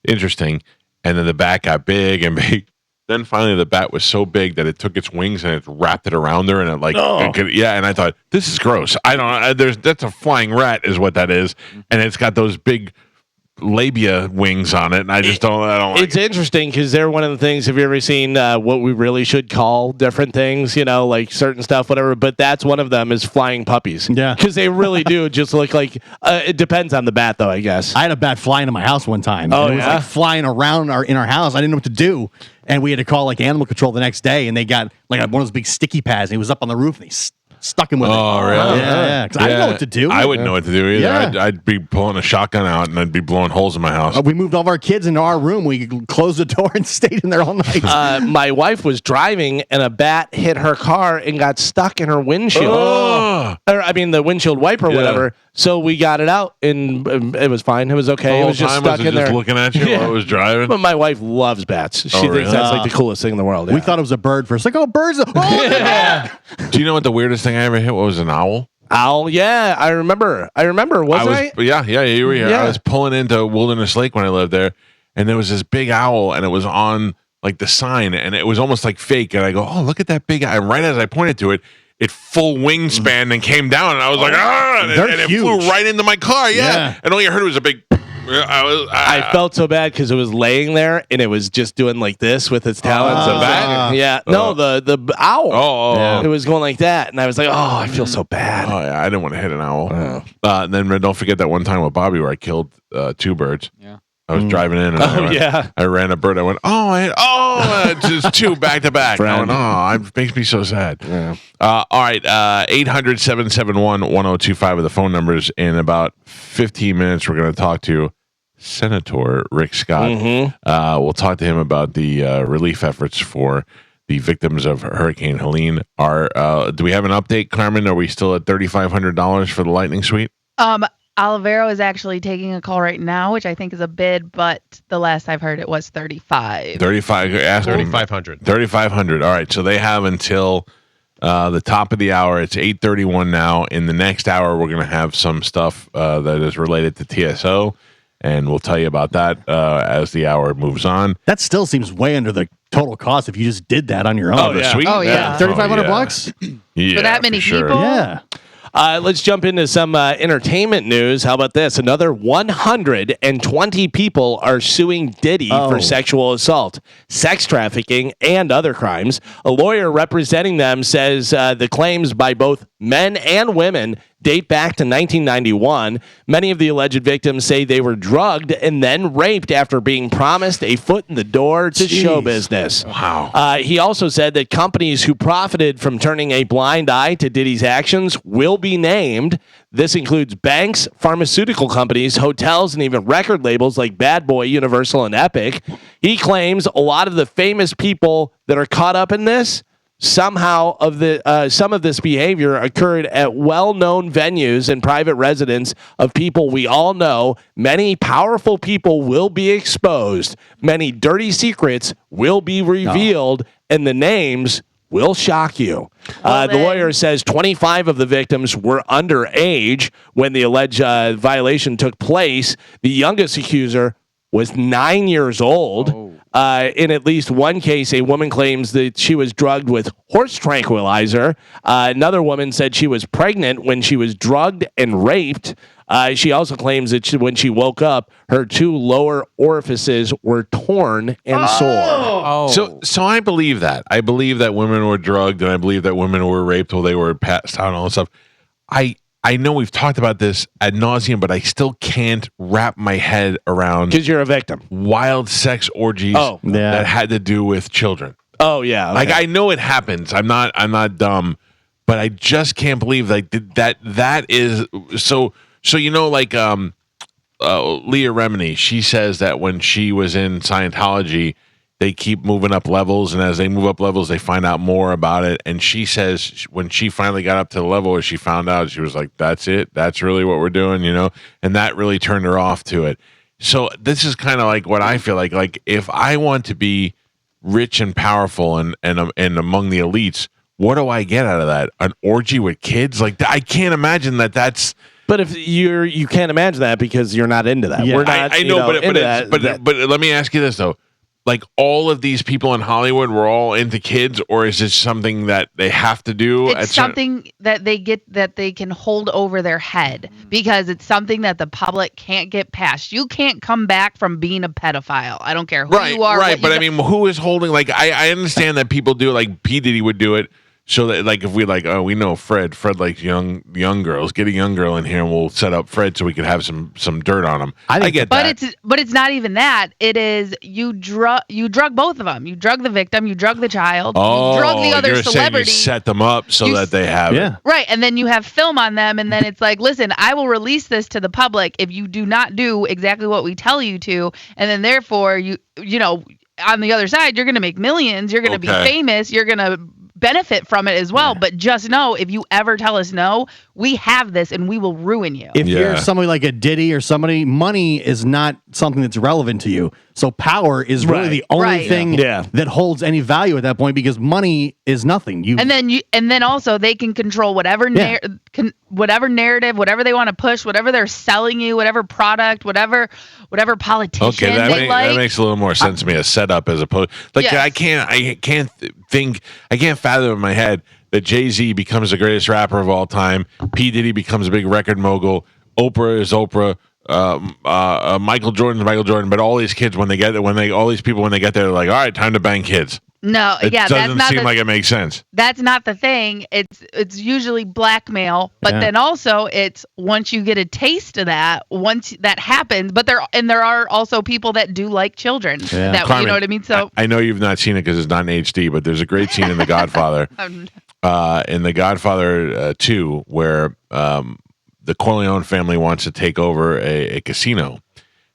interesting. And then the bat got big and big. Then finally the bat was so big that it took its wings and it wrapped it around her, and it like, and I thought, this is gross. That's a flying rat is what that is. And it's got those big labia wings on it, and I don't like
it's interesting because they're one of the things. Have you ever seen what we really should call different things, like certain stuff, whatever, but that's one of them is flying puppies.
Yeah,
because they really do just look like it depends on the bat though, I guess.
I had a bat fly into my house one time.
Oh,
it was like flying around in our house. I didn't know what to do, and we had to call like animal control the next day, and they got like one of those big sticky pads, and he was up on the roof, and they stuck him with it.
Oh, really?
Yeah. Because I didn't know what to do.
I wouldn't know what to do either.
Yeah.
I'd be pulling a shotgun out, and I'd be blowing holes in my house.
We moved all of our kids into our room. We closed the door and stayed in there all night.
My wife was driving, and a bat hit her car and got stuck in her windshield.
Oh.
The windshield wiper, or whatever. So we got it out, and it was fine. It was okay. It was just stuck in there.
Looking at you while I was driving.
But my wife loves bats. She thinks
really?
that's like the coolest thing in the world.
We thought it was a bird first. Like, birds.
Do you know what the weirdest thing I ever hit? What was an owl?
Owl, yeah, I remember. Wasn't I?
Yeah, you were here.
Yeah.
I was pulling into Wilderness Lake when I lived there, and there was this big owl, and it was on like the sign, and it was almost like fake. And I go, "Oh, look at that big owl!" And right as I pointed to it, it full wingspan and came down, and I was like, "Ah!" And it flew right into my car. Yeah. And all you heard was a big.
I felt so bad because it was laying there and it was just doing like this with its talons.
The bat?
Yeah. No, the owl.
Oh.
It was going like that, and I was like, "Oh, I feel so bad."
Oh yeah, I didn't want to hit an owl. Then don't forget that one time with Bobby where I killed 2 birds.
Yeah.
I was driving in, and I ran a bird. I went, just 2 back to back. I went, it makes me so sad.
Yeah.
All right, 800-771-1025 are the phone numbers. In about 15 minutes, we're going to talk to Senator Rick Scott.
Mm-hmm.
We'll talk to him about the relief efforts for the victims of Hurricane Helene. Do we have an update, Carmen? Are we still at $3,500 for the Lightning Suite?
Olivero is actually taking a call right now, which I think is a bid, but the last I've heard it was 35.
3,500.
3,500. All right, so they have until the top of the hour. It's 8:31 now. In the next hour, we're going to have some stuff that is related to TSO, and we'll tell you about that as the hour moves on.
That still seems way under the total cost if you just did that on your own.
The suite?
Oh, yeah.
$3,500?
Yeah,
For that many
sure.
people?
Yeah.
Let's jump into some entertainment news. How about this? Another 120 people are suing Diddy for sexual assault, sex trafficking, and other crimes. A lawyer representing them says the claims by both men and women date back to 1991. Many of the alleged victims say they were drugged and then raped after being promised a foot in the door to show business.
Wow.
He also said that companies who profited from turning a blind eye to Diddy's actions will be named. This includes banks, pharmaceutical companies, hotels, and even record labels like Bad Boy, Universal, and Epic. He claims a lot of the famous people that are caught up in this Somehow some of this behavior occurred at well-known venues and private residence of people we all know. Many powerful people will be exposed. Many dirty secrets will be revealed, and the names will shock you. The lawyer says 25 of the victims were underage when the alleged violation took place. The youngest accuser was 9 years old. In at least one case, a woman claims that she was drugged with horse tranquilizer. Another woman said she was pregnant when she was drugged and raped. She also claims that when she woke up, her 2 lower orifices were torn and sore.
So I believe that. I believe that women were drugged, and I believe that women were raped while they were passed out and all that stuff. I know we've talked about this ad nauseum, but I still can't wrap my head around
because you're a victim.
Wild sex orgies that had to do with children.
Oh yeah, okay.
Like I know it happens. I'm not dumb, but I just can't believe like that is so. So you know, like Leah Remini, she says that when she was in Scientology, they keep moving up levels, and as they move up levels, they find out more about it. And she says when she finally got up to the level where she found out, she was like, "That's it. That's really what we're doing," you know. And that really turned her off to it. So this is kind of like what I feel like. Like if I want to be rich and powerful and among the elites, what do I get out of that? An orgy with kids? Like I can't imagine that. That's.
But if you can't imagine that because you're not into that.
Yeah.
We're not.
I know, but let me ask you this though. Like all of these people in Hollywood were all into kids, or is this something that they have to do?
It's something that they get that they can hold over their head because it's something that the public can't get past. You can't come back from being a pedophile. I don't care who you are.
Right, but I mean, who is holding? Like, I understand that people do. Like P. Diddy would do it. So that, like, if we we know Fred likes young girls. Get a young girl in here, and we'll set up Fred so we could have some dirt on him. I get that.
But it's not even that. It is you drug both of them. You drug the victim. You drug the child. You drug the other celebrity.
You set them up so that they have it.
Right, and then you have film on them, and then it's like, listen, I will release this to the public if you do not do exactly what we tell you to, and then therefore you know on the other side you're going to make millions. You're going to be famous. You're going to benefit from it as well, but just know if you ever tell us no, we have this and we will ruin you.
If you're somebody like a Diddy or somebody, money is not something that's relevant to you. So power is really the only thing that holds any value at that point because money is nothing.
And then also they can control whatever whatever narrative, whatever they want to push, whatever they're selling you, whatever product, whatever politician they like.
That makes a little more sense to me. A setup as opposed like I can't fathom in my head that Jay-Z becomes the greatest rapper of all time. P. Diddy becomes a big record mogul. Oprah is Oprah. Michael Jordan's Michael Jordan. But all these kids, when they get there, all these people, when they get there, they're like, all right, time to bang kids.
No,
it doesn't seem like it makes sense.
That's not the thing. It's usually blackmail, but then also it's once you get a taste of that, once that happens. But there are also people that do like children. Yeah. That Carmen, you know what I mean. So
I know you've not seen it because it's not in HD, but there's a great scene in The Godfather, in The Godfather 2, where the Corleone family wants to take over a casino,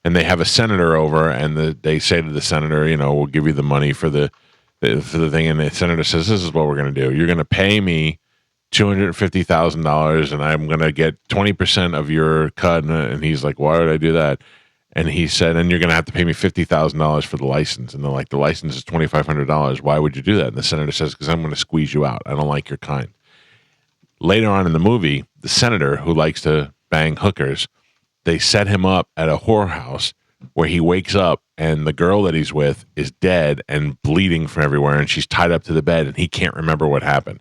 and they have a senator over, and they say to the senator, you know, we'll give you the money for the thing, and the senator says, this is what we're going to do. You're going to pay me $250,000, and I'm going to get 20% of your cut. And he's like, why would I do that? And he said, and you're going to have to pay me $50,000 for the license. And they're like, the license is $2,500. Why would you do that? And the senator says, because I'm going to squeeze you out. I don't like your kind. Later on in the movie, the senator who likes to bang hookers, they set him up at a whorehouse where he wakes up and the girl that he's with is dead and bleeding from everywhere, and she's tied up to the bed, and he can't remember what happened.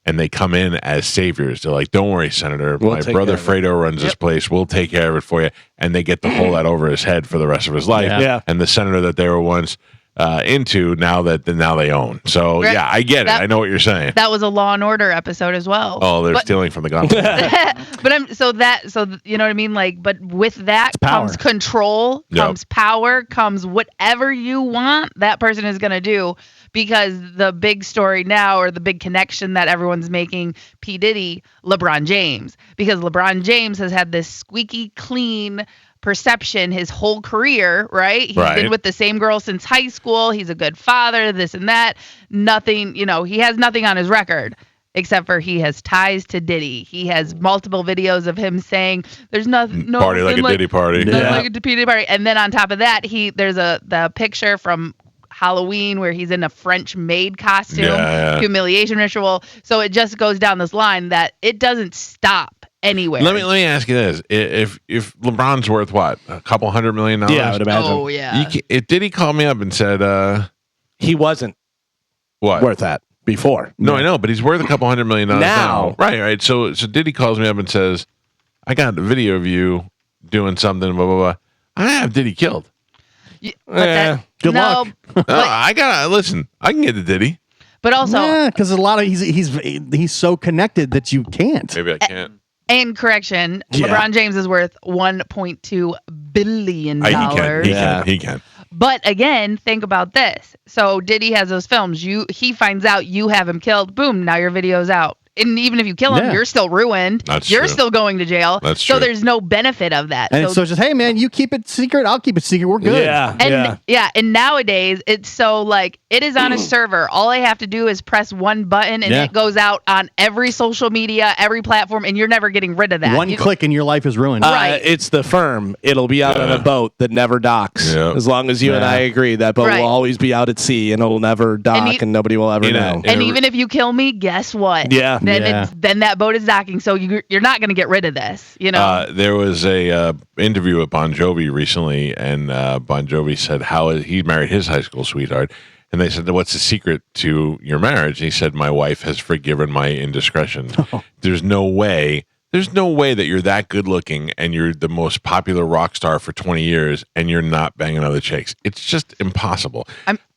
And they come in as saviors. They're like, don't worry, Senator. My brother Fredo runs this place. We'll take care of it for you. And they get to hold that over his head for the rest of his life.
Yeah.
And the senator that they were once into, now they own. So, yeah, I get it. I know what you're saying.
That was a Law and Order episode as well.
Oh, they're stealing from the Godfather.
But you know what I mean? Like, but with that comes control, comes power, comes whatever you want, that person is going to do. Because the big story now, or the big connection that everyone's making, P. Diddy, LeBron James. Because LeBron James has had this squeaky clean perception his whole career, right? He's been with the same girl since high school. He's a good father, this and that. Nothing, he has nothing on his record except for he has ties to Diddy. He has multiple videos of him saying there's no
party like a Diddy party.
Like a Diddy party. And then on top of that, there's the picture from Halloween where he's in a French maid costume, humiliation ritual. So it just goes down this line that it doesn't stop anywhere.
Let me ask you this: if LeBron's worth what, a couple $100 million?
Yeah, I would imagine.
Oh yeah.
Did he call me up and said
he wasn't worth that before?
No, I know, but he's worth a couple $100 million now. Right. So Diddy calls me up and says, "I got a video of you doing something, blah blah blah." I have Diddy killed.
Good luck.
I gotta listen. I can get to Diddy,
but also
because a lot of he's so connected that you can't.
Maybe I can't.
And correction, LeBron James is worth $1.2 billion.
He can.
But again, think about this. So Diddy has those films. He finds out you have him killed. Boom, now your video's out. And even if you kill him, you're still ruined. You're still going to jail.
That's true.
So there's no benefit of that.
And so it's just, hey man, you keep it secret, I'll keep it secret. We're good.
And nowadays it's so like it is on a server. All I have to do is press one button and it goes out on every social media, every platform, and you're never getting rid of that.
One click and your life is ruined.
Right.
It's the firm. It'll be out on a boat that never docks. As long as you and I agree, that boat will always be out at sea and it'll never dock and nobody will ever know.
And even if you kill me, guess what? Then that boat is docking, so you're not going to get rid of this.
There was a interview with Bon Jovi recently, and Bon Jovi said how he married his high school sweetheart, and they said, "What's the secret to your marriage?" And he said, "My wife has forgiven my indiscretion." There's no way that you're that good looking and you're the most popular rock star for 20 years and you're not banging other chicks. It's just impossible.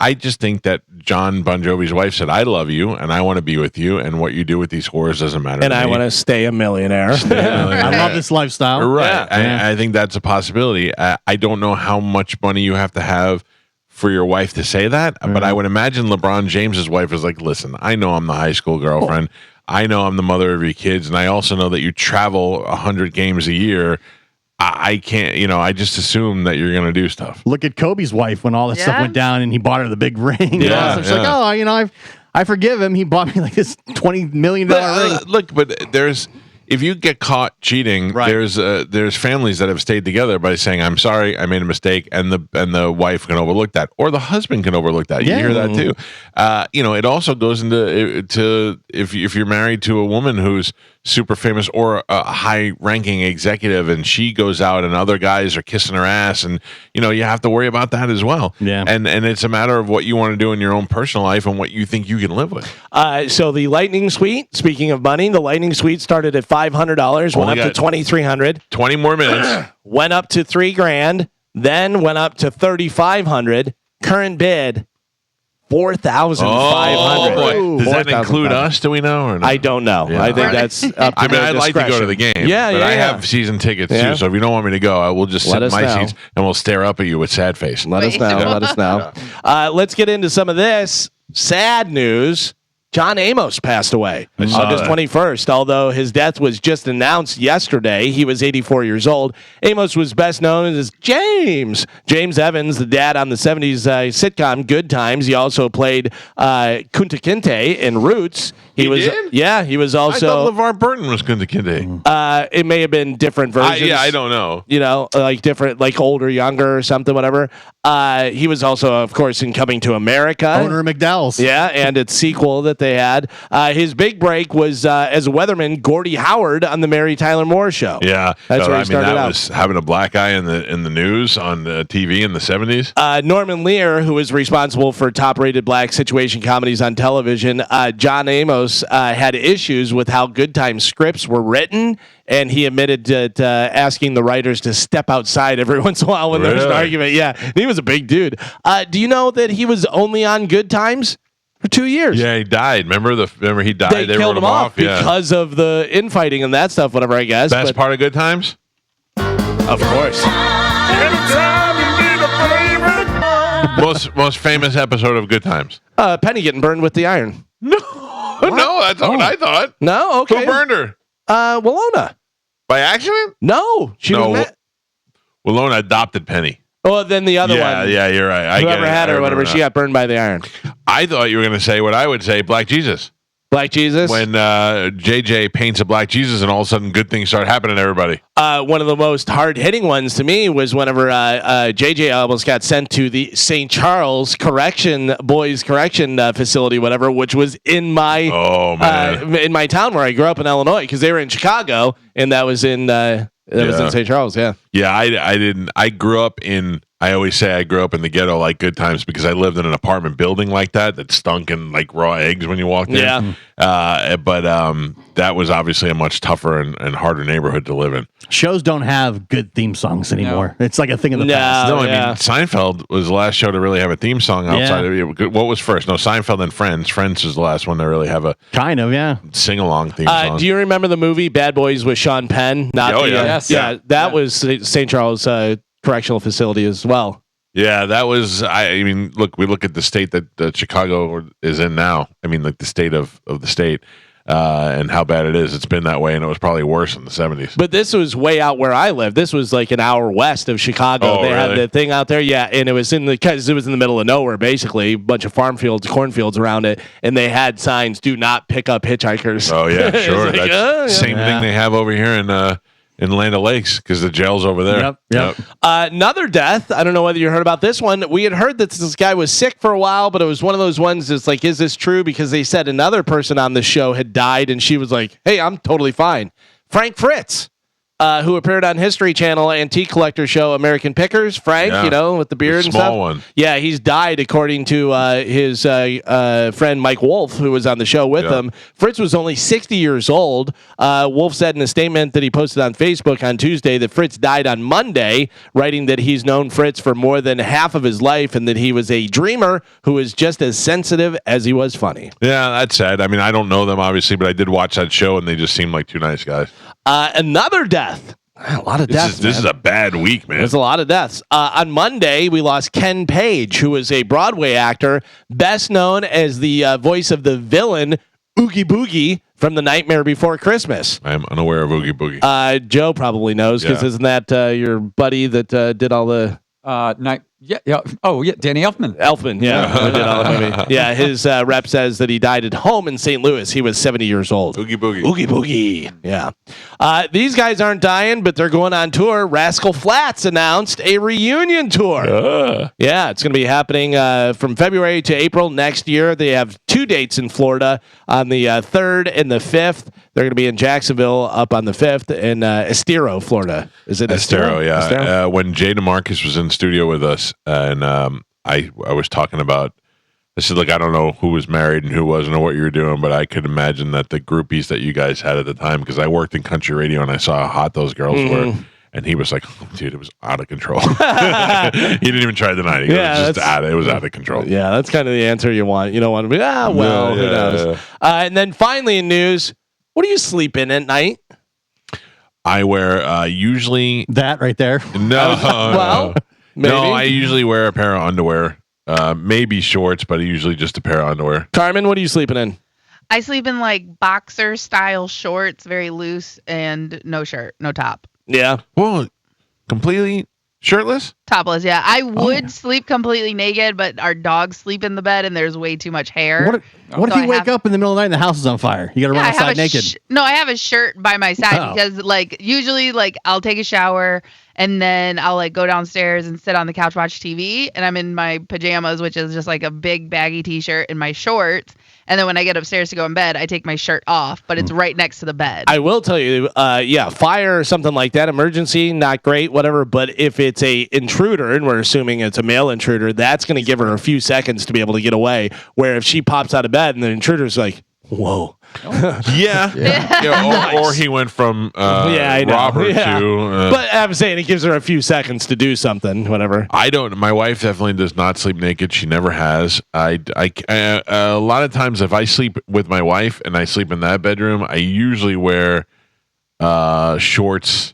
I just think that John Bon Jovi's wife said, "I love you and I want to be with you, and what you do with these whores doesn't matter."
And I want to stay a millionaire.
I love this lifestyle.
Right. I think that's a possibility. I don't know how much money you have to have for your wife to say that, but I would imagine LeBron James's wife is like, "Listen, I know I'm the high school girlfriend. I know I'm the mother of your kids, and I also know that you travel 100 games a year. I can't, I just assume that you're going to do stuff."
Look at Kobe's wife when all that stuff went down and he bought her the big ring. She's like, "Oh, I forgive him. He bought me like this $20 million ring."
Look, but if you get caught cheating, there's families that have stayed together by saying, "I'm sorry, I made a mistake," and the wife can overlook that, or the husband can overlook that. You hear that too. It also goes into if you're married to a woman who's super famous or a high-ranking executive, and she goes out and other guys are kissing her ass, and you have to worry about that as well. And it's a matter of what you want to do in your own personal life and what you think you can live with.
So the Lightning Suite. Speaking of money, the Lightning Suite started at $500, went up to $2,300.
20 more minutes.
Went up to $3,000, then went up to $3,500. Current bid. $4,500.
Does that include us? Do we know? Or no?
I don't know. I think that's up to
I'd like to go to the game. But I have season tickets too. So if you don't want me to go, I will just sit in my seats and we'll stare up at you with sad face.
Let us know. Let's get into some of this sad news. John Amos passed away August 21st. Although his death was just announced yesterday, he was 84 years old. Amos was best known as James Evans, the dad on the 70s sitcom Good Times. He also played Kunta Kinte in Roots. He did? Yeah, he was also...
I thought LeVar Burton was Kunta Kinte.
It may have been different versions.
I don't know.
Like different, like older, younger, or something, whatever. He was also, of course, in Coming to America.
Owner of McDowell's.
Yeah, and its sequel that they had. His big break was as a weatherman, Gordie Howard on the Mary Tyler Moore Show.
Yeah,
that's where he started out.
Was having a black guy in the news on TV in the 70s.
Norman Lear, who was responsible for top-rated black situation comedies on television. John Amos had issues with how Good Times scripts were written, and he admitted to asking the writers to step outside every once in a while when there was an argument. Yeah, he was a big dude. Do you know that he was only on Good Times for 2 years?
Yeah, he died. Remember he died.
They killed him off because of the infighting and that stuff, whatever, I guess.
Best part of Good Times?
Of course.
Most famous episode of Good Times?
Penny getting burned with the iron.
No, that's what I thought.
No, okay.
Who burned her?
Walona.
By accident?
No, she was mad.
Walona adopted Penny.
Oh, then the other one.
Yeah, you're right.
Whoever had her or whatever, she got burned by the iron.
I thought you were going to say what I would say, Black Jesus.
Black Jesus?
When JJ paints a Black Jesus and all of a sudden good things start happening to everybody.
One of the most hard-hitting ones to me was whenever JJ almost got sent to the St. Charles boys correction facility, whatever, which was in my in my town where I grew up in Illinois, because they were in Chicago, and that was in St. Charles. Yeah.
Yeah, I didn't. I grew up in. I always say I grew up in the ghetto like good times because I lived in an apartment building like that stunk in like raw eggs when you walked in.
Yeah.
But that was obviously a much tougher and harder neighborhood to live in.
Shows don't have good theme songs anymore. No. It's like a thing of the past.
No, I mean, Seinfeld was the last show to really have a theme song outside of it. What was first? No, Seinfeld and Friends. Friends was the last one to really have a sing-along theme song.
Do you remember the movie Bad Boys with Sean Penn? That was St. Charles Correctional Facility as well.
Yeah, that was. I mean, we look at the state that Chicago is in now. I mean, like the state of the state and how bad it is. It's been that way, and it was probably worse in the 70s.
But this was way out where I live. This was like an hour west of Chicago. They had the thing out there, and it was in the middle of nowhere, basically, a bunch of cornfields around it, and they had signs: "Do not pick up hitchhikers."
Oh yeah, sure. That's same thing they have over here in Land O'Lakes, because the jail's over there.
Yep.
Another death. I don't know whether you heard about this one. We had heard that this guy was sick for a while, but it was one of those ones that's like, is this true? Because they said another person on the show had died, and she was like, hey, I'm totally fine. Frank Fritz, who appeared on History Channel antique collector show American Pickers. Frank, with the beard and stuff.
Small one.
Yeah, he's died, according to his friend Mike Wolf, who was on the show with him. Fritz was only 60 years old. Wolf said in a statement that he posted on Facebook on Tuesday that Fritz died on Monday, writing that he's known Fritz for more than half of his life and that he was a dreamer who was just as sensitive as he was funny.
Yeah, that's sad. I mean, I don't know them, obviously, but I did watch that show, and they just seemed like two nice guys.
Another death. A lot of deaths.
This is a bad week, man.
There's a lot of deaths. On Monday, we lost Ken Page, who was a Broadway actor, best known as the voice of the villain Oogie Boogie from The Nightmare Before Christmas.
I am unaware of Oogie Boogie.
Joe probably knows, because isn't that your buddy that did all the
Danny Elfman.
Elfman, yeah. Did all the movie. Yeah, his rep says that he died at home in St. Louis. He was 70 years old.
Oogie Boogie.
Oogie Boogie. Yeah. These guys aren't dying, but they're going on tour. Rascal Flatts announced a reunion tour. Yeah, it's going to be happening from February to April next year. They have 2 dates in Florida on the 3rd and the 5th. They're going to be in Jacksonville up on the 5th and Estero, Florida. Is it Estero?
Yeah.
Estero?
When Jay DeMarcus was in studio with us, and I was talking about, I said, look, I don't know who was married and who wasn't or what you were doing, but I could imagine that the groupies that you guys had at the time, because I worked in country radio and I saw how hot those girls were. And he was like, oh, dude, it was out of control. He didn't even try to deny it. It was out of control.
Yeah, that's kind of the answer you want. You don't want to be, who knows? And then finally in news, what do you sleep in at night?
I wear usually
that right there.
No.
Maybe.
No, I usually wear a pair of underwear. Maybe shorts, but usually just a pair of underwear.
Carmen, what are you sleeping in?
I sleep in like boxer style shorts, very loose, and no shirt, no top.
Yeah.
Well, completely shirtless?
Topless, yeah. I would sleep completely naked, but our dogs sleep in the bed and there's way too much hair.
What if you wake up in the middle of the night and the house is on fire? You got to run outside naked.
No, I have a shirt by my side because usually I'll take a shower and then I'll go downstairs and sit on the couch, watch TV, and I'm in my pajamas, which is just like a big baggy t-shirt and my shorts. And then when I get upstairs to go in bed, I take my shirt off, but it's right next to the bed.
I will tell you, fire or something like that, emergency, not great, whatever. But if it's a intruder, and we're assuming it's a male intruder, that's going to give her a few seconds to be able to get away. Where if she pops out of bed and the intruder's like, whoa.
Or he went from robber to...
but I'm saying it gives her a few seconds to do something, whatever.
My wife definitely does not sleep naked. She never has. A lot of times if I sleep with my wife and I sleep in that bedroom, I usually wear shorts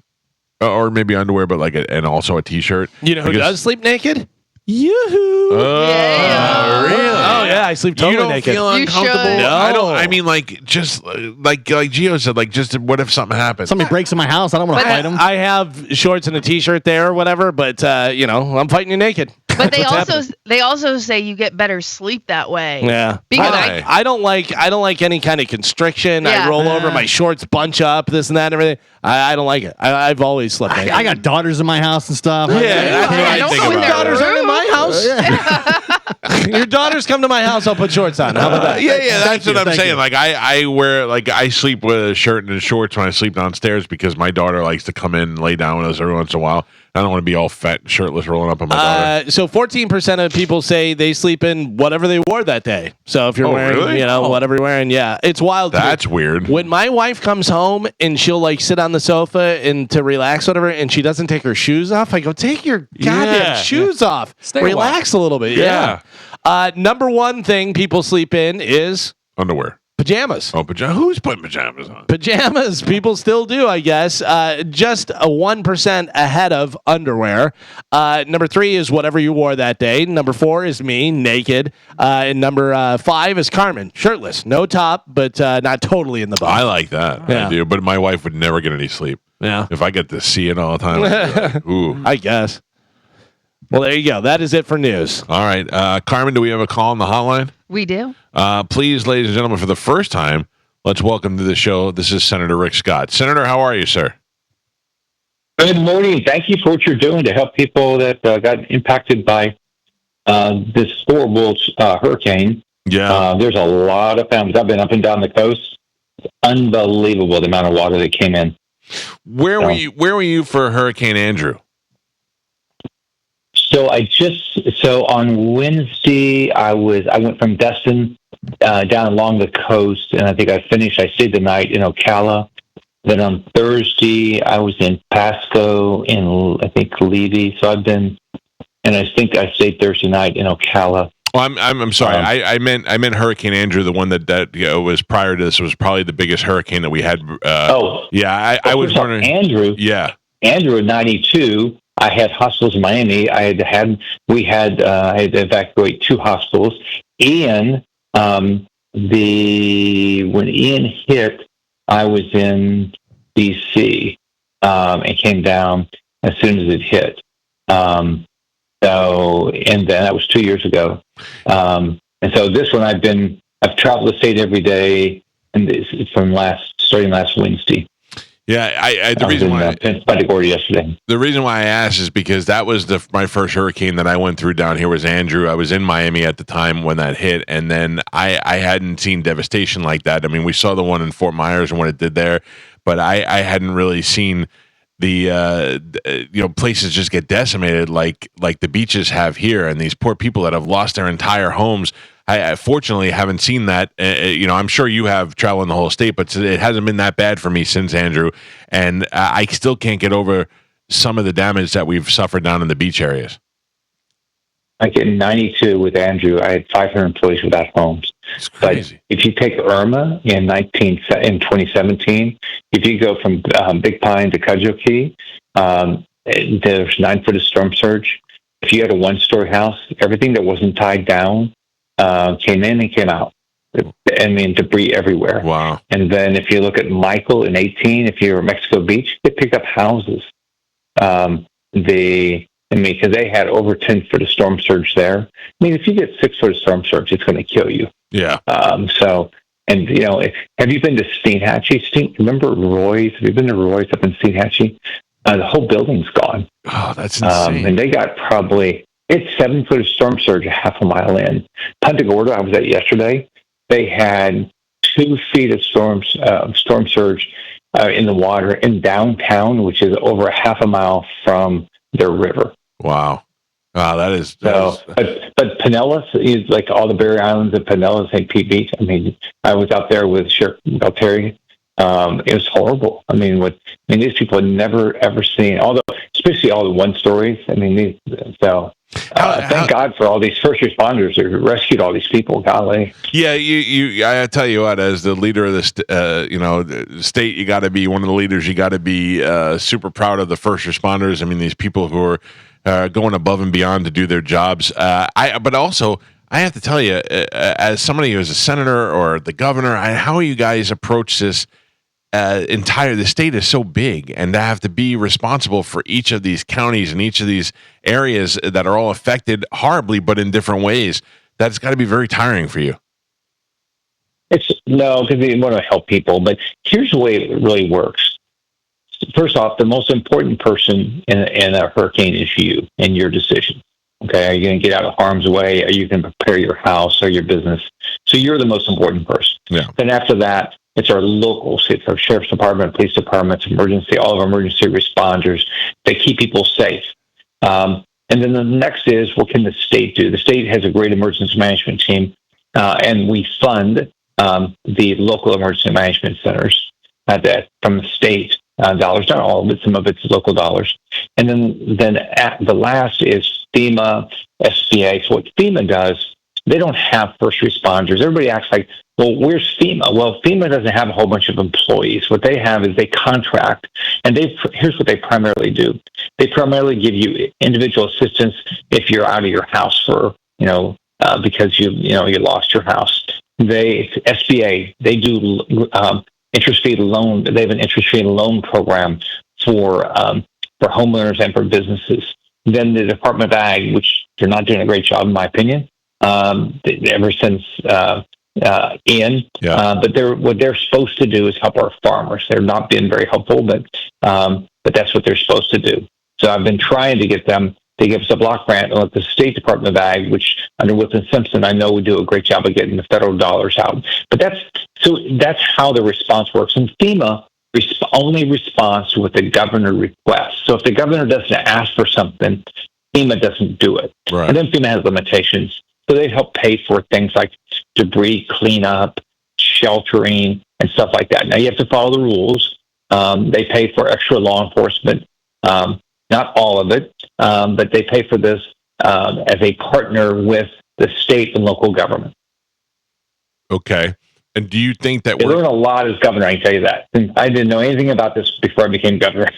or maybe underwear, but and also a t-shirt.
You know who does sleep naked? Yoo-hoo!
Really?
Oh, yeah, I sleep totally
you don't
naked.
feel
You
uncomfortable?
should.
No.
I don't. I mean, like just like Gio said, like just what if something happens?
Somebody breaks in my house. I don't want to fight them.
I have shorts and a t-shirt there or whatever, but I'm fighting you naked.
But
That's what's happening.
they also say you get better sleep that way.
Yeah,
Because
Why?
I don't like any kind of constriction.
Yeah.
I roll over, my shorts bunch up, this and that, and everything. I don't like it. I've always slept naked.
I got daughters in my house and stuff.
Yeah,
I don't go in their
daughters aren't in my
room.
house. Your daughters come to my house, I'll put shorts on. How about that?
Yeah, that's what I'm
thank
saying.
you.
Like I wear I sleep with a shirt and shorts when I sleep downstairs because my daughter likes to come in and lay down with us every once in a while. I don't want to be all fat and shirtless rolling up on my daughter.
So 14% of people say they sleep in whatever they wore that day. So if you're wearing,
really?
whatever you're wearing, yeah, it's wild.
That's weird.
When my wife comes home and she'll like sit on the sofa and to relax, whatever, and she doesn't take her shoes off, I go, take your goddamn shoes off. Relax a little bit. Yeah. Number one thing people sleep in is
underwear.
Pajamas.
Oh, pajamas. Who's putting pajamas on?
Pajamas. People still do, I guess. Just a 1% ahead of underwear. Number 3 is whatever you wore that day. Number 4 is me, naked. And number 5 is Carmen, shirtless. No top, but not totally in the bottom.
I like that.
Yeah.
I do. But my wife would never get any sleep.
Yeah.
If I get to see it all the time, I'd be like, ooh.
I guess. Well, there you go. That is it for news.
All right. Carmen, do we have a call on the hotline?
We do.
Please, ladies and gentlemen, for the first time, let's welcome to the show. This is Senator Rick Scott. Senator, how are you, sir?
Good morning. Thank you for what you're doing to help people that got impacted by this horrible hurricane.
Yeah.
There's a lot of families. I've been up and down the coast. It's unbelievable the amount of water that came in.
Where were you for Hurricane Andrew?
So on Wednesday I went from Destin down along the coast, and I think I stayed the night in Ocala. Then on Thursday I was in Pasco and I think Levy. So I think I stayed Thursday night in Ocala.
Well, I'm sorry. I meant Hurricane Andrew, the one that was prior to this, was probably the biggest hurricane that we had. Yeah. I was wondering.
Andrew.
Yeah.
Andrew in '92. I had hospitals in Miami. I had to evacuate 2 hospitals. Ian, when Ian hit, I was in DC and came down as soon as it hit. And then that was 2 years ago. And so this one I've traveled the state every day, and starting last Wednesday.
Yeah, the reason why I asked is because that was my first hurricane that I went through down here was Andrew. I was in Miami at the time when that hit, and then I hadn't seen devastation like that. I mean, we saw the one in Fort Myers and what it did there, but I hadn't really seen the places just get decimated like the beaches have here, and these poor people that have lost their entire homes. I fortunately haven't seen that. I'm sure you have traveling the whole state, but it hasn't been that bad for me since Andrew. And I still can't get over some of the damage that we've suffered down in the beach areas.
Like in '92 with Andrew, I had 500 employees without homes.
It's crazy.
But if you take Irma in 2017, if you go from Big Pine to Cudjoe Key, there's 9 foot of storm surge. If you had a 1-story house, everything that wasn't tied down came in and came out. I mean, debris everywhere.
Wow.
And then if you look at Michael in 18, if you're at Mexico Beach, they picked up houses. Because they had over 10 foot of storm surge there. I mean, if you get 6 foot of storm surge, it's going to kill you.
Yeah.
Have you been to Steenhatchee? Remember Roy's? Have you been to Roy's up in Steenhatchee? The whole building's gone.
Oh, that's insane.
And they got it's 7 foot of storm surge a half a mile in. Punta Gorda, I was at yesterday. They had 2 feet of storm surge in the water in downtown, which is over a half a mile from their river.
Wow. That is.
But Pinellas is like all the Barry Islands of Pinellas, St. Pete Beach. I mean, I was out there with Sheriff Belterry. It was horrible. These people had never ever seen, especially all the 1-stories. Thank God for all these first responders who rescued all these people. Golly.
Yeah, I tell you what, as the leader of the state, you got to be one of the leaders. You got to be super proud of the first responders. I mean, these people who are going above and beyond to do their jobs. But also, I have to tell you, as somebody who's a senator or the governor, how you guys approach this the state is so big, and to have to be responsible for each of these counties and each of these areas that are all affected horribly, but in different ways, that's got to be very tiring for you.
No, because we want to help people, but here's the way it really works. First off, the most important person in a hurricane is you and your decision. Okay, are you going to get out of harm's way? Are you going to prepare your house or your business? So you're the most important person.
Yeah.
Then after that, it's our locals, it's our sheriff's department, police departments, all of our emergency responders. They keep people safe. And then the next is, what can the state do? The state has a great emergency management team, and we fund the local emergency management centers from the state dollars, not all of it, some of it's local dollars. And then at the last is FEMA, SBA. So what FEMA does, they don't have first responders. Everybody acts like, well, where's FEMA? Well, FEMA doesn't have a whole bunch of employees. What they have is they contract, and here's what they primarily do. They primarily give you individual assistance if you're out of your house for, because you lost your house. SBA, they do interest-free loan. They have an interest-free loan program for homeowners and for businesses. Then the Department of Ag, which they're not doing a great job, in my opinion, ever since Ian. But what they're supposed to do is help our farmers. They're not being very helpful, but that's what they're supposed to do. So I've been trying to get them to give us a block grant and let the State Department of Ag, which under Wilson Simpson, I know would do a great job of getting the federal dollars out. But that's how the response works. And FEMA only responds to what the governor requests. So if the governor doesn't ask for something, FEMA doesn't do it.
Right.
And then FEMA has limitations. So they help pay for things like debris cleanup, sheltering, and stuff like that. Now you have to follow the rules. They pay for extra law enforcement, not all of it, but they pay for this as a partner with the state and local government.
Okay. And do you think that
we're learning a lot as governor? I can tell you that. I didn't know anything about this before I became governor.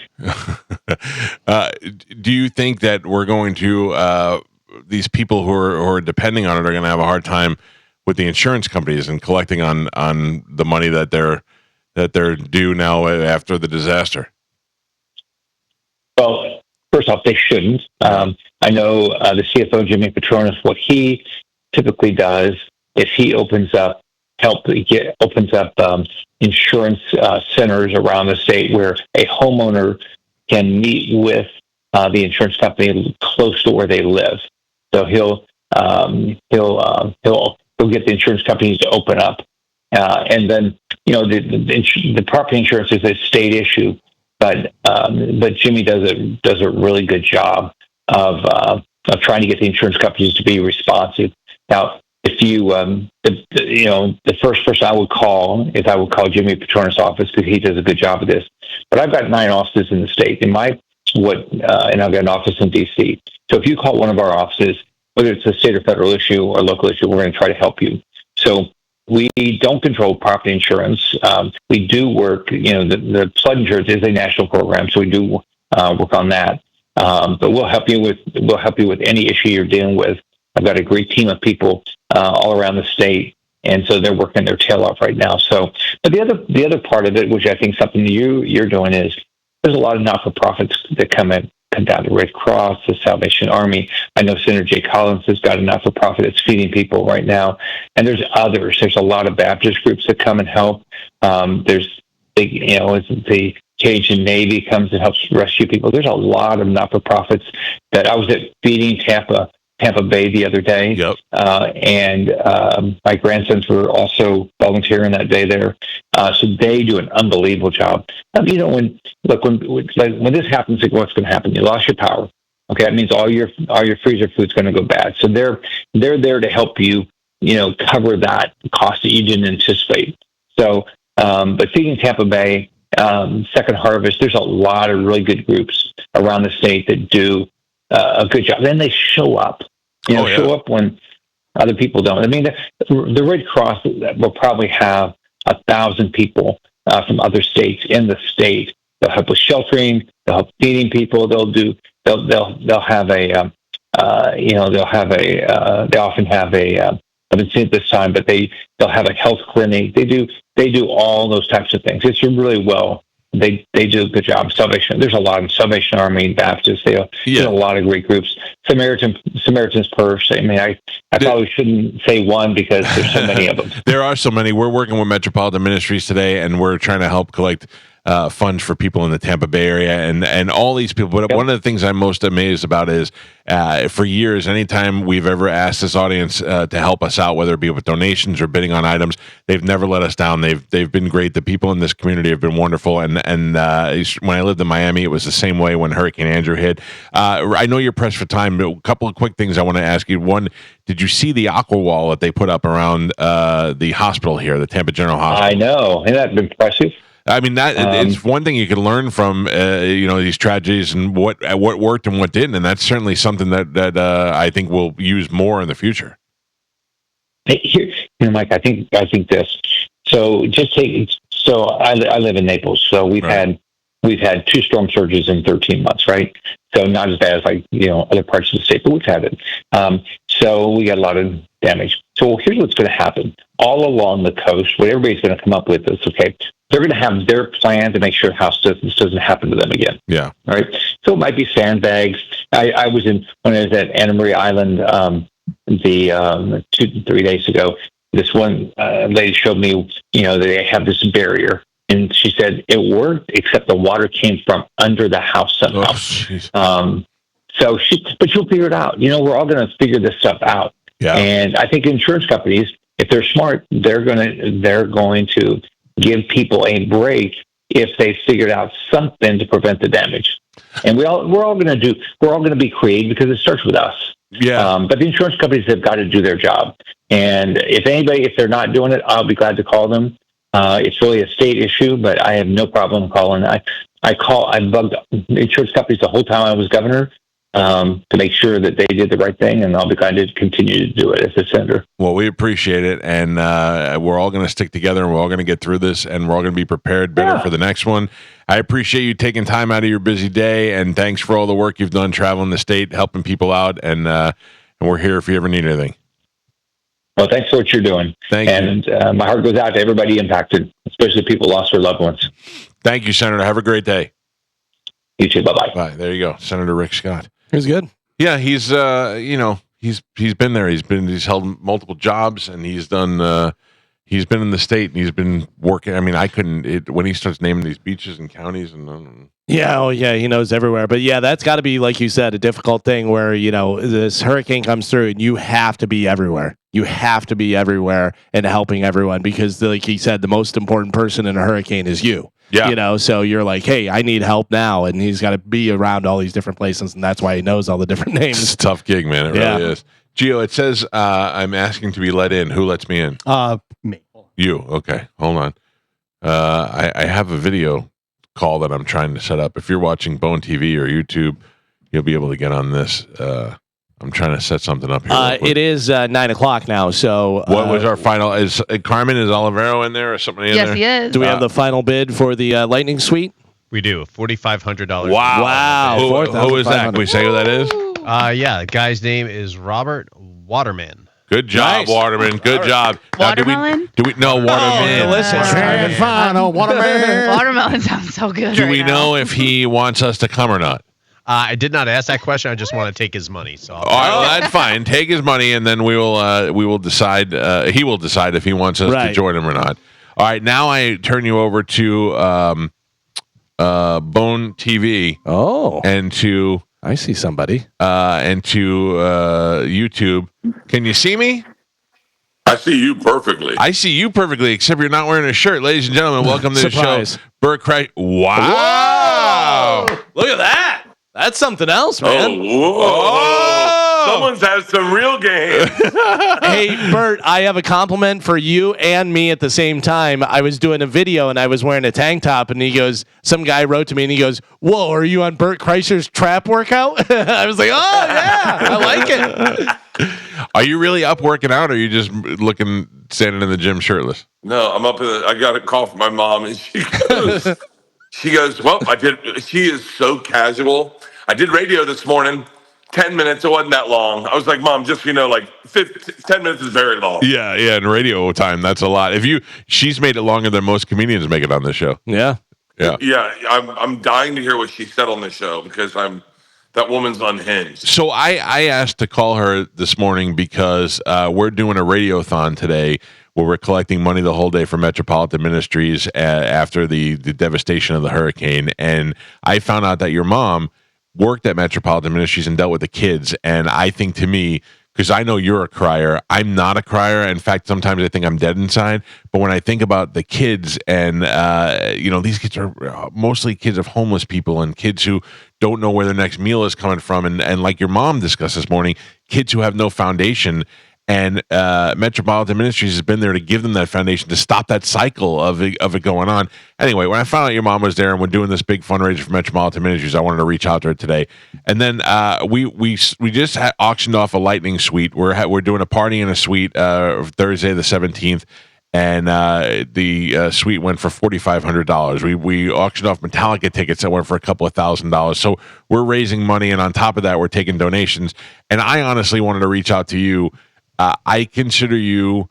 Do you think that we're going to these people who are depending on it are going to have a hard time with the insurance companies and collecting on the money that they're due now after the disaster?
Well, first off, they shouldn't. I know the CFO, Jimmy Petronas, what he typically does is he opens up insurance centers around the state where a homeowner can meet with the insurance company close to where they live. So he'll get the insurance companies to open up, and then the property insurance is a state issue, but Jimmy does a really good job of trying to get the insurance companies to be responsive. Now, if you the first person I would call Jimmy Petronas' office because he does a good job of this. But I've got 9 offices in the state, and I've got an office in D.C. So if you call one of our offices, whether it's a state or federal issue or local issue, we're going to try to help you. So we don't control property insurance. We do work. The flood insurance is a national program, so we do work on that. But we'll help you with any issue you're dealing with. I've got a great team of people all around the state, and so they're working their tail off right now. So, but the other part of it, which I think something you're doing, is there's a lot of not-for-profits that come down to Red Cross, the Salvation Army. I know Senator Jay Collins has got a not-for-profit that's feeding people right now, and there's others. There's a lot of Baptist groups that come and help. There's the Cajun Navy comes and helps rescue people. There's a lot of not-for-profits that I was at Feeding Tampa Bay the other day.
Yep.
And my grandsons were also volunteering that day there. So they do an unbelievable job. When this happens, what's going to happen? You lost your power. Okay, that means all your freezer food's going to go bad. So they're there to help you, cover that cost that you didn't anticipate. So, but Feeding Tampa Bay, Second Harvest, there's a lot of really good groups around the state that do a good job. Then they show up, show up when other people don't. I mean, the Red Cross will probably have 1,000 people from other states in the state. They'll help with sheltering. They'll help feeding people. They'll have a they'll have they often have I haven't seen it this time, but they'll have a health clinic. They do all those types of things. It's really well. They do a good job. Salvation. There's a lot of Salvation Army, Baptists. They a lot of great groups. Samaritan's Purse. I mean, I probably shouldn't say one because there's so many of them.
There are so many. We're working with Metropolitan Ministries today, and we're trying to help collect funds for people in the Tampa Bay area and all these people. But one of the things I'm most amazed about is for years, anytime we've ever asked this audience to help us out, whether it be with donations or bidding on items, they've never let us down. They've been great. The people in this community have been wonderful. And when I lived in Miami, it was the same way when Hurricane Andrew hit. I know you're pressed for time, but a couple of quick things I want to ask you. One, did you see the aqua wall that they put up around the hospital here, the Tampa General Hospital?
I know. Isn't that impressive?
I mean, it's one thing you can learn from, these tragedies and what worked and what didn't, and that's certainly something that I think we'll use more in the future.
Here, Mike, I think this. So I live in Naples, so we've had 2 storm surges in 13 months, right? So not as bad as other parts of the state, but we've had it. So we got a lot of damage. So here's what's going to happen all along the coast. What everybody's going to come up with is they're going to have their plan to make sure this doesn't happen to them again.
Yeah.
All right. So it might be sandbags. When I was at Anna Maria Island 2-3 days ago. This one lady showed me, they have this barrier, and she said it worked, except the water came from under the house somehow. But you'll figure it out. We're all going to figure this stuff out.
Yeah.
And I think insurance companies, if they're smart, they're going to give people a break if they figured out something to prevent the damage. And we're all going to be creative because it starts with us.
Yeah.
But the insurance companies have got to do their job. And if they're not doing it, I'll be glad to call them. It's really a state issue, but I have no problem calling. I bugged insurance companies the whole time I was governor to make sure that they did the right thing, and I'll be glad to continue to do it as a senator.
Well, we appreciate it, and we're all going to stick together, and we're all going to get through this, and we're all going to be prepared better for the next one. I appreciate you taking time out of your busy day, and thanks for all the work you've done traveling the state, helping people out, and we're here if you ever need anything.
Well, thanks for what you're doing.
Thank you.
And my heart goes out to everybody impacted, especially people lost their loved ones.
Thank you, Senator. Have a great day.
You too. Bye-bye.
Bye. There you go. Senator Rick Scott.
He's good.
Yeah, he's he's been there. He's held multiple jobs, and he's done he's been in the state, and he's been working. I mean, when he starts naming these beaches and counties and
he knows everywhere. But yeah, that's got to be, like you said, a difficult thing where, this hurricane comes through and you have to be everywhere. You have to be everywhere and helping everyone because, like he said, the most important person in a hurricane is you.
Yeah.
So you're like, hey, I need help now. And he's got to be around all these different places. And that's why he knows all the different names.
It's a tough gig, man. It really is. Gio, it says I'm asking to be let in. Who lets me in?
Me.
You. Okay. Hold on. I have a video call that I'm trying to set up. If you're watching Bone TV or YouTube, you'll be able to get on this. I'm trying to set something up here.
It is 9:00 now. So
what was our final? Is Carmen, is Olivero in there or somebody in there?
Yes, he is.
Do we have the final bid for the Lightning Suite?
We do. $4,500.
Wow. Who is that? Can we say who that is?
The guy's name is Robert Waterman.
Good job, Waterman. Good job.
Watermelon?
Do we know Waterman?
Waterman.
Watermelon sounds so good.
Do we know if he wants us to come or not?
I did not ask that question. I just want to take his money. So
all right, well, that's fine. Take his money, and then we will decide. He will decide if he wants us to join him or not. All right, now I turn you over to Bone TV.
Oh,
and to
I see somebody.
And to YouTube. Can you see me?
I see you perfectly.
I see you perfectly, except you're not wearing a shirt. Ladies and gentlemen, welcome to the show. Bert Kreischer. Wow.
Whoa. Look at that. That's something else, man.
Someone's had some real game.
Hey, Bert, I have a compliment for you and me at the same time. I was doing a video and I was wearing a tank top, and some guy wrote to me and he goes, "Whoa, are you on Bert Kreischer's trap workout?" I was like, "Oh yeah, I like it."
Are you really up working out, or are you just standing in the gym shirtless?
No, I'm up. I got a call from my mom, and she goes, "Well, I did." She is so casual. I did radio this morning, 10 minutes. It wasn't that long. I was like, Mom, just, 10 minutes is very long.
Yeah. In radio time, that's a lot. She's made it longer than most comedians make it on this show.
Yeah.
Yeah. I'm dying to hear what she said on the show because that woman's unhinged.
So I asked to call her this morning because we're doing a radiothon today where we're collecting money the whole day for Metropolitan Ministries after the devastation of the hurricane. And I found out that your mom worked at Metropolitan Ministries and dealt with the kids. And I think, to me, because I know you're a crier, I'm not a crier. In fact, sometimes I think I'm dead inside. But when I think about the kids and, these kids are mostly kids of homeless people and kids who don't know where their next meal is coming from. And like your mom discussed this morning, kids who have no foundation. And Metropolitan Ministries has been there to give them that foundation to stop that cycle of it going on. Anyway, when I found out your mom was there and we're doing this big fundraiser for Metropolitan Ministries, I wanted to reach out to her today. And then we just auctioned off a lightning suite. We're doing a party in a suite Thursday the 17th, and the suite went for $4,500. We auctioned off Metallica tickets that went for a couple of $1,000s. So we're raising money, and on top of that, we're taking donations. And I honestly wanted to reach out to you. I consider you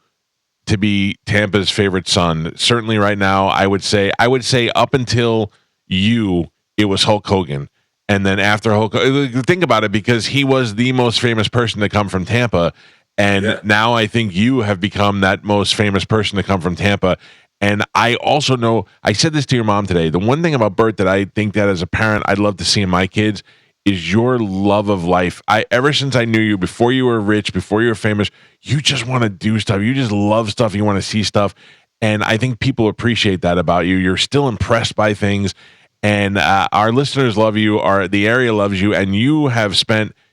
to be Tampa's favorite son. Certainly right now, I would say up until you, it was Hulk Hogan. And then after Hulk Hogan, think about it, because he was the most famous person to come from Tampa. And now I think you have become that most famous person to come from Tampa. And I also know, I said this to your mom today, the one thing about Bert that I think that as a parent I'd love to see in my kids is your love of life. Ever since I knew you, before you were rich, before you were famous, you just want to do stuff. You just love stuff. You want to see stuff. And I think people appreciate that about you. You're still impressed by things. And our listeners love you. The area loves you. And you have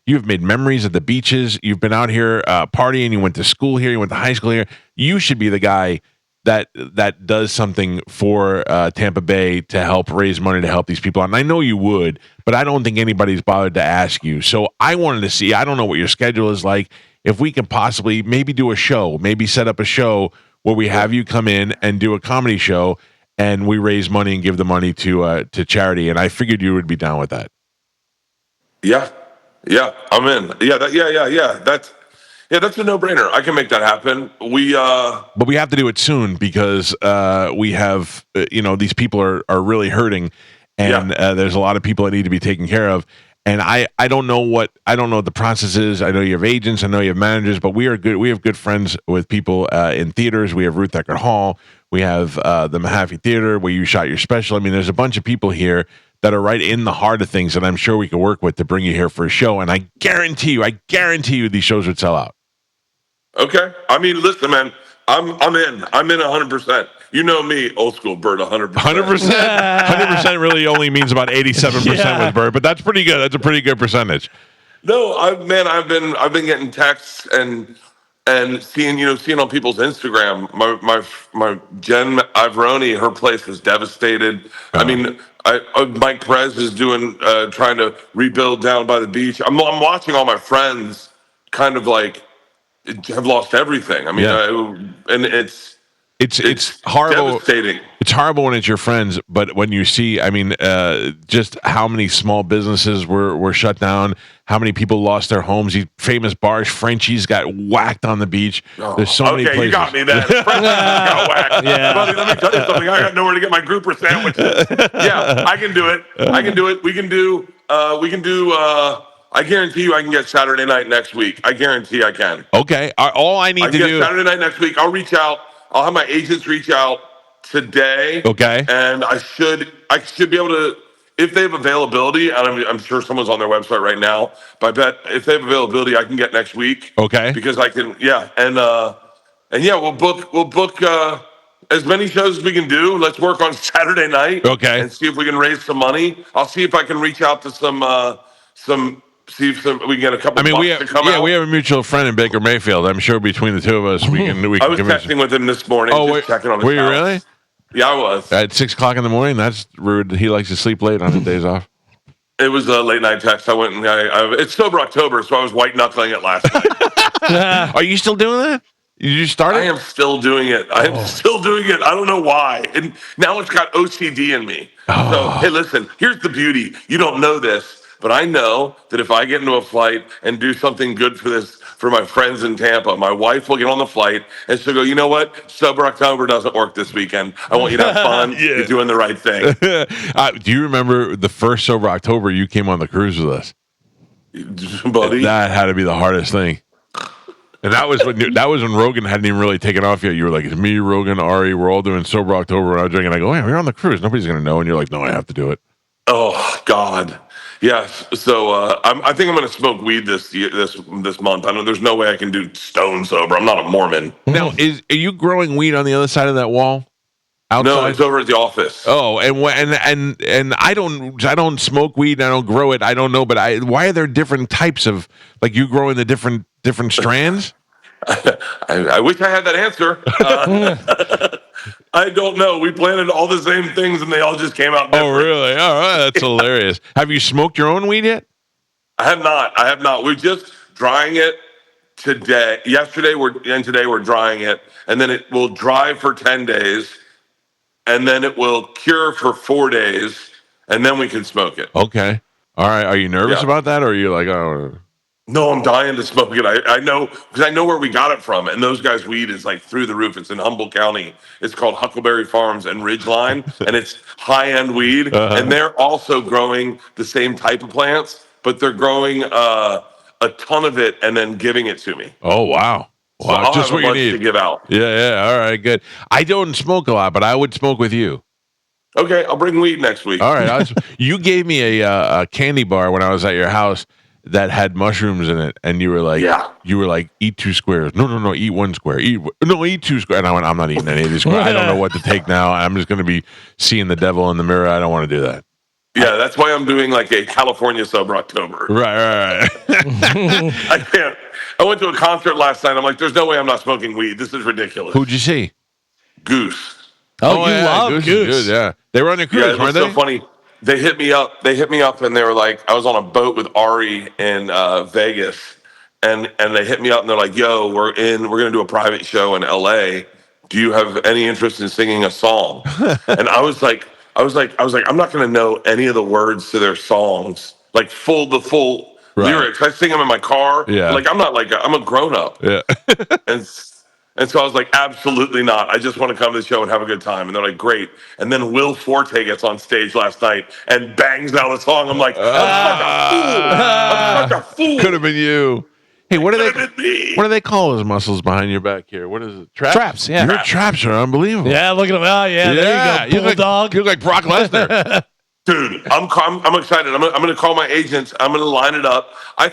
made memories at the beaches. You've been out here partying. You went to school here. You went to high school here. You should be the guy that does something for Tampa Bay to help raise money to help these people out. And I know you would, but I don't think anybody's bothered to ask you. So I wanted to see, I don't know what your schedule is like, if we can possibly maybe do a show, maybe set up a show where we have you come in and do a comedy show and we raise money and give the money to charity. And I figured you would be down with that.
Yeah, I'm in. That's a no-brainer. I can make that happen.
But we have to do it soon because we have, these people are really hurting, and there's a lot of people that need to be taken care of. And I don't know what the process is. I know you have agents. I know you have managers. But we have good friends with people in theaters. We have Ruth Eckerd Hall. We have the Mahaffey Theater where you shot your special. I mean, there's a bunch of people here that are right in the heart of things that I'm sure we can work with to bring you here for a show. And I guarantee you these shows would sell out.
Okay. I mean, listen, man, I'm in. I'm in 100%. You know me, old school Bert, 100%.
100% really only means about 87% with Bert, but that's pretty good. That's a pretty good percentage.
No, I've been getting texts and seeing on people's Instagram. My Jen Ivroni, her place was devastated. I mean, Mike Perez is trying to rebuild down by the beach. I'm watching all my friends kind of like have lost everything. I mean, and it's
horrible.
Devastating.
It's horrible when it's your friends, but when you see, I mean, just how many small businesses were shut down, how many people lost their homes. These famous bars, Frenchie's got whacked on the beach. There's so many places.
You got me there. Frenchie's got whacked. Buddy, let me tell you something. I got nowhere to get my grouper sandwiches. Yeah, I can do it. We can do. I guarantee you I can get Saturday night next week. I guarantee I can.
Okay. All I need to do.
Saturday night next week. I'll reach out. I'll have my agents reach out today.
Okay.
And I should be able to, if they have availability, and I'm sure someone's on their website right now, but I bet if they have availability, I can get next week.
Okay.
Because I can, we'll book as many shows as we can do. Let's work on Saturday night.
Okay.
And see if we can raise some money. I'll see if I can reach out to see if we can get a couple. To come out.
We have a mutual friend in Baker Mayfield. I'm sure between the two of us, we can.
I was texting with him this morning. Checking on his
were you
house.
really?
Yeah, I was.
At 6 o'clock in the morning. That's rude. He likes to sleep late on his days off.
It was a late night text. I went and it's Sober October, so I was white knuckling it last night.
Are you still doing that? You started?
I am still doing it. I don't know why. And now it's got OCD in me. So, hey, listen, here's the beauty. You don't know this, but I know that if I get into a flight and do something good for my friends in Tampa, my wife will get on the flight and she'll go, you know what? Sober October doesn't work this weekend. I want you to have fun. You're doing the right thing.
Do you remember the first Sober October you came on the cruise with us?
Buddy?
That had to be the hardest thing. And that was when Rogan hadn't even really taken off yet. You were like, it's me, Rogan, Ari, we're all doing Sober October, and I was drinking. I go, hey, we're on the cruise. Nobody's going to know. And you're like, no, I have to do it.
Oh, God. Yes. So I think I'm going to smoke weed this month. I know there's no way I can do stone sober. I'm not a Mormon.
Now, are you growing weed on the other side of that wall? Outside?
No, it's over at the office.
Oh, and I don't smoke weed. I don't grow it. I don't know, but why are there different types of, like, you growing the different strands?
I wish I had that answer. I don't know. We planted all the same things and they all just came out different.
Oh, really? All right. That's hilarious. Have you smoked your own weed yet?
I have not. We're just drying it today. Today we're drying it, and then it will dry for 10 days, and then it will cure for 4 days, and then we can smoke it.
Okay. All right. Are you nervous about that, or are you like, oh...
No, I'm dying to smoke it. I know, because I know where we got it from, and those guys' weed is like through the roof. It's in Humboldt County. It's called Huckleberry Farms and Ridgeline, and it's high-end weed. And they're also growing the same type of plants, but they're growing a ton of it and then giving it to me.
Oh, wow.
So I'll
just
have
what
a
you
bunch
need
to give out.
Yeah. All right, good. I don't smoke a lot, but I would smoke with you.
Okay, I'll bring weed next week.
All right. You gave me a candy bar when I was at your house that had mushrooms in it, and you were like, eat 2 squares. No, eat 1 square. Eat 2 squares. And I went, I'm not eating any of these squares. I don't know what to take now. I'm just going to be seeing the devil in the mirror. I don't want to do that.
Yeah, that's why I'm doing like a California Sober October.
Right.
I can't. I went to a concert last night. I'm like, there's no way I'm not smoking weed. This is ridiculous.
Who'd you see?
Goose.
Oh, you love Goose.
Good, yeah. They were on a cruise, weren't they?
So funny. They hit me up, and they were like, I was on a boat with Ari in Vegas, and they hit me up and they're like, yo, we're gonna do a private show in LA. Do you have any interest in singing a song? And I was like, I'm not gonna know any of the words to their songs, like the full lyrics. I sing them in my car.
Yeah.
Like I'm a grown up.
Yeah.
And so I was like, absolutely not. I just want to come to the show and have a good time. And they're like, great. And then Will Forte gets on stage last night and bangs out a song. I'm like, I'm such a fool.
Could have been you. Hey, what do they call those muscles behind your back here? What is it?
Traps, yeah.
Your traps are unbelievable.
Yeah, look at them. Oh, yeah, there you go. Bulldog.
You look like Brock Lesnar.
Dude, I'm excited. I'm going to call my agents. I'm going to line it up. I'm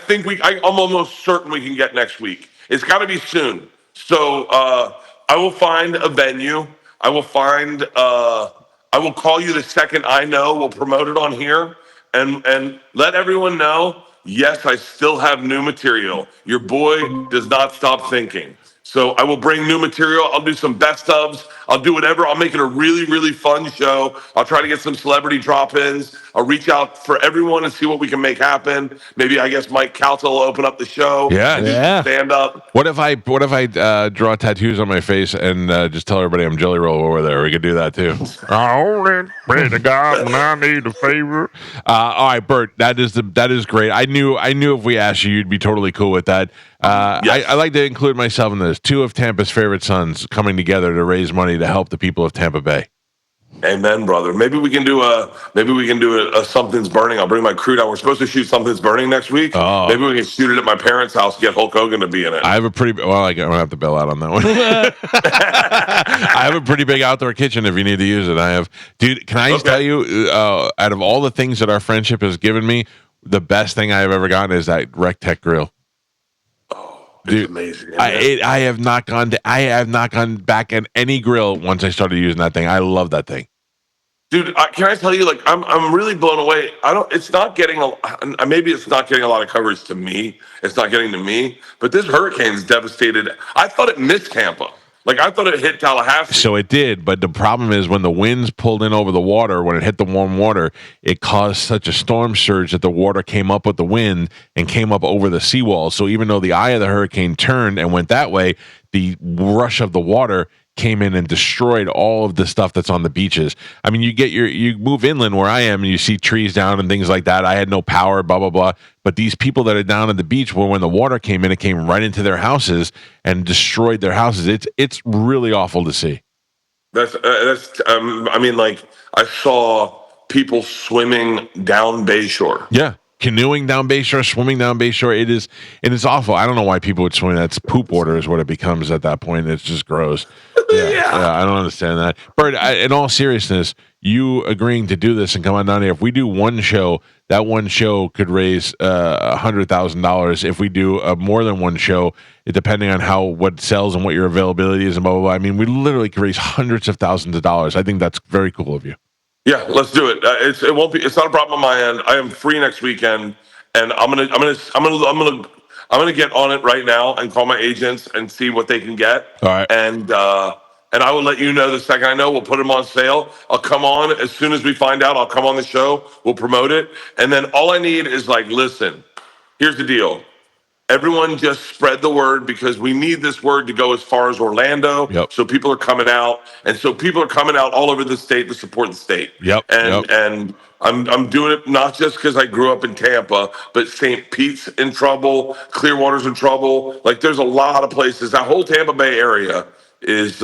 almost certain we can get next week. It's got to be soon. So I will find a venue. I will call you the second I know. We'll promote it on here and let everyone know, yes, I still have new material. Your boy does not stop thinking. So I will bring new material. I'll do some best ofs. I'll do whatever. I'll make it a really, really fun show. I'll try to get some celebrity drop-ins. I'll reach out for everyone and see what we can make happen. Maybe I guess Mike Calta will open up the show.
Yeah.
Stand up.
What if I draw tattoos on my face and just tell everybody I'm Jelly Roll over there? We could do that too. I pray to God when I need a favor. All right, Bert, that is great. I knew if we asked you, you'd be totally cool with that. Yes. I like to include myself in this. 2 of Tampa's favorite sons coming together to raise money to help the people of Tampa Bay.
Amen, brother. Maybe we can do a Something's Burning. I'll bring my crew down. We're supposed to shoot Something's Burning next week.
Oh.
Maybe we can shoot it at my parents' house. Get Hulk Hogan to be in it.
I have a pretty I don't have to bail out on that one. I have a pretty big outdoor kitchen if you need to use it. Dude. Can I just tell you, out of all the things that our friendship has given me, the best thing I have ever gotten is that Rectech grill.
It's amazing.
I have not gone back at any grill once I started using that thing. I love that thing.
Dude, can I tell you, like, I'm really blown away. It's not getting maybe it's not getting a lot of coverage to me. It's not getting to me, but this hurricane's devastated. I thought it missed Tampa. Like, I thought it hit Tallahassee.
So it did, but the problem is when the winds pulled in over the water, when it hit the warm water, it caused such a storm surge that the water came up with the wind and came up over the seawall. So even though the eye of the hurricane turned and went that way, the rush of the water came in and destroyed all of the stuff that's on the beaches. I mean, you move inland where I am and you see trees down and things like that. I had no power, blah, blah, blah. But these people that are down at the beach, when the water came in, it came right into their houses and destroyed their houses. It's really awful to see.
I mean, like, I saw people swimming down Bayshore.
Yeah. Canoeing down Bayshore, swimming down Bayshore. It's awful. I don't know why people would swim. That's poop water is what it becomes at that point. It's just gross. Yeah, I don't understand that. Bert, in all seriousness, you agreeing to do this and come on down here, if we do one show, that one show could raise $100,000. If we do more than one show, depending on what sells and what your availability is and blah, blah, blah. I mean, we literally could raise hundreds of thousands of dollars. I think that's very cool of you.
Yeah, let's do it. It won't be. It's not a problem on my end. I am free next weekend, and I'm gonna get on it right now and call my agents and see what they can get.
All right.
And I will let you know the second I know. We'll put them on sale. I'll come on as soon as we find out. I'll come on the show. We'll promote it, and then all I need is listen. Here's the deal. Everyone just spread the word because we need this word to go as far as Orlando.
Yep.
So people are coming out, and so people are coming out all over the state to support the state.
Yep.
And I'm doing it not just because I grew up in Tampa, but St. Pete's in trouble, Clearwater's in trouble. Like there's a lot of places. That whole Tampa Bay area is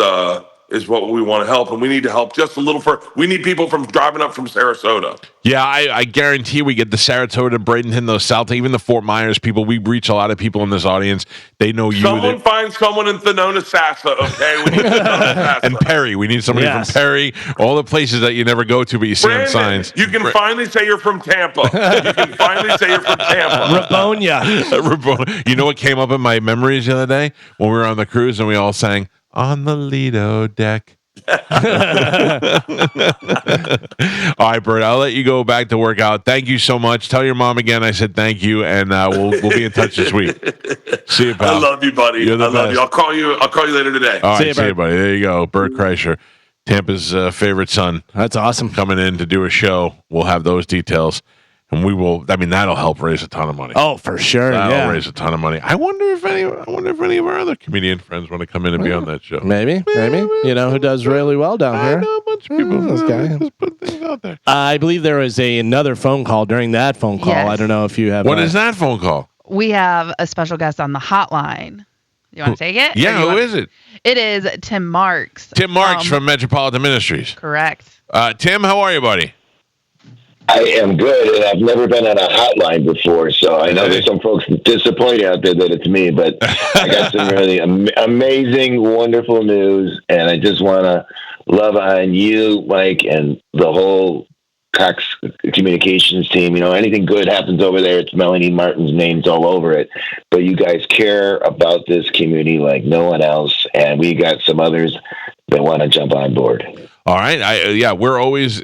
what we want to help, and we need to help just a little we need people from driving up from Sarasota.
Yeah, I guarantee we get the Sarasota, Bradenton, those South, even the Fort Myers people. We reach a lot of people in this audience. They know you.
Someone find someone in Thenona Sassa, okay? We need Thenona Sassa.
And Perry. We need somebody from Perry. All the places that you never go to, but you see on signs.
You can finally say you're from Tampa. You can finally say you're from Tampa.
Rabonia. You know what came up in my memories the other day? When we were on the cruise and we all sang, "On the Leto deck." All right, Bert, I'll let you go back to work out. Thank you so much. Tell your mom again I said thank you, and we'll be in touch this week. See you, pal.
I love you, buddy. I love you. I'll call you later today.
All right, see you, buddy. There you go. Bert Kreischer, Tampa's favorite son.
That's awesome.
Coming in to do a show. We'll have those details. And we will. I mean, that'll help raise a ton of money.
Oh, for sure.
That'll raise a ton of money. I wonder if any of our other comedian friends want to come in and be on that show.
Maybe. You know who does really well down here?
I know a bunch of people.
This guy.
Just put things out there.
I believe there was another phone call during that phone call.
Yes.
I don't know if you have.
What is that phone call?
We have a special guest on the hotline. You want to take it?
Yeah, who is it?
It is Tim Marks.
Tim Marks from Metropolitan Ministries.
Correct.
Tim, how are you, buddy?
I am good, and I've never been on a hotline before, so I know there's some folks disappointed out there that it's me, but I got some really amazing, wonderful news, and I just want to love on you, Mike, and the whole Cox Communications team. You know, anything good happens over there, it's Melanie Martin's name's all over it, but you guys care about this community like no one else, and we got some others that want to jump on board.
All right, we're always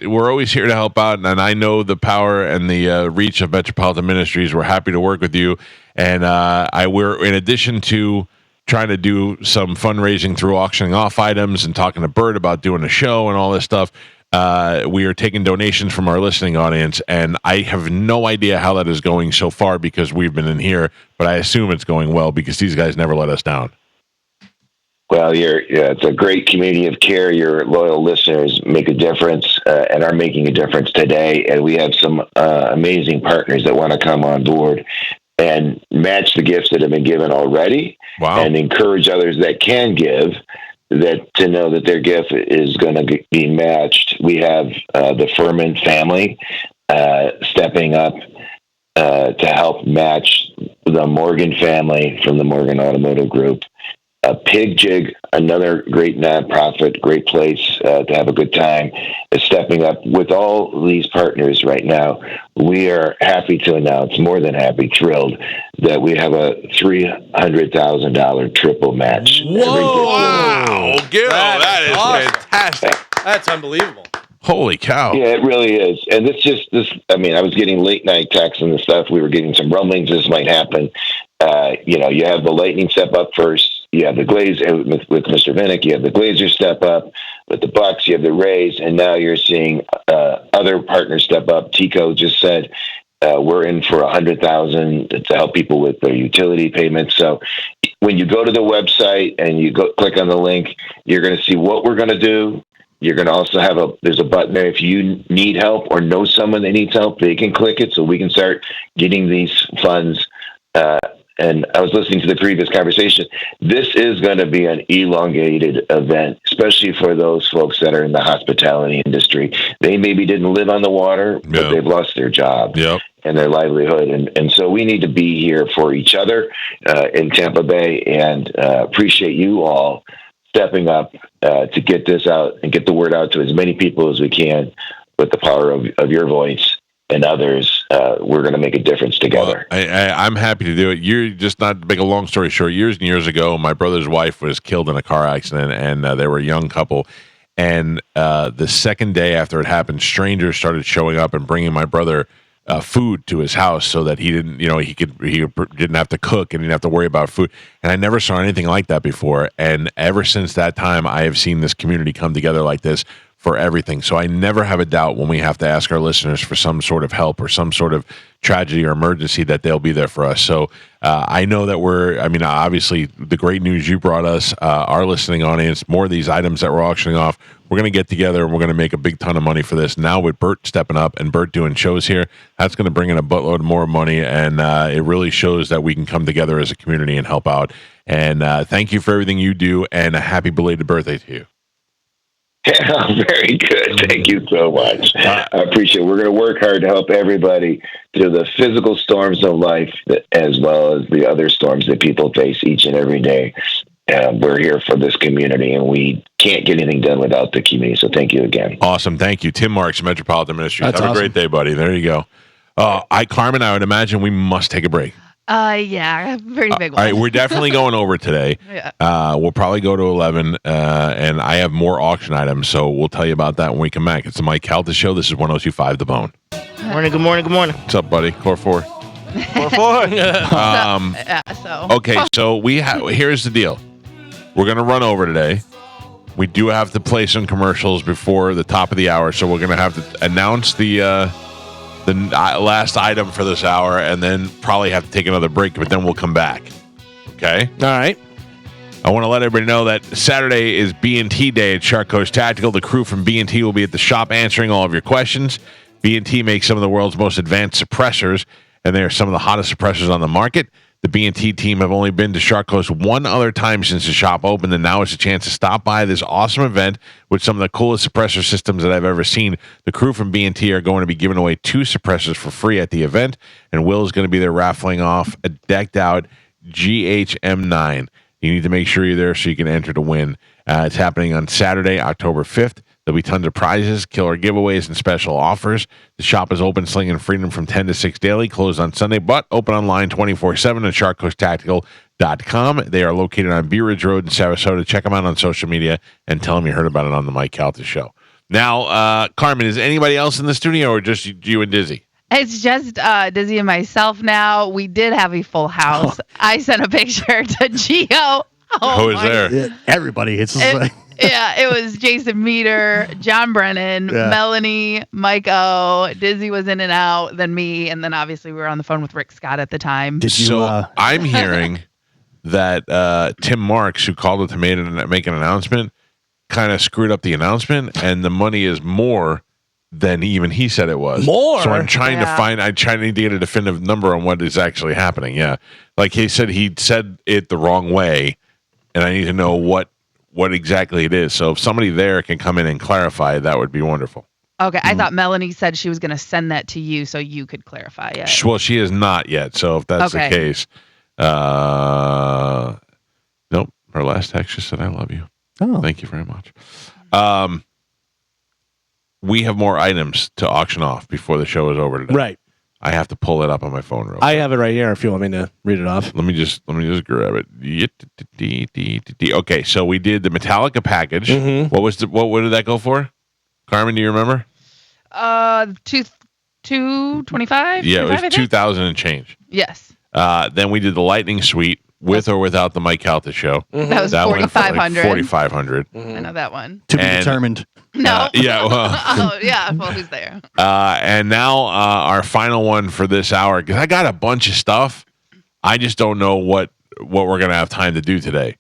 here to help out, and I know the power and the reach of Metropolitan Ministries. We're happy to work with you, and we're in addition to trying to do some fundraising through auctioning off items and talking to Bert about doing a show and all this stuff. We are taking donations from our listening audience, and I have no idea how that is going so far because we've been in here, but I assume it's going well because these guys never let us down.
Well, it's a great community of care. Your loyal listeners make a difference and are making a difference today. And we have some amazing partners that want to come on board and match the gifts that have been given already.
Wow.
And encourage others that can give to know that their gift is going to be matched. We have the Furman family stepping up to help match the Morgan family from the Morgan Automotive Group. Pig Jig, another great nonprofit, great place to have a good time, is stepping up with all these partners right now. We are happy to announce, more than happy, thrilled, that we have a $300,000 triple match.
Whoa! Wow! That is awesome. Fantastic.
That's unbelievable.
Holy cow.
Yeah, it really is. And I was getting late night texts and stuff. We were getting some rumblings this might happen. You have the Lightning step up first. You have the Glazer with Mr. Vinnick. You have the Glazer step up with the Bucks. You have the Rays, and now you're seeing other partners step up. Tico just said we're in for $100,000 to help people with their utility payments. So when you go to the website and you click on the link, you're going to see what we're going to do. You're going to also have there's a button there. If you need help or know someone that needs help, they can click it so we can start getting these funds. And I was listening to the previous conversation. This is going to be an elongated event, especially for those folks that are in the hospitality industry. They maybe didn't live on the water, but they've lost their job and their livelihood. And so we need to be here for each other in Tampa Bay, and appreciate you all stepping up to get this out and get the word out to as many people as we can with the power of your voice and others. We're going to make a difference together.
Well, I'm happy to do it. You're just not to make a long story short. Years and years ago, my brother's wife was killed in a car accident, and they were a young couple. And the second day after it happened, strangers started showing up and bringing my brother food to his house so that he didn't, he didn't have to cook and didn't have to worry about food. And I never saw anything like that before. And ever since that time, I have seen this community come together like this for everything. So I never have a doubt when we have to ask our listeners for some sort of help or some sort of tragedy or emergency that they'll be there for us. So I know that obviously the great news you brought us, our listening audience, more of these items that we're auctioning off, we're going to get together and we're going to make a big ton of money for this. Now with Bert stepping up and Bert doing shows here, that's going to bring in a buttload more money. And it really shows that we can come together as a community and help out. And thank you for everything you do, and a happy belated birthday to you.
Yeah, very good. Thank you so much. I appreciate it. We're going to work hard to help everybody through the physical storms of life as well as the other storms that people face each and every day. We're here for this community, and we can't get anything done without the community. So thank you again.
Awesome. Thank you. Tim Marks, Metropolitan Ministries.
That's
Have
awesome.
a great day, buddy. There you go. Carmen, I would imagine we must take a break.
Yeah, pretty big one.
All right, we're definitely going over today.
Yeah.
We'll probably go to 11, and I have more auction items, so we'll tell you about that when we come back. It's the Mike Calta Show. This is 102.5 The Bone.
Morning, good morning, good morning.
What's up, buddy? Core 4.
Core 4.
Okay, so here's the deal. We're going to run over today. We do have to play some commercials before the top of the hour, so we're going to have to announce the last item for this hour, and then probably have to take another break, but then we'll come back. Okay?
All right.
I want to let everybody know that Saturday is B&T Day at Shark Coast Tactical. The crew from B&T will be at the shop answering all of your questions. B&T makes some of the world's most advanced suppressors, and they are some of the hottest suppressors on the market. The B&T team have only been to Shark Coast one other time since the shop opened, and now it's a chance to stop by this awesome event with some of the coolest suppressor systems that I've ever seen. The crew from B&T are going to be giving away 2 suppressors for free at the event, and Will is going to be there raffling off a decked-out GHM9. You need to make sure you're there so you can enter to win. It's happening on Saturday, October 5th. There'll be tons of prizes, killer giveaways, and special offers. The shop is open, slinging freedom from 10 to 6 daily, closed on Sunday, but open online 24/7 at sharkcoasttactical.com. They are located on Bee Ridge Road in Sarasota. Check them out on social media and tell them you heard about it on the Mike Calta Show. Now, Carmen, is anybody else in the studio or just you and Dizzy?
It's just Dizzy and myself now. We did have a full house. I sent a picture to Gio.
Who is there?
Yeah, everybody. It's just like...
Yeah, it was Jason Meter, John Brennan, Melanie, Mike O, Dizzy was in and out, then me, and then obviously we were on the phone with Rick Scott at the time.
I'm hearing that Tim Marks, who called it to make an announcement, kind of screwed up the announcement, and the money is more than even he said it was.
More?
So I'm trying to get a definitive number on what is actually happening. Yeah. Like he said it the wrong way, and I need to know what exactly it is. So if somebody there can come in and clarify, that would be wonderful.
Okay, I thought Melanie said she was going to send that to you so you could clarify it.
Well, she is not yet. So if that's the case, nope. Her last text just said, "I love you."
Oh,
thank you very much. We have more items to auction off before the show is over today.
Right.
I have to pull it up on my phone real quick.
I have it right here if you want me to read it off.
Let me just grab it. Okay, so we did the Metallica package.
Mm-hmm.
What did that go for? Carmen, do you remember?
$225.
Yeah, it was 2,000 and change.
Yes.
Then we did the Lightning Suite with or without the Mike Calta Show.
Mm-hmm. That was $4,500.
$4,500.
I know that one.
To be determined.
No.
Yeah. Well,
well, who's there?
And now our final one for this hour, because I got a bunch of stuff. I just don't know what what we're going to have time to do today.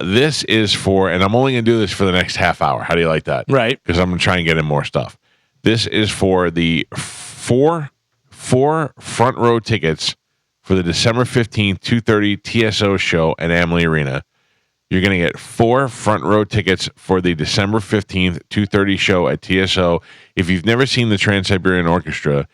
This is for, and I'm only going to do this for the next half hour. How do you like that?
Right.
Because I'm going to try and get in more stuff. This is for the four front row tickets for the December 15th, 2:30 TSO show at Amalie Arena. You're going to get 4 front row tickets for the December 15th, 2:30 show at TSO. If you've never seen the Trans-Siberian Orchestra,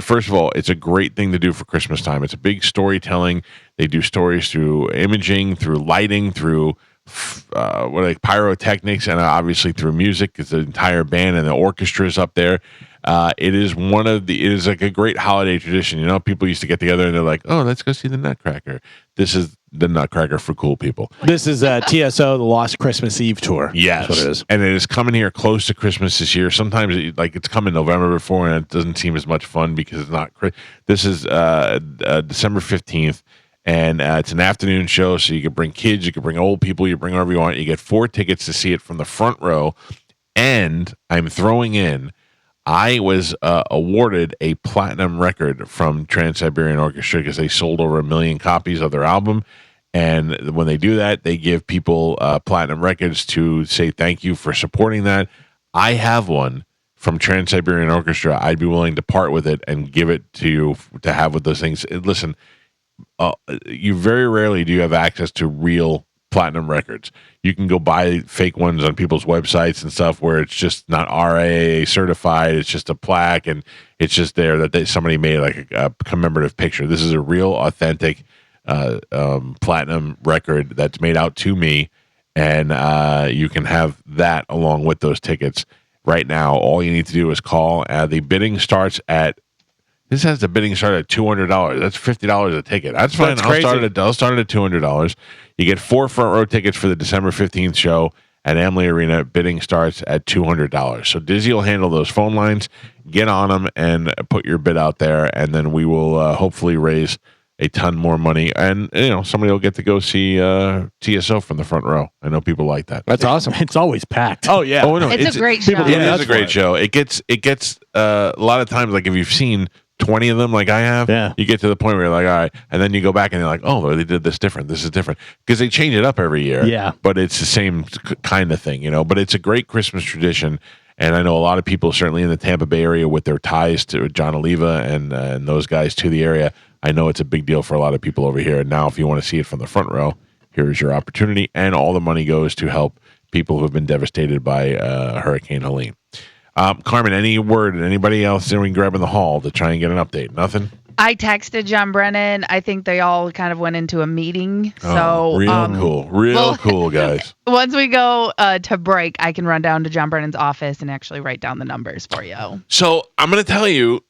first of all, it's a great thing to do for Christmas time. It's a big storytelling. They do stories through imaging, through lighting, through pyrotechnics, and obviously through music. It's the entire band and the orchestra is up there. It is like a great holiday tradition. You know, people used to get together and they're like, "Oh, let's go see the Nutcracker." This is the Nutcracker for cool people.
This is TSO, the Lost Christmas Eve tour.
Yes,
that's what it is.
And it is coming here close to Christmas this year. Sometimes it's coming November before, and it doesn't seem as much fun because it's not. This is December 15th. And it's an afternoon show, so you can bring kids, you can bring old people, you bring whoever you want. You get 4 tickets to see it from the front row. And I'm throwing in, I was awarded a platinum record from Trans-Siberian Orchestra because they sold over 1 million copies of their album. And when they do that, they give people platinum records to say thank you for supporting that. I have one from Trans-Siberian Orchestra. I'd be willing to part with it and give it to you to have with those things. Listen, you very rarely do you have access to real platinum records. You can go buy fake ones on people's websites and stuff where it's just not RAA certified. It's just a plaque and it's just there that somebody made like a commemorative picture. This is a real authentic platinum record that's made out to me, and you can have that along with those tickets right now. All you need to do is call. The bidding starts at This has the bidding start at $200. That's $50 a ticket. That's fine. I'll start it at $200. You get 4 front row tickets for the December 15th show at Amalie Arena. Bidding starts at $200. So Dizzy will handle those phone lines. Get on them and put your bid out there, and then we will hopefully raise a ton more money. And somebody will get to go see TSO from the front row. I know people like that.
That's awesome.
It's always packed.
Oh yeah.
Oh no,
it's a great show.
Yeah, it's a great show. It gets a lot of times, like if you've seen 20 of them like I have, you get to the point where you're like, all right, and then you go back and you're like, oh, they did this different. This is different because they change it up every year.
Yeah,
but it's the same kind of thing, But it's a great Christmas tradition, and I know a lot of people, certainly in the Tampa Bay area, with their ties to John Oliva and those guys to the area. I know it's a big deal for a lot of people over here. And now, if you want to see it from the front row, here's your opportunity, and all the money goes to help people who have been devastated by Hurricane Helene. Carmen, any word? Anybody else that we can grab in the hall to try and get an update? Nothing?
I texted John Brennan. I think they all kind of went into a meeting. So
real cool, guys.
Once we go to break, I can run down to John Brennan's office and actually write down the numbers for you.
So I'm going to tell you,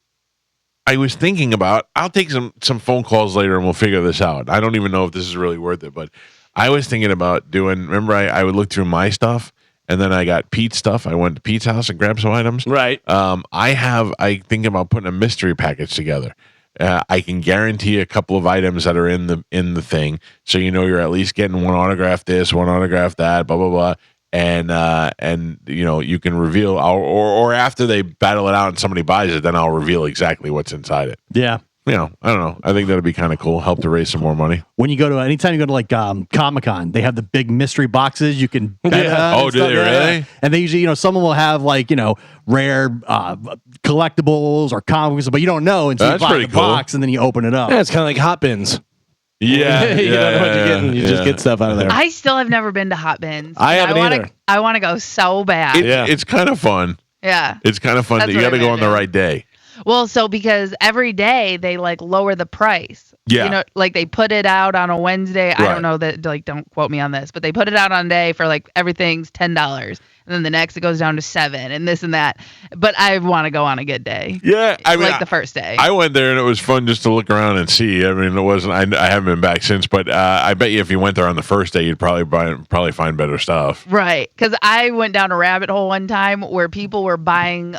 I was thinking about, I'll take some phone calls later and we'll figure this out. I don't even know if this is really worth it, but I was thinking about remember I would look through my stuff. And then I got Pete's stuff. I went to Pete's house and grabbed some items.
Right.
I think about putting a mystery package together. I can guarantee a couple of items that are in the thing, so you're at least getting one autograph this, one autograph that, blah blah blah, and you can reveal, or after they battle it out and somebody buys it, then I'll reveal exactly what's inside it.
Yeah.
I don't know. I think that'd be kind of cool. Help to raise some more money.
When you go to anytime you go to like Comic-Con, they have the big mystery boxes you can bet on.
Oh, do they really?
And they usually, someone will have like, rare collectibles or comics, but you don't know until you buy the box and then you open it up.
Yeah, it's kind of like hot bins.
Yeah.
You don't know what you're getting. You just get stuff out of there.
I still have never been to Hot Bins.
I haven't either.
I want to go so bad.
It's kind of fun.
Yeah.
It's kind of fun. That you got to go on the right day.
Well, so because every day they lower the price.
Yeah.
They put it out on a Wednesday. Right. I don't know that, don't quote me on this, but they put it out on a day for everything's $10. And then the next it goes down to $7 and this and that. But I want to go on a good day.
Yeah. I mean,
the first day.
I went there and it was fun just to look around and see. I mean, it wasn't, I haven't been back since, but I bet you if you went there on the first day, you'd probably find better stuff.
Right. Because I went down a rabbit hole one time where people were buying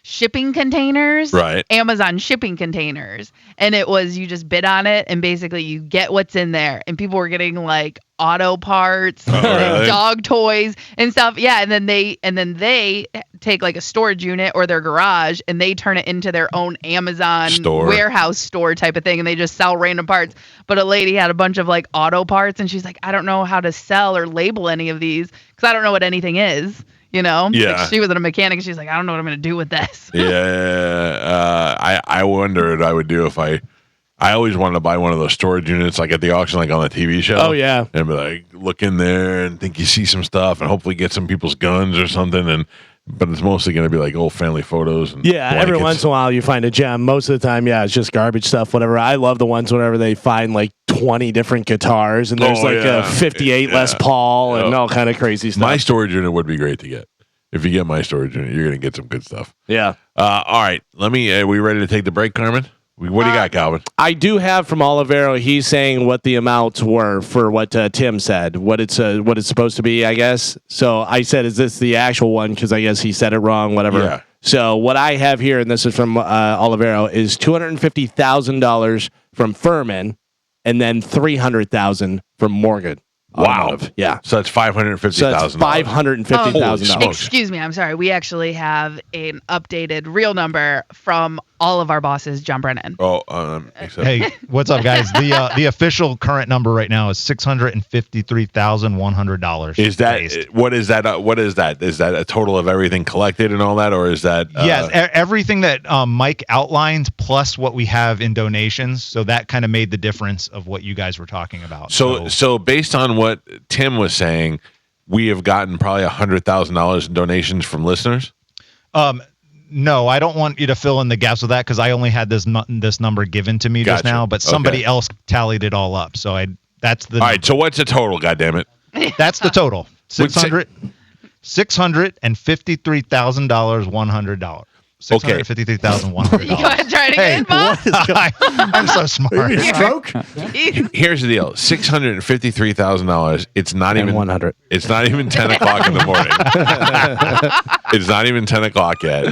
shipping containers,
right?
Amazon shipping containers, and it was you just bid on it, and basically you get what's in there, and people were getting like auto parts,
really?
dog toys, and stuff. Yeah, and then they take like a storage unit or their garage, and they turn it into their own Amazon warehouse store type of thing, and they just sell random parts. But a lady had a bunch of like auto parts, and she's like, I don't know how to sell or label any of these because I don't know what anything is.
Yeah.
Like she was a mechanic, and she's like, I don't know what I'm gonna do with this.
Yeah. I wonder what I would do if I always wanted to buy one of those storage units like at the auction, like on the TV show.
Oh, yeah.
And be like, look in there and think you see some stuff and hopefully get some people's guns or something. But it's mostly going to be like old family photos. And blankets.
Every once in a while you find a gem. Most of the time, it's just garbage stuff, whatever. I love the ones whenever they find like 20 different guitars and there's a 58 Les Paul and all kind of crazy stuff.
My storage unit would be great to get. If you get my storage unit, you're going to get some good stuff.
Yeah.
All right. Are we ready to take the break, Carmen? What do you got, Calvin?
I do have from Olivero. He's saying what the amounts were for what Tim said, what it's supposed to be, I guess. So I said, is this the actual one? Because I guess he said it wrong, whatever.
Yeah.
So what I have here, and this is from Olivero, is $250,000 from Furman, and then $300,000 from Morgan.
Wow.
Yeah.
So that's $550,000.
So that's $550,000.
Excuse me, I'm sorry. We actually have an updated real number from all of our bosses, John Brennan.
Hey, what's up, guys? The official current number right now is $653,100.
Is that what is that? What is that? Is that a total of everything collected and all that, or is that?
Yes, everything that Mike outlined plus what we have in donations. So that kind of made the difference of what you guys were talking about.
So based on what Tim was saying, we have gotten probably $100,000 in donations from listeners.
No, I don't want you to fill in the gaps with that because I only had this number given to me just now, but somebody else tallied it all up. So that's the.
All right. So what's the total? God damn it!
That's the total. $653,100. $653,100.
Go ahead, try it again, boss.
I'm so smart.
Stroke.
Here's the deal: $653,000. It's not even
100.
It's not even 10 o'clock in the morning. It's not even 10 o'clock yet.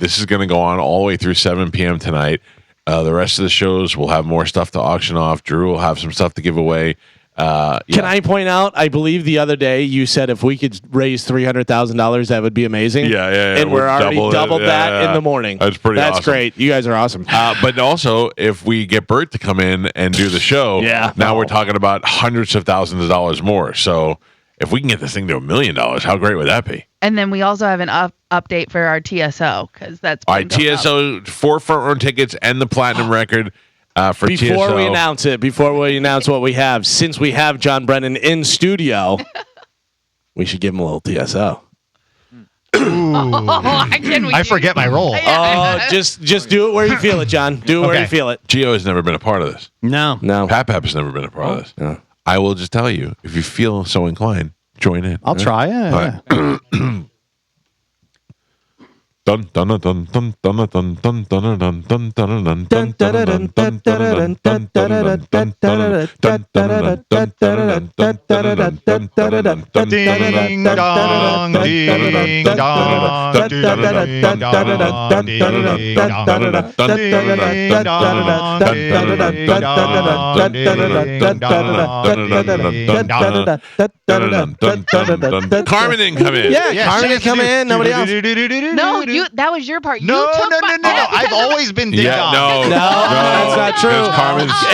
This is going to go on all the way through 7 p.m. tonight. The rest of the shows will have more stuff to auction off. Drew will have some stuff to give away.
Can I point out? I believe the other day you said if we could raise $300,000, that would be amazing.
Yeah.
And we're already doubled that in the morning.
That's pretty.
That's
awesome.
great. You guys are awesome.
But also, if we get Bert to come in and do the show, now we're talking about hundreds of thousands of dollars more. So if we can get this thing to $1 million, how great would that be?
And then we also have an update for our TSO because that's
all right. TSO 4 front row tickets and the platinum record. For
before
TSO.
we announce what we have, since we have John Brennan in studio, we should give him a little TSO.
I forget my role.
Just do it where you feel it, John. Do it where you feel it.
Gio has never been a part of this.
No.
Pap has never been a part of this. No. I will just tell you, if you feel so inclined, join in.
I'll try. Yeah.
Dun dun dun dun dun dun dun dun dun dun dun dun dun
ding dong, ding
dong. Carmen didn't come in.
Yeah, Carmen didn't come in. Nobody else.
No, that was your part.
No. I've always been ding dong.
No, that's not true.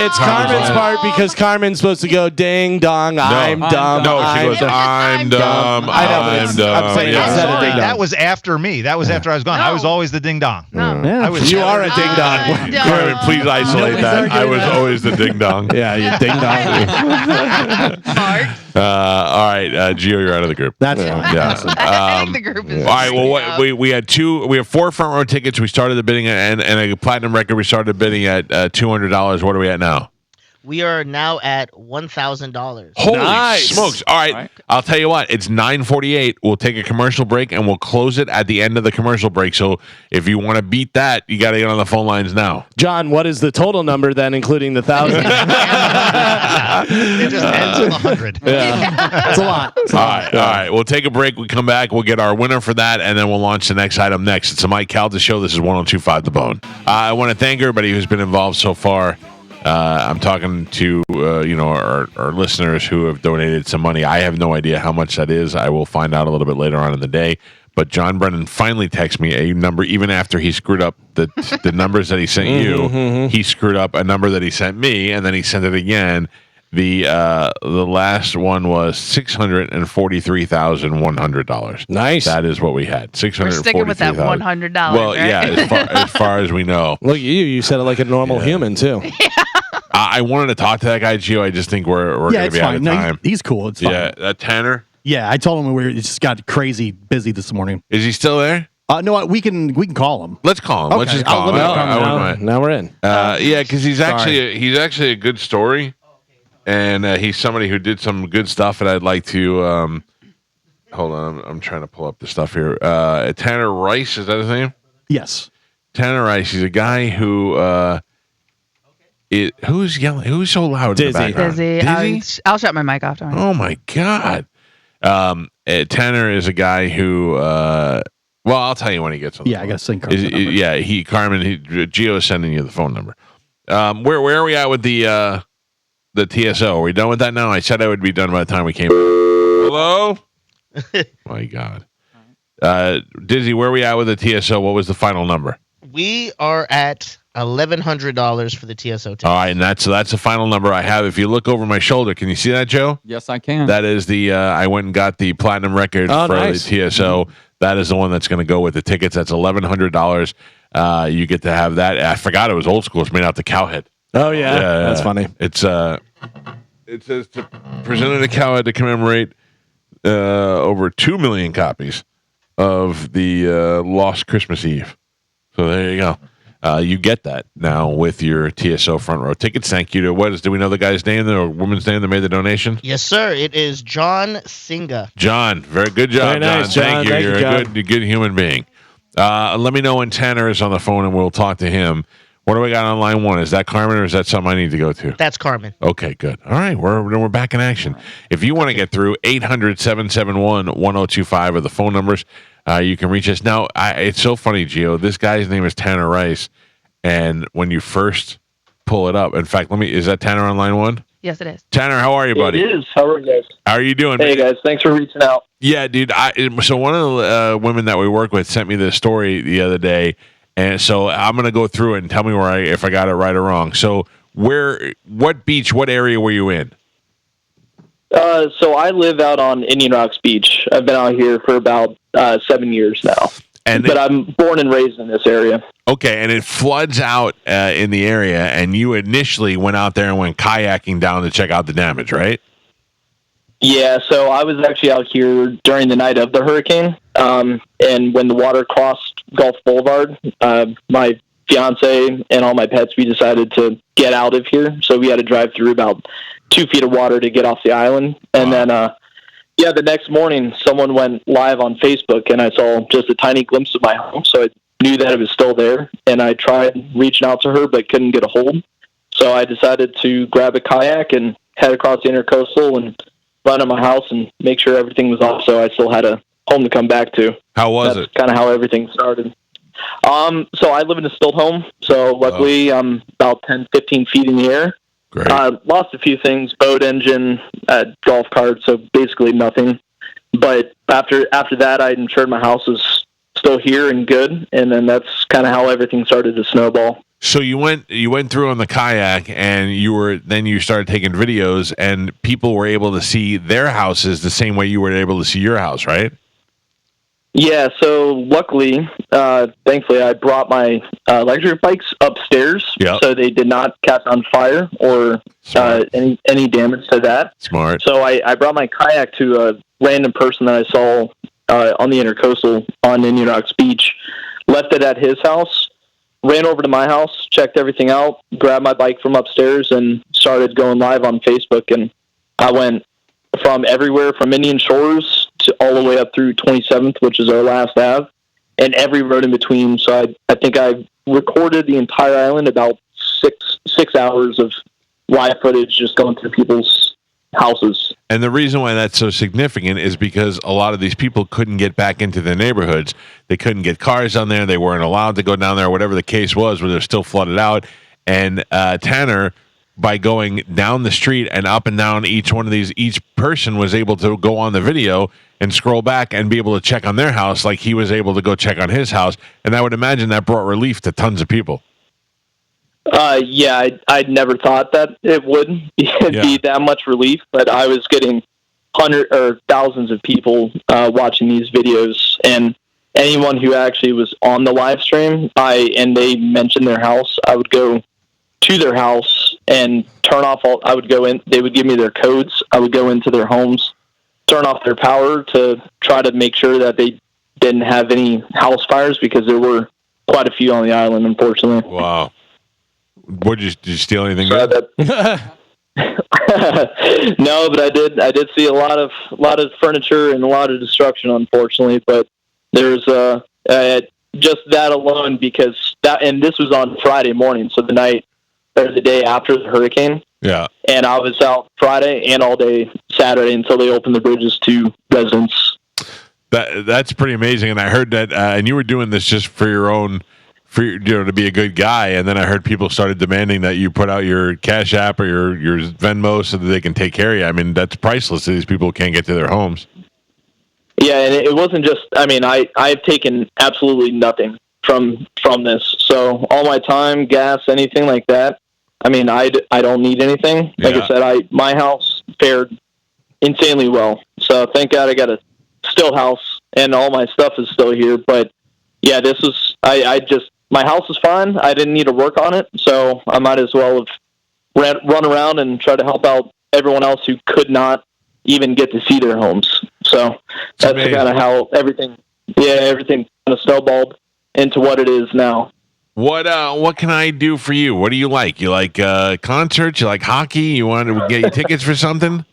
It's Carmen's part because Carmen's supposed to go ding dong. I'm dumb.
No, she goes. I'm dumb. I'm dumb.
I'm saying instead of ding dong.
That was after me. That was after I was gone. I was always the ding dong.
You are a ding dong.
Carmen, please isolate that. I was always the ding dong.
Yeah, you ding dong.
All right, Gio, you're out of the group.
That's fine.
Yeah.
The group is
all right. Well, we had 4 front row tickets. We started the bidding and a platinum record. We started bidding at $200. What are we at now?
We are now at $1,000.
Holy smokes. All right. I'll tell you what. It's 9:48. We'll take a commercial break, and we'll close it at the end of the commercial break. So if you want to beat that, you got to get on the phone lines now.
John, what is the total number then, including the 1,000?
It just ends with 100.
Yeah.
It's a lot.
All right. We'll take a break. We come back. We'll get our winner for that, and then we'll launch the next item next. It's the Mike Calta Show. This is 102.5 The Bone. I want to thank everybody who's been involved so far. I'm talking to our listeners who have donated some money. I have no idea how much that is. I will find out a little bit later on in the day. But John Brennan finally texted me a number, even after he screwed up the numbers that he sent you. He screwed up a number that he sent me, and then he sent it again. The last one was $643,100.
Nice.
That is what we had.
We're sticking with that $100.
Well,
right?
yeah, as far as we know.
Look at you. You said it like a normal human too.
I wanted to talk to that guy, Gio. I just think we're going to be out of time.
He's cool. It's fine.
Yeah, that Tanner.
Yeah, I told him it just got crazy busy this morning.
Is he still there?
No, we can call him.
Let's call him.
Okay.
Let's just call him.
Now we're in.
Yeah, because he's actually a good story, and he's somebody who did some good stuff, and I'd like to. Hold on, I'm trying to pull up the stuff here. Tanner Rice, is that his name?
Yes.
Tanner Rice. He's a guy who. Who's yelling? Who's so loud in the background?
Dizzy. I'll shut my mic off. Don't worry.
Oh my God. Tanner is a guy who. Well, I'll tell you when he gets on.
I got to sing Carmen's number.
Yeah, Gio is sending you the phone number. Where are we at with the TSO? Are we done with that now? I said I would be done by the time we came. Hello. My God. Dizzy, where are we at with the TSO? What was the final number?
We are at $1,100 for the TSO test.
All right, and that's the final number I have. If you look over my shoulder, can you see that, Joe?
Yes, I can.
That is the I went and got the platinum record for
nice.
the TSO. That is the one that's going to go with the tickets. That's $1,100. You get to have that. I forgot it was old school. It's made out the cowhead.
Oh yeah, that's funny.
It's it says to presented a cowhead to commemorate over 2 million copies of the Lost Christmas Eve. So there you go. You get that now with your TSO front row tickets. Thank you to do we know the guy's name or woman's name that made the donation?
Yes, sir. It is John Singa.
John, very good job,
very nice,
John. Thank you. You're
John.
a good human being. Let me know when Tanner is on the phone and we'll talk to him. What do we got on line one? Is that Carmen or is that something I need to go to?
That's Carmen.
Okay, good. All right, we're back in action. If you want to get through, 800-771-1025 are the phone numbers. You can reach us. Now, it's so funny, Gio. This guy's name is Tanner Rice. And when you first pull it up, in fact, is that Tanner on line one?
Yes, it is.
Tanner, how are you, buddy?
It is. How are you guys?
How are you doing?
Hey, guys. Thanks for reaching out.
Yeah, dude. So one of the women that we work with sent me this story the other day. And so I'm going to go through it and tell me if I got it right or wrong. So what beach, what area were you in?
So I live out on Indian Rocks Beach. I've been out here for about 7 years now. But I'm born and raised in this area.
Okay, and it floods out in the area, and you initially went out there and went kayaking down to check out the damage, right?
Yeah, so I was actually out here during the night of the hurricane, and when the water crossed Gulf Boulevard, my fiance and all my pets, we decided to get out of here. So we had to drive through about 2 feet of water to get off the island, and then the next morning, someone went live on Facebook, and I saw just a tiny glimpse of my home, so I knew that it was still there, and I tried reaching out to her, but couldn't get a hold. So I decided to grab a kayak and head across the Intercoastal and run to my house and make sure everything was off, so I still had a home to come back to.
How was
That's kind of how everything started. So I live in a stilt home, so luckily I'm about 10, 15 feet in the air.
Great.
Lost a few things, boat engine, golf cart, so basically nothing. But after that, I ensured my house was still here and good, and then that's kind of how everything started to snowball.
So you went through on the kayak, and you started taking videos, and people were able to see their houses the same way you were able to see your house, right?
Yeah, so luckily, thankfully, I brought my electric bikes upstairs, so they did not catch on fire or any damage to that.
Smart.
So I brought my kayak to a random person that I saw on the Intercoastal on Indian Rocks Beach, left it at his house, ran over to my house, checked everything out, grabbed my bike from upstairs, and started going live on Facebook. And I went from everywhere from Indian Shores to all the way up through 27th, which is our last Ave, and every road in between. So I think I recorded the entire island, about six hours of live footage just going through people's houses.
And the reason why that's so significant is because a lot of these people couldn't get back into their neighborhoods. They couldn't get cars down there. They weren't allowed to go down there, whatever the case was, where they're still flooded out. And Tanner, by going down the street and up and down each one of these, each person was able to go on the video and scroll back and be able to check on their house like he was able to go check on his house. And I would imagine that brought relief to tons of people.
Yeah, I'd never thought that it would be that much relief, but I was getting hundreds or thousands of people watching these videos, and anyone who actually was on the live stream, and they mentioned their house, I would go to their house and turn off all. I would go in. They would give me their codes. I would go into their homes, turn off their power to try to make sure that they didn't have any house fires, because there were quite a few on the island, unfortunately.
Wow. Did you steal anything good?
No, but I did see a lot of furniture and a lot of destruction, unfortunately. But there's just that alone, because and this was on Friday morning, so the night or the day after the hurricane.
Yeah.
And I was out Friday and all day Saturday until they opened the bridges to residents.
That's pretty amazing. And I heard that, and you were doing this just for your own. To be a good guy, and then I heard people started demanding that you put out your Cash App or your Venmo so that they can take care of you. I mean, that's priceless. These people can't get to their homes.
Yeah, and it wasn't just. I mean, I've taken absolutely nothing from this. So all my time, gas, anything like that. I mean, I don't need anything. Like I said, my house fared insanely well. So thank God I got a still house, and all my stuff is still here. But yeah, this was my house is fine. I didn't need to work on it, so I might as well have run around and try to help out everyone else who could not even get to see their homes. So that's kind of how everything kind of snowballed into what it is now.
What can I do for you? What do you like? You like concerts? You like hockey? You want to get you tickets for something?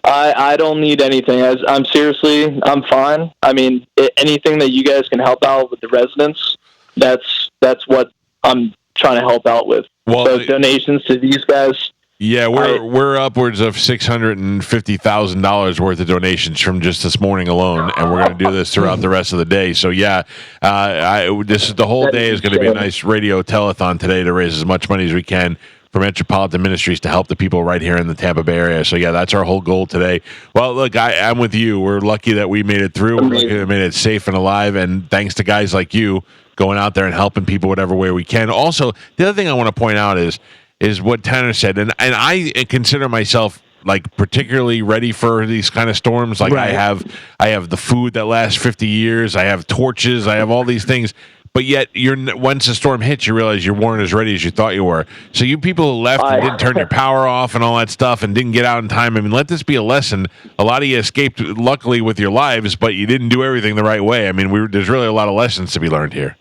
I don't need anything. I'm fine. I mean, anything that you guys can help out with the residents, that's what I'm trying to help out with.
Well,
so donations to these guys.
Yeah, we're upwards of $650,000 worth of donations from just this morning alone, and we're going to do this throughout the rest of the day. So yeah, the whole day is going to be a nice radio telethon today to raise as much money as we can for Metropolitan Ministries to help the people right here in the Tampa Bay area. So yeah, that's our whole goal today. Well, look, I'm with you. We're lucky that we made it through. We're lucky that we made it safe and alive, and thanks to guys like you going out there and helping people whatever way we can. Also, the other thing I want to point out is what Tanner said, and I consider myself like particularly ready for these kind of storms. Like right. I have the food that lasts 50 years. I have torches. I have all these things. But yet, once the storm hits, you realize you weren't as ready as you thought you were. So you people who left and didn't turn your power off and all that stuff and didn't get out in time, I mean, let this be a lesson. A lot of you escaped, luckily, with your lives, but you didn't do everything the right way. I mean, there's really a lot of lessons to be learned here.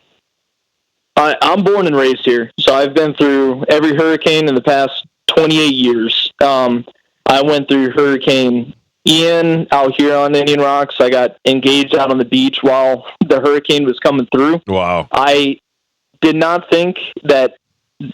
I'm born and raised here, so I've been through every hurricane in the past 28 years. I went through Hurricane Ian out here on Indian Rocks. I got engaged out on the beach while the hurricane was coming through.
Wow.
I did not think that,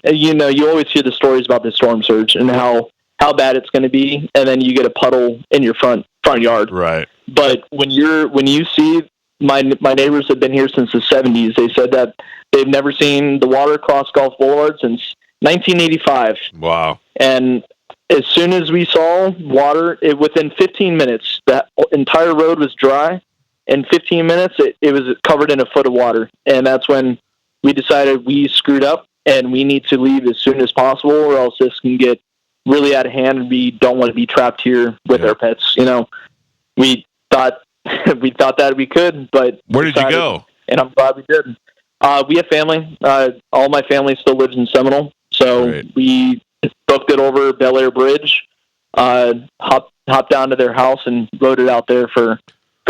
you always hear the stories about the storm surge and how bad it's going to be, and then you get a puddle in your front yard.
Right.
But when you see, my neighbors have been here since the 70s. They said that they've never seen the water cross Gulf Boulevard since 1985.
Wow.
And as soon as we saw water, within 15 minutes, that entire road was dry. In 15 minutes, it was covered in a foot of water. And that's when we decided we screwed up and we need to leave as soon as possible, or else this can get really out of hand and we don't want to be trapped here with our pets. We thought that we could, but
where did you go?
And I'm glad we did. We have family. All my family still lives in Seminole, so we booked it over Bel Air Bridge, hopped down to their house and rode it out there for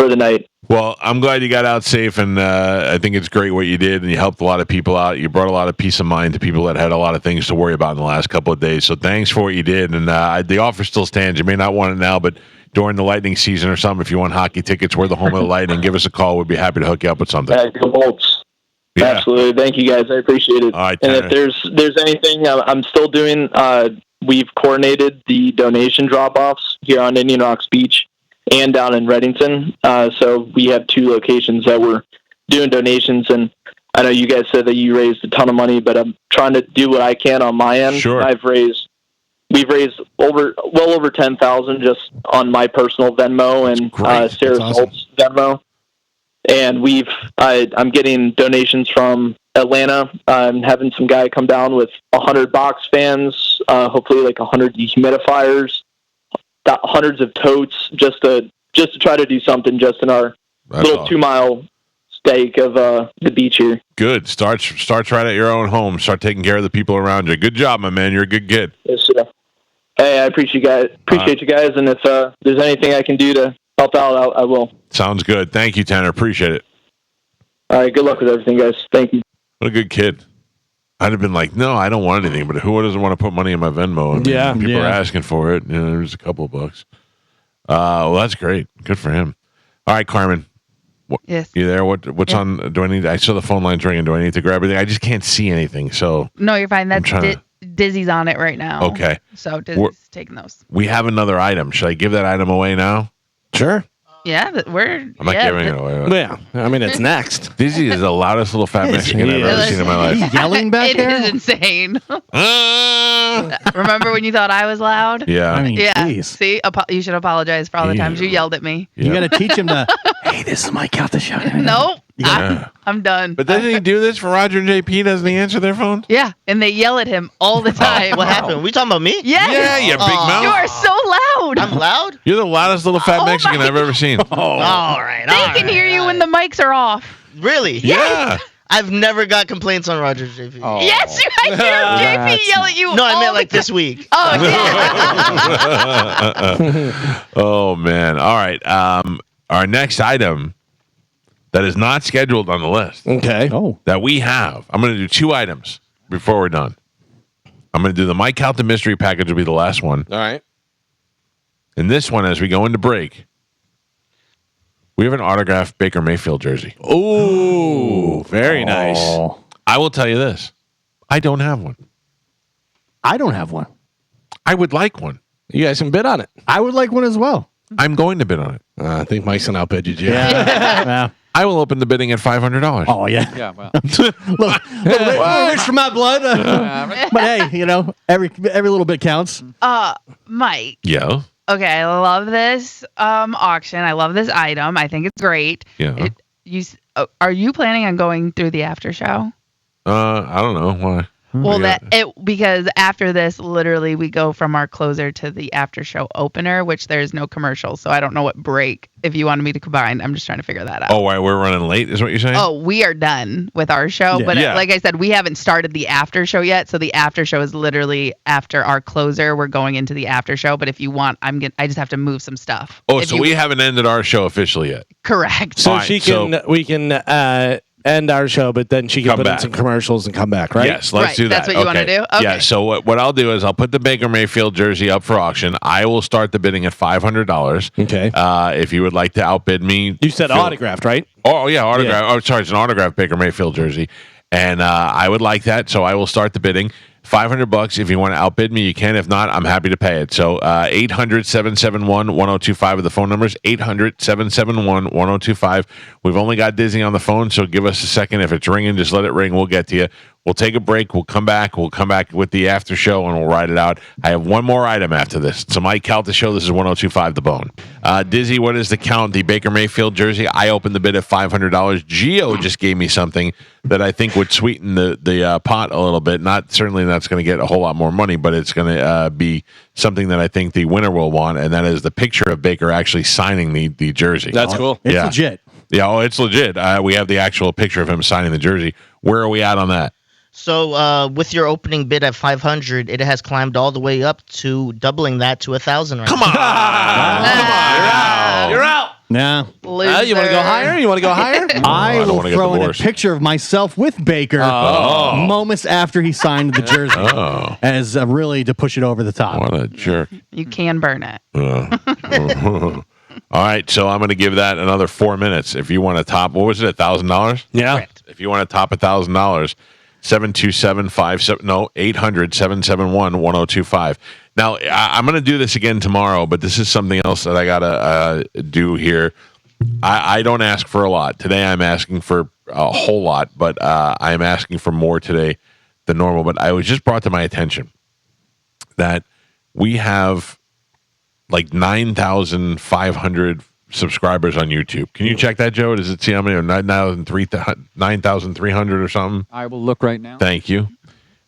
for the night.
Well, I'm glad you got out safe, and I think it's great what you did, and you helped a lot of people out. You brought a lot of peace of mind to people that had a lot of things to worry about in the last couple of days. So thanks for what you did, and the offer still stands. You may not want it now, but during the Lightning season or something, if you want hockey tickets, we're the home of the Lightning. Give us a call. We'd be happy to hook you up with something.
Go Bolts.
Yeah.
Absolutely. Thank you, guys. I appreciate it.
All right,
and
Tanner.
if there's anything, I'm still doing. We've coordinated the donation drop-offs here on Indian Rocks Beach and down in Reddington. So we have 2 locations that we're doing donations, and I know you guys said that you raised a ton of money, but I'm trying to do what I can on my end.
Sure.
We've raised well over 10,000 just on my personal Venmo and Sarah Salt's Venmo. And I'm getting donations from Atlanta. I'm having some guy come down with 100 box fans, hopefully like 100 dehumidifiers, hundreds of totes, just to try to do something just in our little 2-mile stake of the beach here.
Good. Start right at your own home. Start taking care of the people around you. Good job, my man. You're a good kid.
Yes, sir. Hey, I appreciate you guys, and if there's anything I can do to help out, I will.
Sounds good. Thank you, Tanner. Appreciate it.
All right, good luck with everything, guys. Thank you.
What a good kid. I'd have been like, no, I don't want anything, but who doesn't want to put money in my Venmo? I mean, people are asking for it. There's a couple of bucks. Well, that's great. Good for him. All right, Carmen.
Yes.
You there? What's on? Do I need? I saw the phone lines ringing. Do I need to grab anything? I just can't see anything. So
No, you're fine. That's Dizzy's on it right now.
Okay.
So Dizzy's taking those.
we have another item. Should I give that item away now?
Sure.
Yeah,
I'm not giving it away.
Yeah, I mean, it's next.
Dizzy is the loudest little fat Mexican I've ever seen in my life.
Yelling back there?
It is insane. Remember when you thought I was loud?
Yeah. I mean,
yeah.
geez.
See, you should apologize for all the times you yelled at me.
You got to teach him to, hey, this is Mike Calta Show.
Nope.
Yeah.
I'm done.
But doesn't he do this for Roger and JP? Doesn't he answer their phone?
Yeah, and they yell at him all the time.
What happened? We talking about me?
Yes.
Yeah, you big mouth.
You are so loud.
I'm loud?
You're the loudest little fat Mexican I've ever seen.
All right.
They can hear you when the mics are off.
Really?
Yeah.
I've never got complaints on Roger JP.
Yes, I hear JP yell at you.
No, I
all
meant
the
like this week.
Oh, yeah.
Oh, man. All right. Our next item that is not scheduled on the list.
Okay.
That we have. I'm going to do 2 items before we're done. I'm going to do the Mike Calta mystery package will be the last one.
All right.
And this one, as we go into break, we have an autographed Baker Mayfield jersey.
Ooh, very nice.
I will tell you this. I don't have one.
I don't have one.
I would like one.
You guys can bid on it.
I would like one as well.
I'm going to bid on it.
I think Mike's going to outbid you, Jim.
Yeah.
I will open the bidding at $500.
Oh, yeah.
Yeah, well.
Look, rich for my blood. But hey, every little bit counts.
Mike.
Yeah.
Okay, I love this auction. I love this item. I think it's great.
Yeah.
Are you planning on going through the after show?
I don't know why.
Well, because after this, literally, we go from our closer to the after show opener, which there's no commercials. So I don't know what break. If you wanted me to combine, I'm just trying to figure that out.
Oh, why we're running late is what you're saying?
Oh, we are done with our show, but like I said, we haven't started the after show yet. So the after show is literally after our closer. We're going into the after show. But if you want, I just have to move some stuff.
Oh, so we haven't ended our show officially yet.
Correct.
So we can end our show, but then she can put in some commercials and come back, right?
Yes, let's do that.
That's what you want to do? Okay.
Yeah, so what I'll do is I'll put the Baker Mayfield jersey up for auction. I will start the bidding at $500.
Okay.
If you would like to outbid me.
You said autographed, right?
Oh, yeah, autographed. Yeah. Oh, sorry, it's an autographed Baker Mayfield jersey. And I would like that, so I will start the bidding. $500. If you want to outbid me, you can. If not, I'm happy to pay it. So 800-771-1025 are the phone numbers. 800-771-1025. We've only got Disney on the phone, so give us a second. If it's ringing, just let it ring. We'll get to you. We'll take a break. We'll come back. We'll come back with the after show, and we'll ride it out. I have one more item after this. It's a Mike Calta Show. This is 1025 The Bone. Dizzy, what is the count? The Baker Mayfield jersey. I opened the bid at $500. Gio just gave me something that I think would sweeten the pot a little bit. Not certainly that's going to get a whole lot more money, but it's going to be something that I think the winner will want, and that is the picture of Baker actually signing the jersey.
That's cool.
It's legit.
Yeah, it's legit. We have the actual picture of him signing the jersey. Where are we at on that?
So with your opening bid at $500, it has climbed all the way up to doubling that to $1,000. Right
Come on,
now.
You're out.
Nah.
Loser.
You want to go higher? You want to go higher?
I will
wanna get
throw in a
divorced.
picture of myself with Baker moments after he signed the jersey as really to push it over the top.
What a jerk.
You can burn it.
All right, so I'm going to give that another 4 minutes. If you want to top, what was it, $1,000?
Yeah.
Correct.
If you want to top $1,000, 800-771-1025. Now, I'm going to do this again tomorrow, but this is something else that I got to do here. I don't ask for a lot. Today I'm asking for a whole lot, but I'm asking for more today than normal. But I was just brought to my attention that we have like 9,500 subscribers on YouTube. Can you check that, Joe? Does it see how many? 9,300 or something?
I will look right now.
Thank you.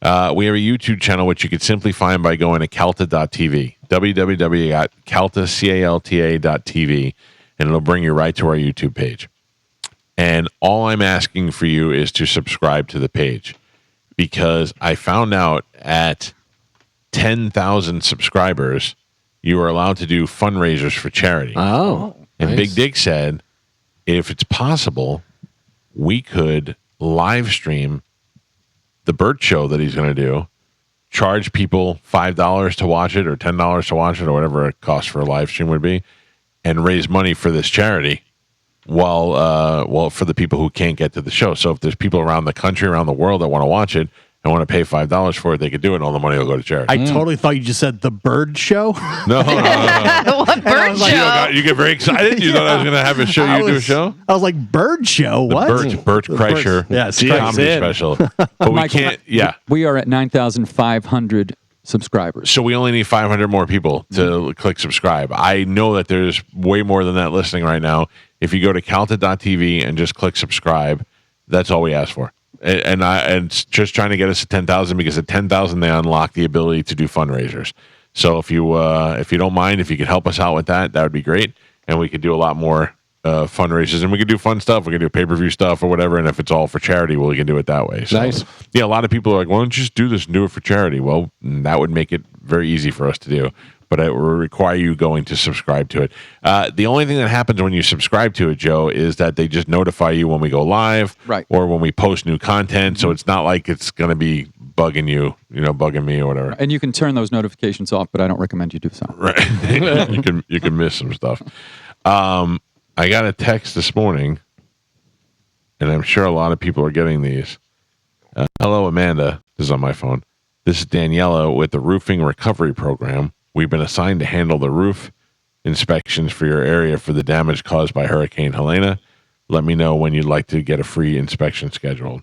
We have a YouTube channel, which you could simply find by going to calta.tv, www.calta.tv, and it'll bring you right to our YouTube page. And all I'm asking for you is to subscribe to the page, because I found out at 10,000 subscribers, you are allowed to do fundraisers for charity.
Oh.
And
nice.
Big Dick said, if it's possible, we could live stream the Bert show that he's going to do, charge people $5 to watch it or $10 to watch it or whatever it costs for a live stream would be, and raise money for this charity while for the people who can't get to the show. So if there's people around the country, around the world that want to watch it and want to pay $5 for it, they could do it, and all the money will go to charity.
I totally thought you just said the Bird Show.
No.
What Bird show?
You get very excited? You thought I was going to have a show, do a show?
I was like, Bird Show? What?
Bert Kreischer comedy special. But we
Michael,
can't, yeah.
We are at 9,500 subscribers.
So we only need 500 more people to click subscribe. I know that there's way more than that listening right now. If you go to calta.tv and just click subscribe, that's all we ask for. And it's just trying to get us to 10,000, because at 10,000 they unlock the ability to do fundraisers. So if you don't mind, if you could help us out with that, that would be great, and we could do a lot more fundraisers, and we could do fun stuff. We could do pay-per-view stuff or whatever, and if it's all for charity, well, we can do it that way. So,
nice.
Yeah, a lot of people are like, "Why don't you just do this and do it for charity?" Well, that would make it very easy for us to do, but it will require you going to subscribe to it. The only thing that happens when you subscribe to it, Joe, is that they just notify you when we go live,
right,
or when we post new content. So it's not like it's going to be bugging you, bugging me or whatever.
And you can turn those notifications off, but I don't recommend you do so.
Right. you can miss some stuff. I got a text this morning, and I'm sure a lot of people are getting these. Hello, Amanda. This is on my phone. This is Daniela with the Roofing Recovery Program. We've been assigned to handle the roof inspections for your area for the damage caused by Hurricane Helena. Let me know when you'd like to get a free inspection scheduled.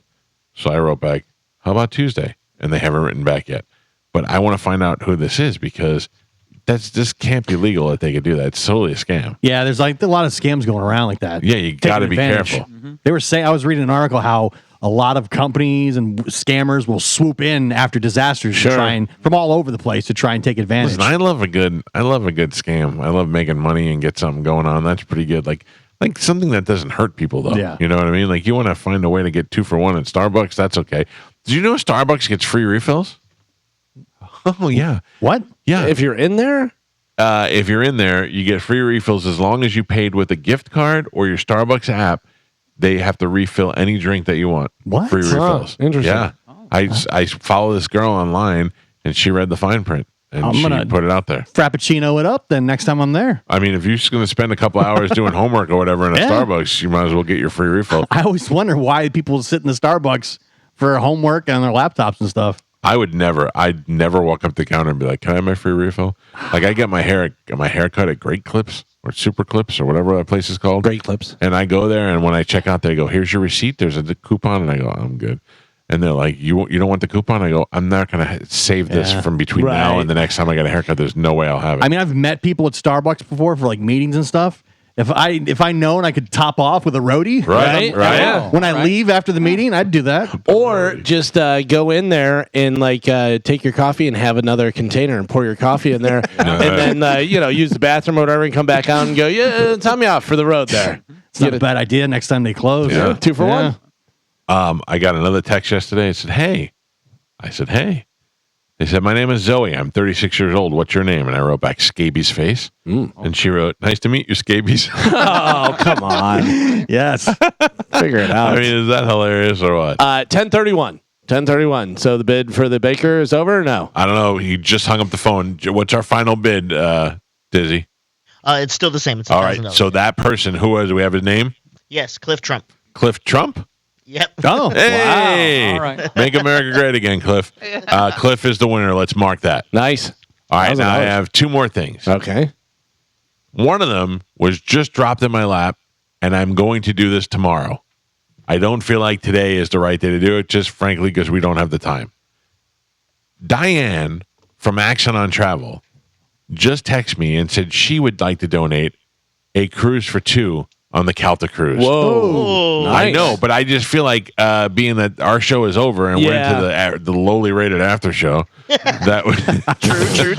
So I wrote back, how about Tuesday? And they haven't written back yet. But I want to find out who this is, because this can't be legal that they could do that. It's totally a scam.
Yeah, there's like a lot of scams going around like that.
Yeah, you got to be careful.
They were saying, I was reading an article how a lot of companies and scammers will swoop in after disasters to try and, from all over the place, to try and take advantage.
Listen, I love a good scam. I love making money and get something going on. That's pretty good. Like something that doesn't hurt people, though.
Yeah.
You know what I mean? Like, you want to find a way to get 2 for 1 at Starbucks, that's okay. Did you know Starbucks gets free refills? Oh, yeah.
What?
Yeah.
If you're in there?
If you're in there, you get free refills as long as you paid with a gift card or your Starbucks app. They have to refill any drink that you want.
What?
Free refills.
Interesting.
Yeah. I follow this girl online, and she read the fine print, and she put it out there.
Frappuccino it up then next time I'm there.
I mean, if you're just going to spend a couple hours doing homework or whatever in a Starbucks, you might as well get your free refill.
I always wonder why people sit in the Starbucks for homework on their laptops and stuff.
I'd never walk up to the counter and be like, "Can I have my free refill?" Like, I get my haircut at Great Clips or Super Clips or whatever that place is called.
Great Clips.
And I go there, and when I check out, they go, "Here's your receipt. There's a coupon," and I go, "I'm good." And they're like, "You don't want the coupon?" I go, "I'm not going to save this from between now and the next time I get a haircut. There's no way I'll have it."
I mean, I've met people at Starbucks before for like meetings and stuff. If I known I could top off with a roadie,
right? Yeah.
When I leave after the meeting, I'd do that.
Or just go in there and take your coffee and have another container and pour your coffee in there, and then use the bathroom or whatever, and come back out and go, "Yeah, tell me off for the road there."
It's not a bad idea. Next time they close,
Yeah.
2 for 1.
I got another text yesterday. It said, "Hey," I said, "Hey," They said, my name is Zoe. I'm 36 years old. What's your name? And I wrote back, Scabies Face. And she wrote, nice to meet you, Scabies.
Oh, come on.
Yes.
Figure it out.
I mean, is that hilarious or what?
10:31. 10:31. So the bid for the baker is over or no?
I don't know. He just hung up the phone. What's our final bid, Dizzy?
It's still the same. It's
All right.
$1,000.
So that person, who was, do we have his name?
Yes, Cliff Trump.
Cliff Trump?
Yep.
Oh,
hey.
Wow. All right.
Make America great again, Cliff. Cliff is the winner. Let's mark that.
Nice.
All right.
That was
Now I
nice.
have two more things.
Okay.
One of them was just dropped in my lap, and I'm going to do this tomorrow. I don't feel like today is the right day to do it, just frankly because we don't have the time. Diane from Action on Travel just texted me and said she would like to donate a cruise for two on the Calta cruise.
Whoa.
I
Nice.
know, but I just feel like being that our show is over and we're into the lowly rated after show, that we,
True.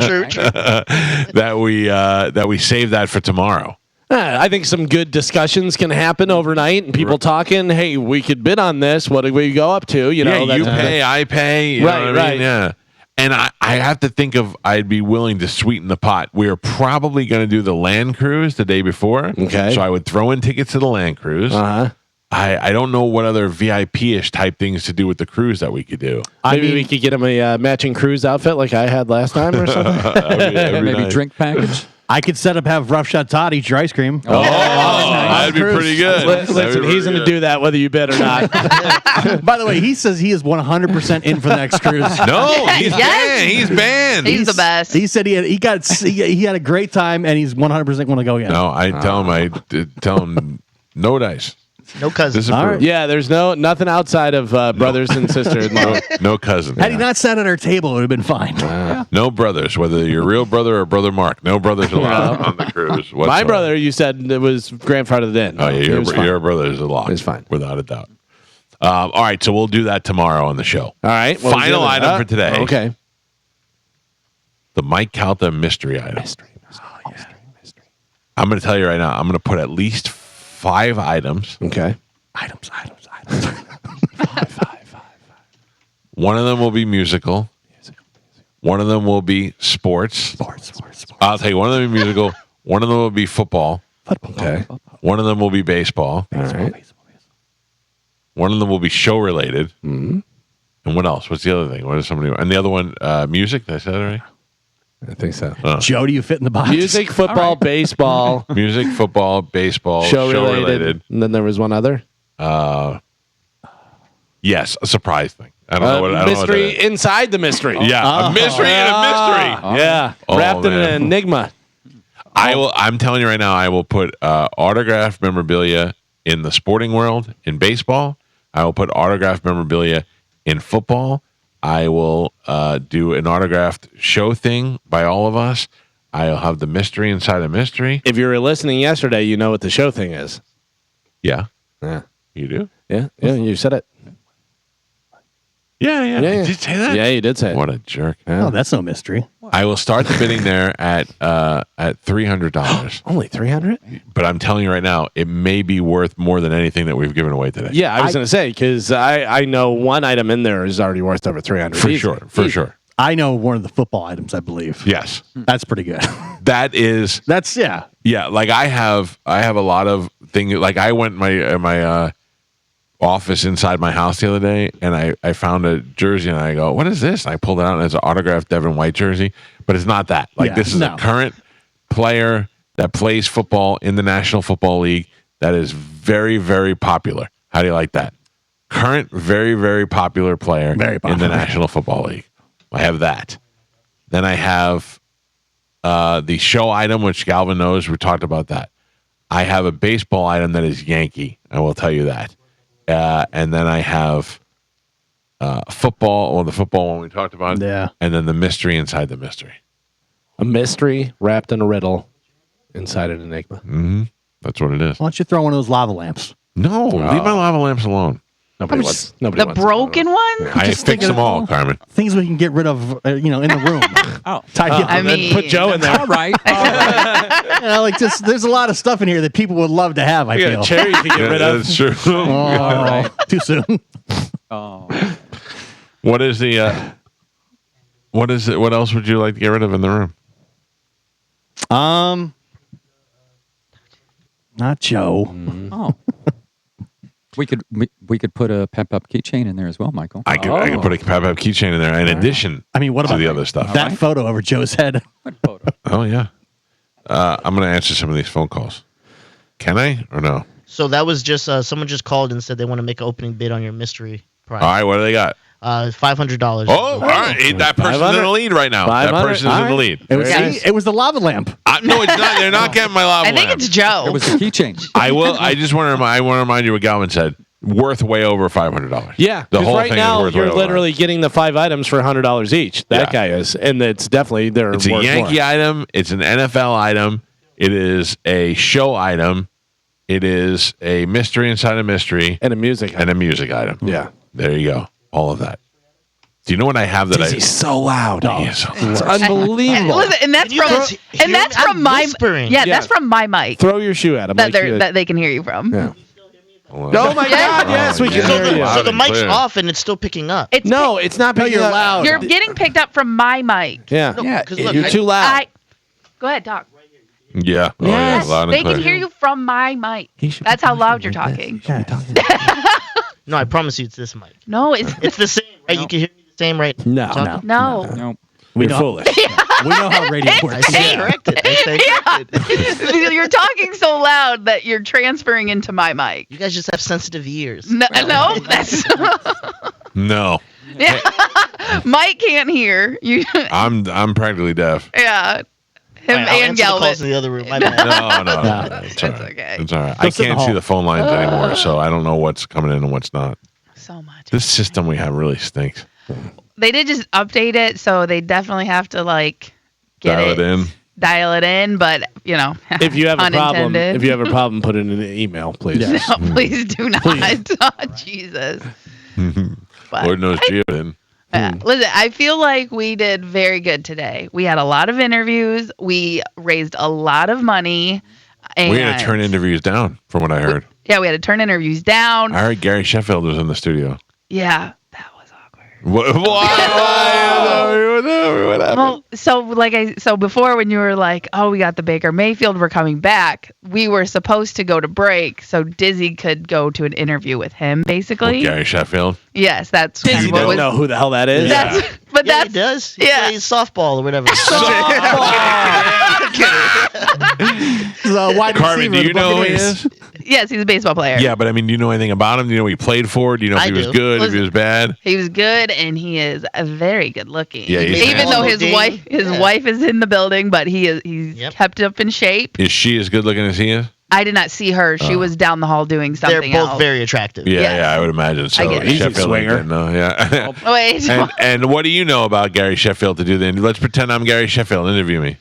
that we save that for tomorrow.
I think some good discussions can happen overnight and people talking, hey, we could bid on this. What do we go up to? You know,
you pay, I pay. You know what I mean? Yeah. And I have to think of, I'd be willing to sweeten the pot. We're probably going to do the land cruise the day before.
Okay.
So I would throw in tickets to the land cruise.
Uh-huh.
I don't know what other VIP-ish type things to do with the cruise that we could do.
Maybe we could get him a matching cruise outfit like I had last time or something.
Maybe drink package.
I could set up, have Rough Shot Todd eat your ice cream.
Oh, that'd be pretty good.
Listen, he's going to do that whether you bid or not.
By the way, he says he is 100% in for the next cruise.
No, he's banned. He's banned.
He's the best.
He said he had a great time and he's 100% going to go again.
No, I tell him no dice.
No cousins.
Yeah, there's nothing outside of brothers and sisters-in-law.
No cousin.
Had he not sat at our table, it would have been fine.
No brothers, whether you're real brother or brother Mark. No brothers allowed on the cruise.
My
whatsoever.
brother, you said it was grandfathered in.
Oh, yeah,
It was fine.
your brother is a lock.
It's fine.
Without a doubt. All right, so we'll do that tomorrow on the show.
All right. what was the
Final
other-
item for today.
Okay.
The Mike Calta mystery item. I'm going to tell you right now, I'm going to put at least 5 items.
Okay.
Items.
One of them will be musical. One of them will be sports. I'll tell you, one of them will be musical. One of them will be football.
Okay.
One of them will be baseball.
All right.
One of them will be show related.
Mm-hmm.
And what else? What's the other thing? What is somebody? And the other one, music. Did I say that already?
I think so.
Joe, do you fit in the box?
Music, football, baseball,
Music, football, baseball,
show related. And then there was one other.
Yes, a surprise thing. I don't know what. I don't know what that
Mystery
is.
inside the mystery.
Yeah, a mystery and a mystery.
Yeah.
Oh,
Wrapped in
man.
an enigma.
I'm telling you right now, I will put autographed memorabilia in the sporting world in baseball. I will put autographed memorabilia in football. I will do an autographed show thing by all of us. I'll have the mystery inside a mystery.
If you were listening yesterday, you know what the show thing is.
Yeah.
Yeah.
You do?
Yeah. Yeah. You said it.
Yeah. Did you say that?
Yeah, you did say it.
What a jerk.
Oh, that's no mystery.
I will start the bidding there at $300.
Only 300?
But I'm telling you right now, it may be worth more than anything that we've given away today.
Yeah, I was going to say, because I know one item in there is already worth over 300.
For
Easy.
sure. For sure.
I know one of the football items, I believe.
Yes.
That's pretty good.
That's
yeah.
Yeah, like I have a lot of things. Like I went my office inside my house the other day, and I found a jersey, and I go, "What is this?" And I pulled it out, and it's an autographed Devin White jersey, but it's not that. Like this is a current player that plays football in the National Football League that is very, very popular. How do you like that? Current, very, very popular player in the National Football League. I have that. Then I have the show item, which Galvin knows. We talked about that. I have a baseball item that is Yankee. I will tell you that. And then I have football, or the football one we talked about.
Yeah.
And then the mystery inside the mystery.
A mystery wrapped in a riddle inside an enigma.
Mm-hmm. That's what it is.
Why don't you throw one of those lava lamps?
No, leave my lava lamps alone.
Nobody wants.
The broken one?
I fix them all, Carmen.
Things we can get rid of, in the room. Tidy up.
I mean,
put Joe in there.
All right.
There's a lot of stuff in here that people would love to have, I feel.
Cherry to get rid of.
That's true.
Oh, too soon.
Oh.
What is the What is it? What else would you like to get rid of in the room?
Not Joe.
Oh. We could put a pep up keychain in there as well, Michael.
I could put a pep up keychain in there in addition.
I mean, what about
the other stuff?
That photo over Joe's head.
What photo?
Oh yeah. I'm going to answer some of these phone calls. Can I or no?
So that was just someone just called and said they want to make an opening bid on your mystery prize.
All right, what do they got?
$500.
Oh, all right. That person's in the lead right now. That person's in the lead.
It was the lava lamp.
No, it's not. They're not getting my lava
I think
lamp.
it's Joe.
It was a keychain.
I just want to remind you what Galvin said. Worth way over $500.
Yeah,
the
because
whole
right
thing
now
is worth way
you're
over.
literally getting the 5 items for $100 each. That guy is, and it's definitely they're.
It's a
worth
Yankee
more.
item. It's an NFL item. It is a show item. It is a mystery inside a mystery
and a music
item. Yeah, there you go. All of that. Do you know what I have that
He's so loud.
It's
unbelievable.
Listen, and that's from my that's from my mic
Throw your shoe at him.
that they can hear you from.
Yeah. Oh my God! Yes, we can hear you.
So the mic's off and it's still picking up.
It's
it's not picking up.
loud.
You're getting picked up from my mic.
Yeah,
look,
you're too loud.
Go ahead, talk.
Yeah. Oh,
Yes,
yeah. Loud and
they
clear.
can hear you from my mic. That's how loud you're talking.
No, I promise you, it's this mic.
No,
It's the same, right? You can hear me the same, right?
No.
We're foolish.
We know how radio works.
I stay corrected.
You're talking so loud that you're transferring into my mic.
You guys just have sensitive ears.
No, that's
No.
yeah. Mike can't hear you.
I'm practically deaf.
Yeah. Him
All right, I'll
and
answer the
Galvin.
calls in the other room. My bad.
No. It's all right.
okay.
It's all right.
Go
I
sit in the
can't see
hall.
the phone lines anymore, so I don't know what's coming in and what's not.
So much.
This system we have really stinks.
They did just update it, so they definitely have to
Dial it in.
Dial it in, but
If you have a problem,
unintended.
put it in an email, please.
No, please do not. Oh, Jesus. But
Lord knows Gio didn't.
Listen, I feel like we did very good today. We had a lot of interviews. We raised a lot of money. And
We had to turn interviews down, from what I heard.
we had to turn interviews down.
I heard Gary Sheffield was in the studio.
Yeah.
What happened?
Well, so before when you were like, oh, we got the Baker Mayfield, we're coming back, we were supposed to go to break so Dizzy could go to an interview with him, basically.
Gary Sheffield?
Yes, that's
You don't know who the hell that is?
But
Yeah,
that's
he does. He plays softball or whatever.
Wide
Carmen, do you know who he is?
Yes, he's a baseball player.
Yeah, but I mean, do you know anything about him? Do you know what he played for? Do you know if
I
he was
do.
good, if he was bad?
He was good, and he is very good looking.
Yeah, he's
even though his
handsome.
wife is in the building, but he's kept up in shape.
Is she as good looking as he is?
I did not see her. She was down the hall doing something
They're both
else.
very attractive.
Yeah, I would imagine so.
I get it.
Sheffield ain't no, yeah.
Wait.
and what do you know about Gary Sheffield to do then? Let's pretend I'm Gary Sheffield. Interview me.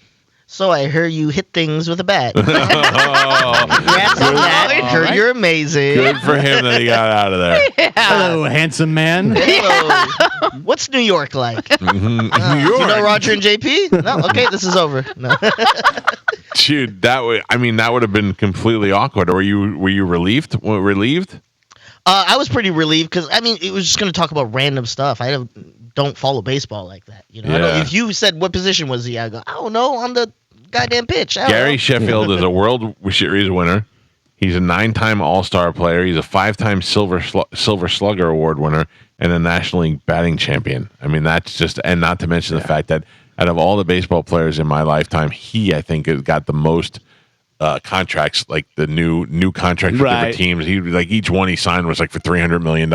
So I heard you hit things with a bat. Congrats on that. Heard you're amazing.
Good for him that he got out of there.
Hello, handsome man.
Hello. What's New York like?
New York.
Do you know Roger and JP? No. Okay, this is over. No.
Dude, that would have been completely awkward. Or were you relieved? Relieved?
I was pretty relieved because it was just going to talk about random stuff. I don't follow baseball like that. I don't, if you said what position was he, I go, I don't know, on the goddamn pitch.
Gary Sheffield is a World Series winner. He's a 9-time All-Star player. He's a 5-time Silver Slugger Award winner and a National League batting champion. I mean, that's just, and not to mention the fact that out of all the baseball players in my lifetime, he, I think, has got the most contracts, like the new contracts for different teams. He each one he signed was like for $300 million,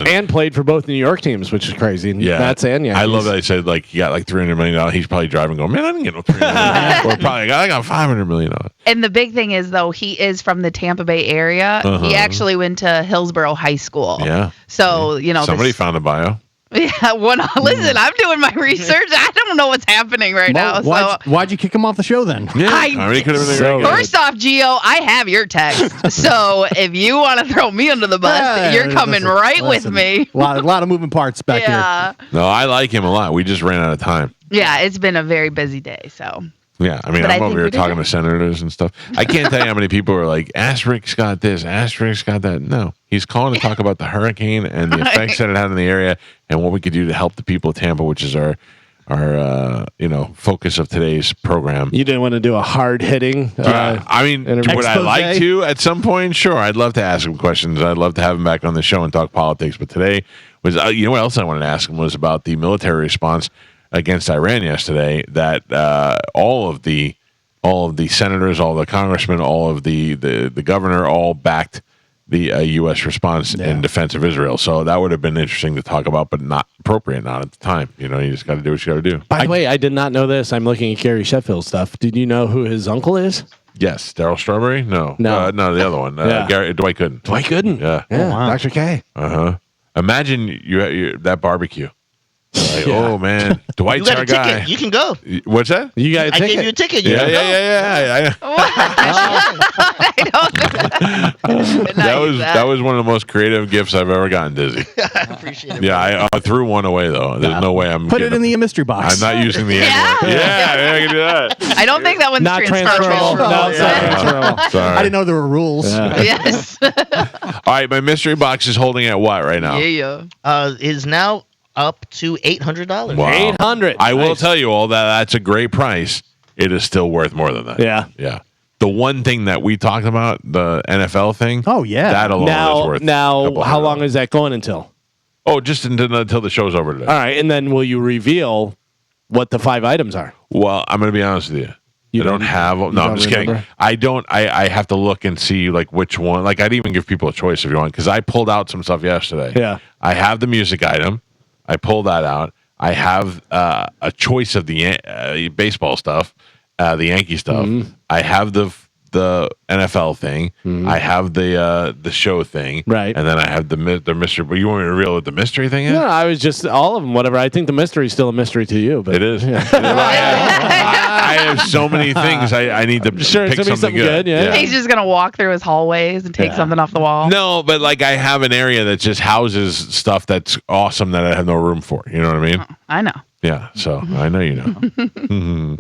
and played for both New York teams, which is crazy.
Yeah,
that's and
I love that I said he got like $300 million. He's probably driving, going, man, I didn't get no $300 million. Or probably I got $500 million.
And the big thing is, though, he is from the Tampa Bay area.
Uh-huh.
He actually went to Hillsborough High School.
Yeah.
So
somebody found a bio.
Yeah, listen, I'm doing my research. I don't know what's happening right now.
Why'd you kick him off the show then?
First off, Gio, I have your text. So if you want to throw me under the bus, you're coming with me.
A lot of moving parts back here.
No, I like him a lot. We just ran out of time.
Yeah, it's been a very busy day. So.
Yeah, I mean, I'm over here talking to senators and stuff. I can't tell you how many people are like, Asterisk's got this, Asterisk's got that. No, he's calling to talk about the hurricane and the effects that it had in the area and what we could do to help the people of Tampa, which is our focus of today's program.
You didn't want to do a hard hitting.
Would I like to at some point? Sure, I'd love to ask him questions. I'd love to have him back on the show and talk politics. But today was, you know what else I wanted to ask him was about the military response against Iran yesterday. That all of the senators, all the congressmen, all of the governor, all backed the U.S. response in defense of Israel. So that would have been interesting to talk about, but not appropriate, not at the time. You just got to do what you got to do.
By the way, I did not know this. I'm looking at Gary Sheffield's stuff. Did you know who his uncle is?
Yes, Daryl Strawberry. No, no, the other one. Dwight Gooden.
Dwight Gooden.
Yeah.
Oh, wow. Dr. K.
Imagine you that barbecue. Like, oh man, Dwight's
you got
our
a
guy.
ticket. You can go.
What's that?
You got a ticket.
I gave you a ticket.
Yeah. That was one of the most creative gifts I've ever gotten, Dizzy.
I appreciate it.
Yeah, I threw one away though. There's no way I'm
Put it in the mystery box.
I'm not using the N-word. Yeah, I can do that.
I don't think that one's
Not
transferable.
No, it's not transferable.
Sorry.
I didn't know there were rules.
Yes.
All right, my mystery box is holding at what right now?
Yeah.
Is now up to $800.
Wow.
800.
I will tell you all that's a great price. It is still worth more than that.
Yeah.
The one thing that we talked about, the NFL thing.
Oh yeah.
That alone is worth.
Now, how long is that going until?
Oh, just until the show's over today.
All right, and then will you reveal what the 5 items are?
Well, I'm going to be honest with you. I don't have. No, I'm just kidding. I don't. I have to look and see like which one. Like I'd even give people a choice if you want, because I pulled out some stuff yesterday.
Yeah.
I have the music item. I pulled that out. I have a choice of the baseball stuff, the Yankee stuff.
Mm-hmm.
I have the NFL thing.
Mm-hmm.
I have the show thing.
Right.
And then I have the mystery. But you want me to reveal what the mystery thing is?
No, I was just all of them. Whatever. I think the mystery is still a mystery to you. But
it is. I have so many things. I need to pick something good.
Yeah.
He's just gonna walk through his hallways and take something off the wall.
No, but like I have an area that just houses stuff that's awesome that I have no room for. You know what I mean?
I know.
Yeah. So I know you know. Mm-hmm.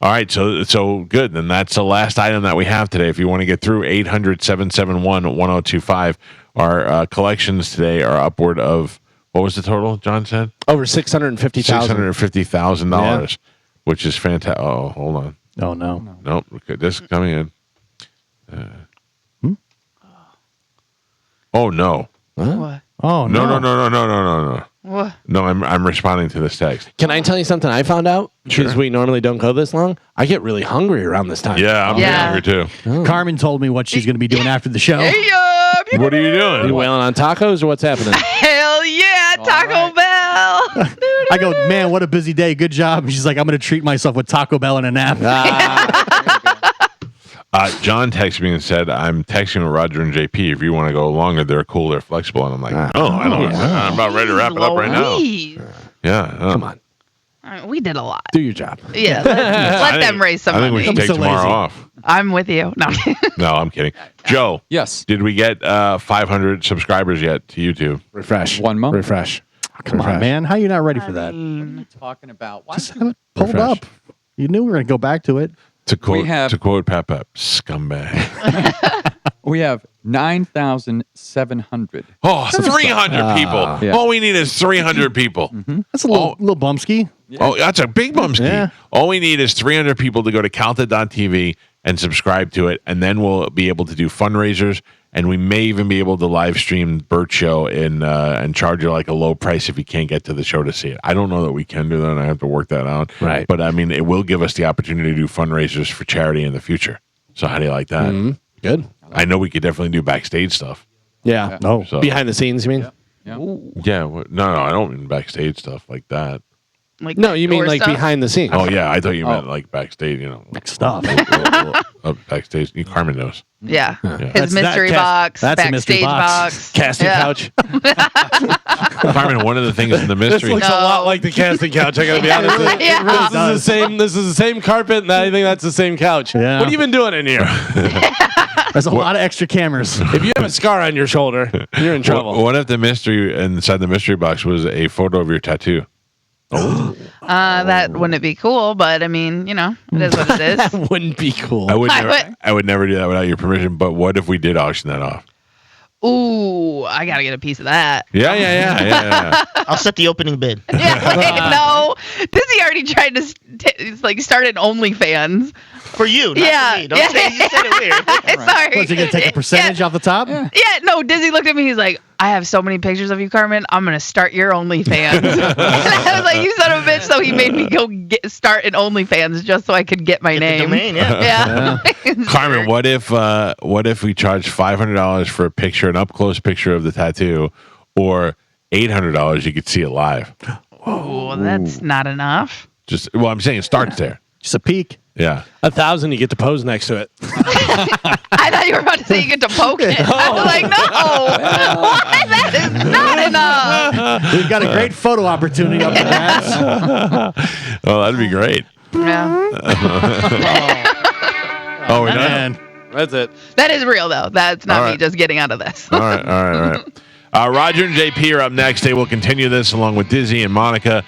All right. So good. Then that's the last item that we have today. If you want to get through 800-771-1025, our collections today are upward of, what was the total, John said?
Over $650,000.
$650,000, which is fantastic. Oh, hold on.
Oh, no.
Nope. This is coming in. Oh, no.
What?
Oh, no.
No.
What?
No, I'm responding to this text.
Can I tell you something I found out? Because we normally don't go this long. I get really hungry around this time.
Yeah, I'm getting hungry too.
Oh. Carmen told me what she's going to be doing after the show.
What are you doing?
Are you wailing on tacos or what's happening?
Hell yeah, Taco Bell.
I go, man, what a busy day. Good job. And she's like, I'm going to treat myself with Taco Bell and a nap.
John texted me and said, I'm texting with Roger and JP. If you want to go longer, they're cool, they're flexible. And I'm like, I don't. I'm about ready to wrap it up right now. Yeah.
Come on.
We did a lot.
Do your job.
Yeah, let them raise some money.
I think we should take tomorrow off.
I'm with you. No,
No, I'm kidding. Joe.
Yes.
Did we get 500 subscribers yet to YouTube?
Refresh.
One more.
Refresh.
Come on, man. How are you not ready for that?
What are you talking about? Why
Just have it pulled up. You knew we were going to go back to it.
To quote Pat Pep, scumbag.
We have 9,700.
Oh, 300 people.
Yeah.
All we need is 300 people.
That's a little bumsky.
Oh, that's a big bumsky.
Yeah.
All we need is 300 people to go to Calta.tv and subscribe to it, and then we'll be able to do fundraisers, and we may even be able to live stream Bert Show and charge you like a low price if you can't get to the show to see it. I don't know that we can do that, and I have to work that out.
Right.
But I mean, it will give us the opportunity to do fundraisers for charity in the future. So how do you like that?
Mm-hmm. Good.
I know we could definitely do backstage stuff.
Yeah.
No.
So,
Behind the scenes, you mean?
yeah. No, I don't mean backstage stuff like that.
like
No, you mean like
stuff?
behind the scenes.
Oh yeah, I thought you meant like backstage. You know,
Stuff.
backstage. Carmen knows.
Yeah.
Yeah.
His mystery box,
that's a mystery
backstage box.
Casting couch.
Carmen, one of the things in the
This
mystery.
looks a lot like the casting couch. I gotta be honest.
Yeah.
This is the same carpet, and I think that's the same couch.
Yeah.
What have you been doing in here?
There's a lot of extra cameras.
If you have a scar on your shoulder, you're in trouble.
What if the mystery inside the mystery box was a photo of your tattoo?
That wouldn't be cool, but I mean, you know, it is what it is.
That wouldn't be cool.
I would never do that without your permission. But what if we did auction that off?
Ooh, I gotta get a piece of that.
Yeah.
I'll set the opening bid.
Yeah, no, Dizzy already tried to start an OnlyFans.
For you, not for me. Don't say you said it weird.
Sorry.
Was he going to take a percentage off the top?
Yeah, no, Dizzy looked at me. He's like, I have so many pictures of you, Carmen. I'm going to start your OnlyFans. And I was like, you son of a bitch. So he made me go start an OnlyFans just so I could get my name.
The domain, yeah.
Carmen, what if we charge $500 for a picture, an up-close picture of the tattoo, or $800 you could see it live?
Oh, that's not enough.
I'm saying it starts there.
Just a peek.
Yeah.
$1,000 you get to pose next to it.
I thought you were about to say you get to poke it. I was like, no. Why? That is not enough.
We've got a great photo opportunity up there.
Well, that'd be great.
Yeah.
Oh, we're done?
That's it.
That is real, though. That's not me just getting out of this.
All right. Roger and JP are up next. They will continue this along with Dizzy and Monica.